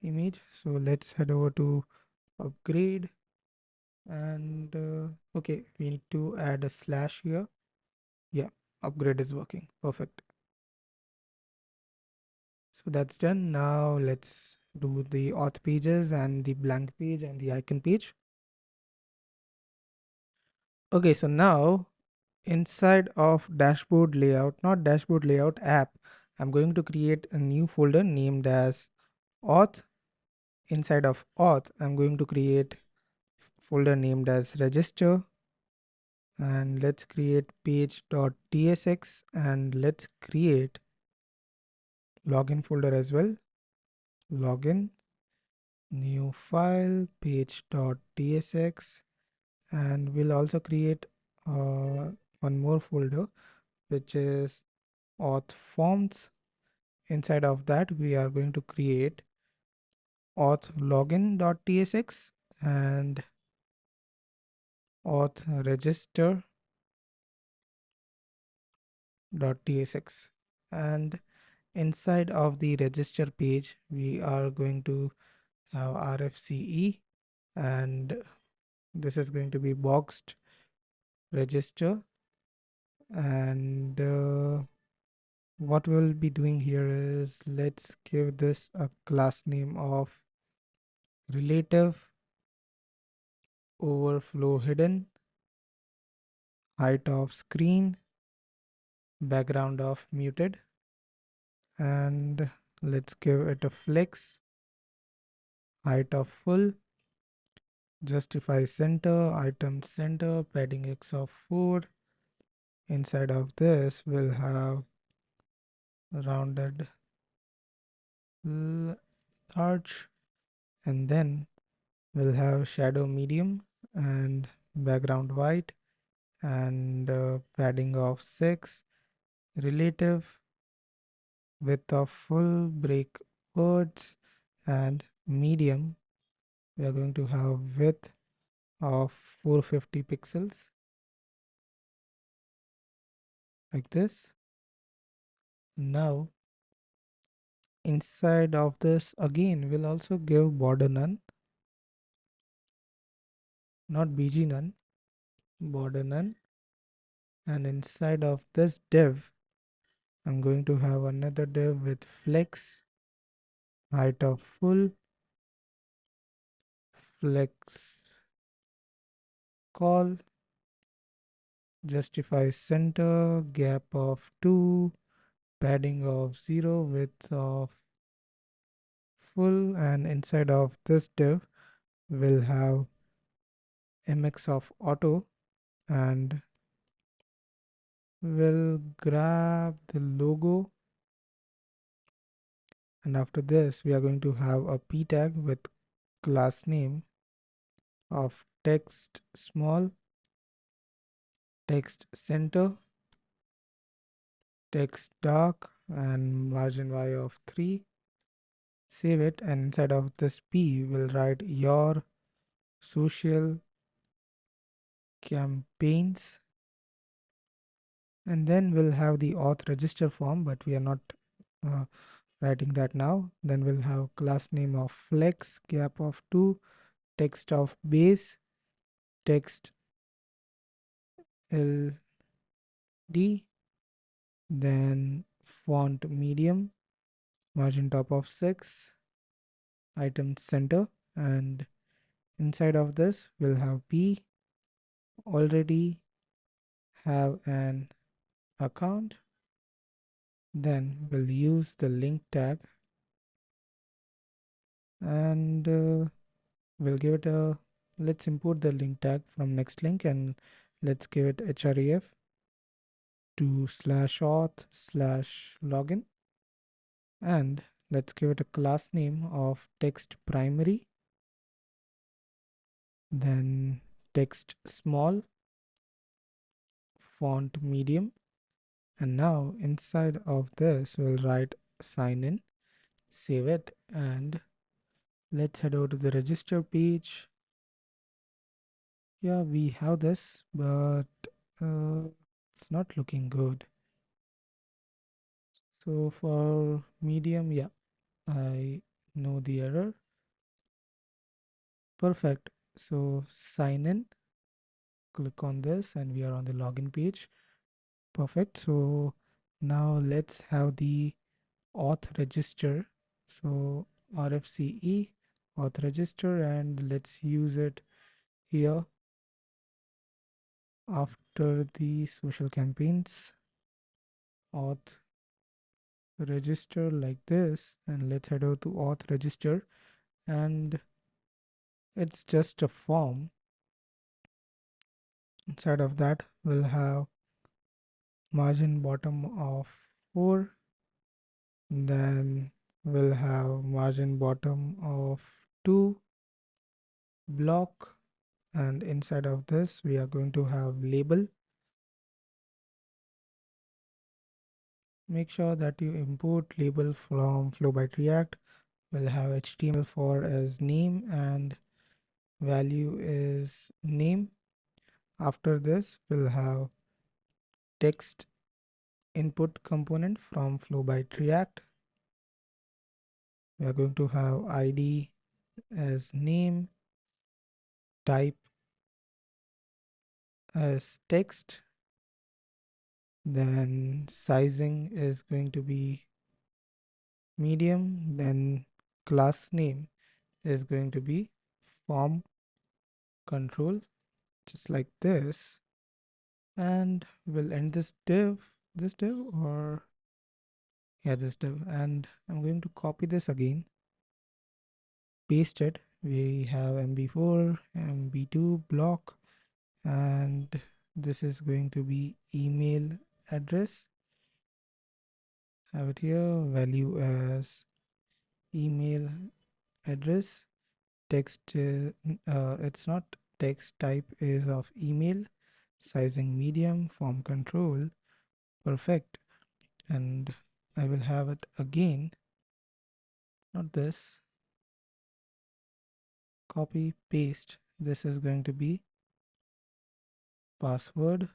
image. So let's head over to upgrade and okay, we need to add a slash here. Yeah, upgrade is working. Perfect. So that's done. Now let's do the auth pages and the blank page and the icon page. Okay, so now inside of dashboard layout, not dashboard layout app, I'm going to create a new folder named as auth. Inside of auth, I'm going to create folder named as register, and let's create page.tsx and let's create login folder as well. Login, new file, page.tsx, and we'll also create one more folder which is auth forms. Inside of that, we are going to create auth login.tsx and auth register.tsx. And inside of the register page, we are going to have RFCE, and this is going to be boxed register. And what we'll be doing here is, let's give this a class name of relative overflow hidden, height of screen, background of muted, and let's give it a flex, height of full, justify center, item center, padding x of 4. Inside of this, we'll have rounded large, and then we'll have shadow medium and background white and padding of 6, relative, width of full, break words, and medium. We are going to have width of 450 pixels like this. Now inside of this again, we'll also give border none, not bg none, border none. And inside of this div, I'm going to have another div with flex, height of full, flex call, justify center, gap of 2, padding of 0, width of full, and inside of this div we'll have mx of auto, and we'll grab the logo, and after this we are going to have a p tag with class name of text small, text center, text dark, and margin y of 3. Save it, and inside of this p we'll write your social campaigns, and then we'll have the auth register form, but we are not uh, writing that now. Then we'll have class name of flex, gap of 2, text of base, text ld, then font medium, margin top of 6, item center, and inside of this we'll have p, already have an account. Then we'll use the link tag, and we'll give it a, let's import the link tag from next link, and let's give it href to /auth/login, and let's give it a class name of text primary, then text small, font medium, and now inside of this we'll write sign in, save it, and let's head over to the register page. Yeah, we have this, but it's not looking good. So for medium, yeah, I know the error. Perfect. So sign in, click on this, and we are on the login page. Perfect. So now let's have the auth register. So RFCE auth register, and let's use it here after the social campaigns. Auth register like this, and let's head over to auth register, and it's just a form. Inside of that we'll have margin bottom of 4, then we'll have margin bottom of 2 block, and inside of this we are going to have label. Make sure that you import label from Flowbite React. We'll have HTML for as name, and value is name. After this we'll have text input component from Flowbite React. We are going to have ID as name, type as text, then sizing is going to be medium, then class name is going to be form control, just like this, and we'll end this div, or yeah, this div, and I'm going to copy this again, paste it. We have MB4, MB2 block, and this is going to be email address. Have it here, value as email address, text, it's not text, type is of email, sizing medium, form control, perfect. And I will have it again, not this, copy, paste. This is going to be password,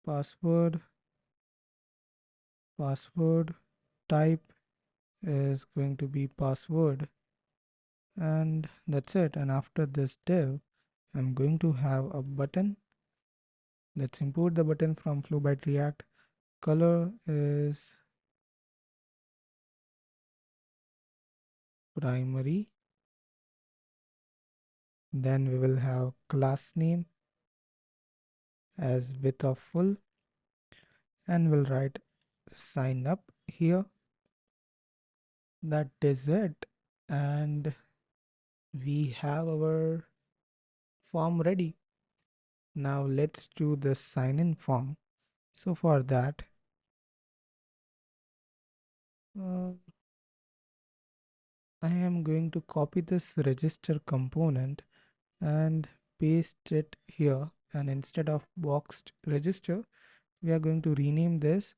password, password, type is going to be password, and that's it. And after this div I'm going to have a button. Let's import the button from Flowbite React. Color is primary, then we will have class name as width of full, and we'll write sign up here. That is it, and we have our form ready. Now let's do the sign in form. So for that, uh, I am going to copy this register component and paste it here, and instead of boxed register, we are going to rename this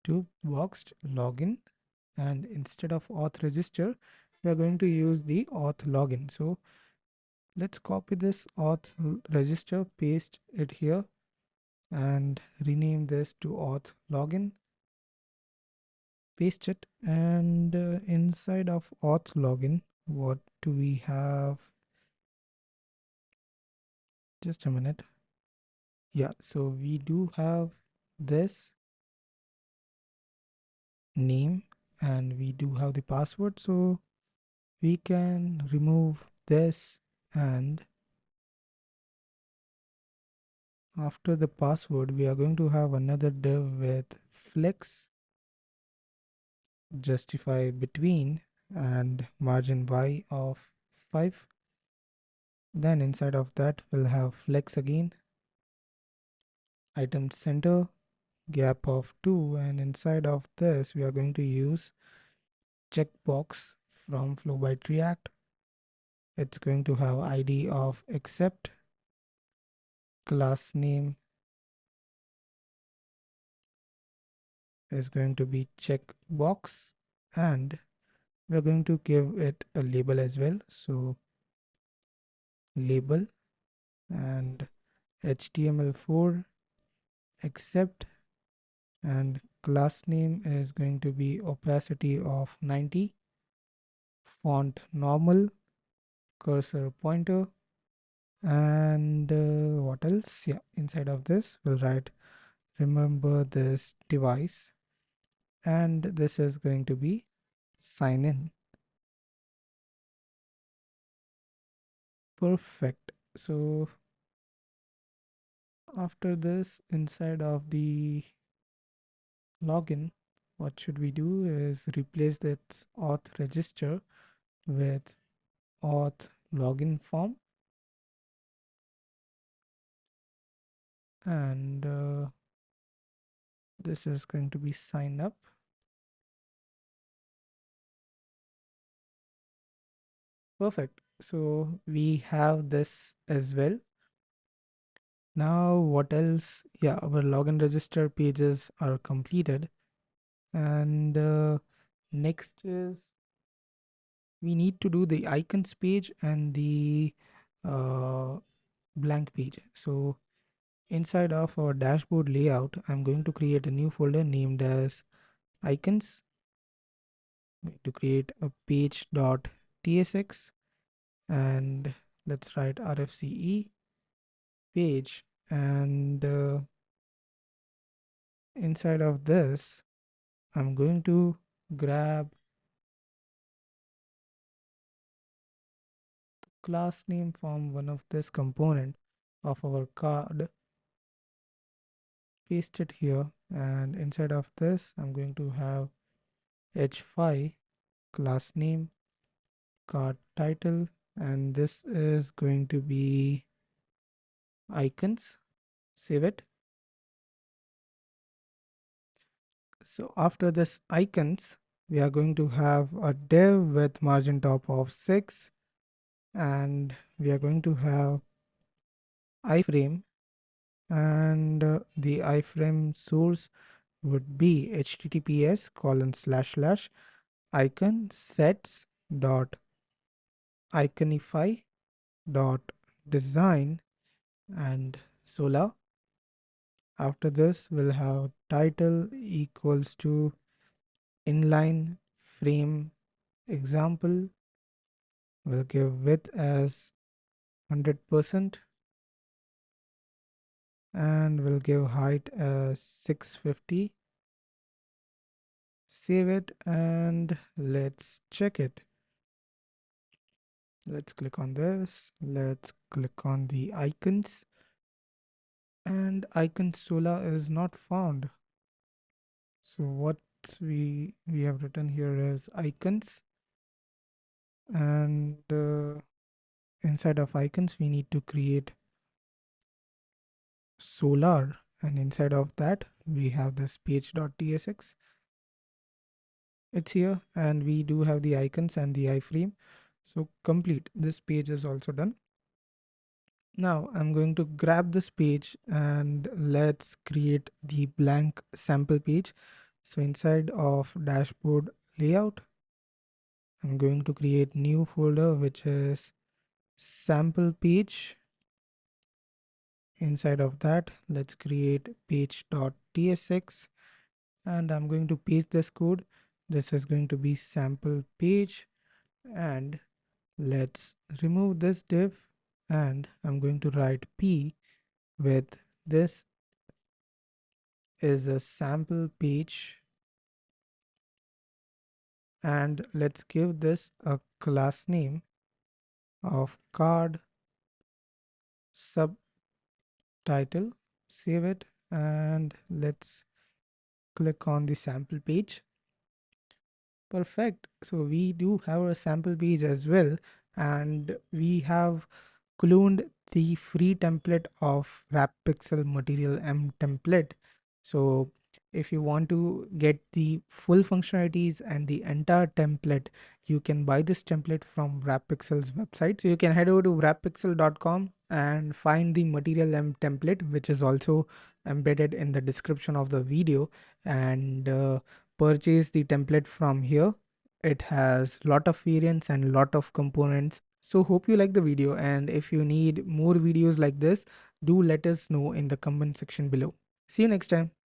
to boxed login, and instead of auth register, we are going to use the auth login. So let's copy this auth register, paste it here, and rename this to auth login. Paste it, and inside of auth login, what do we have? Just a minute. Yeah, so we do have this name and we do have the password, so we can remove this, and after the password we are going to have another div with flex, justify between, and margin y of 5. Then inside of that we'll have flex again, item center, gap of 2, and inside of this we are going to use checkbox from Flowbite React. It's going to have ID of accept, class name is going to be checkbox, and we're going to give it a label as well. So label, and HTML4 accept, and class name is going to be opacity of 90, font normal, cursor pointer, and what else? Yeah, inside of this we'll write remember this device, and this is going to be sign in. Perfect. So after this, inside of the login, what should we do is replace that auth register with auth login form, and this is going to be sign up. Perfect. So we have this as well. Now what else? Yeah, our login register pages are completed, and next is we need to do the icons page and the uh, blank page. So inside of our dashboard layout, I'm going to create a new folder named as icons. I'm going to create a page.tsx, and let's write rfce page, and inside of this I'm going to grab class name from one of this component of our card, paste it here, and inside of this I'm going to have h5 class name card title, and this is going to be icons. Save it. So after this icons, we are going to have a div with margin top of 6, and we are going to have iframe, and the iframe source would be https colon slash slash icon sets dot iconify dot design and solar. After this we'll have title equals to inline frame example. We'll give width as 100%, and we'll give height as 650. Save it, and let's check it. Let's click on this. Let's click on the icons. and icon Sola is not found. So what we have written here is icons, and inside of icons we need to create solar, and inside of that we have this page.tsx. It's here, and we do have the icons and the iframe. So complete. This page is also done. Now I'm going to grab this page and let's create the blank sample page. So inside of dashboard layout, I'm going to create new folder which is sample page. Inside of that, let's create page.tsx, and I'm going to paste this code. This is going to be sample page, and let's remove this div, and I'm going to write p with this is a sample page, and let's give this a class name of card subtitle. Save it, and let's click on the sample page. Perfect. So we do have a sample page as well, and we have cloned the free template of WrapPixel Material M template. So if you want to get the full functionalities and the entire template, you can buy this template from WrapPixel's website. So you can head over to wrappixel.com and find the Material M template, which is also embedded in the description of the video, and purchase the template from here. It has lot of variants and lot of components. So hope you like the video, and if you need more videos like this, do let us know in the comment section below. See you next time.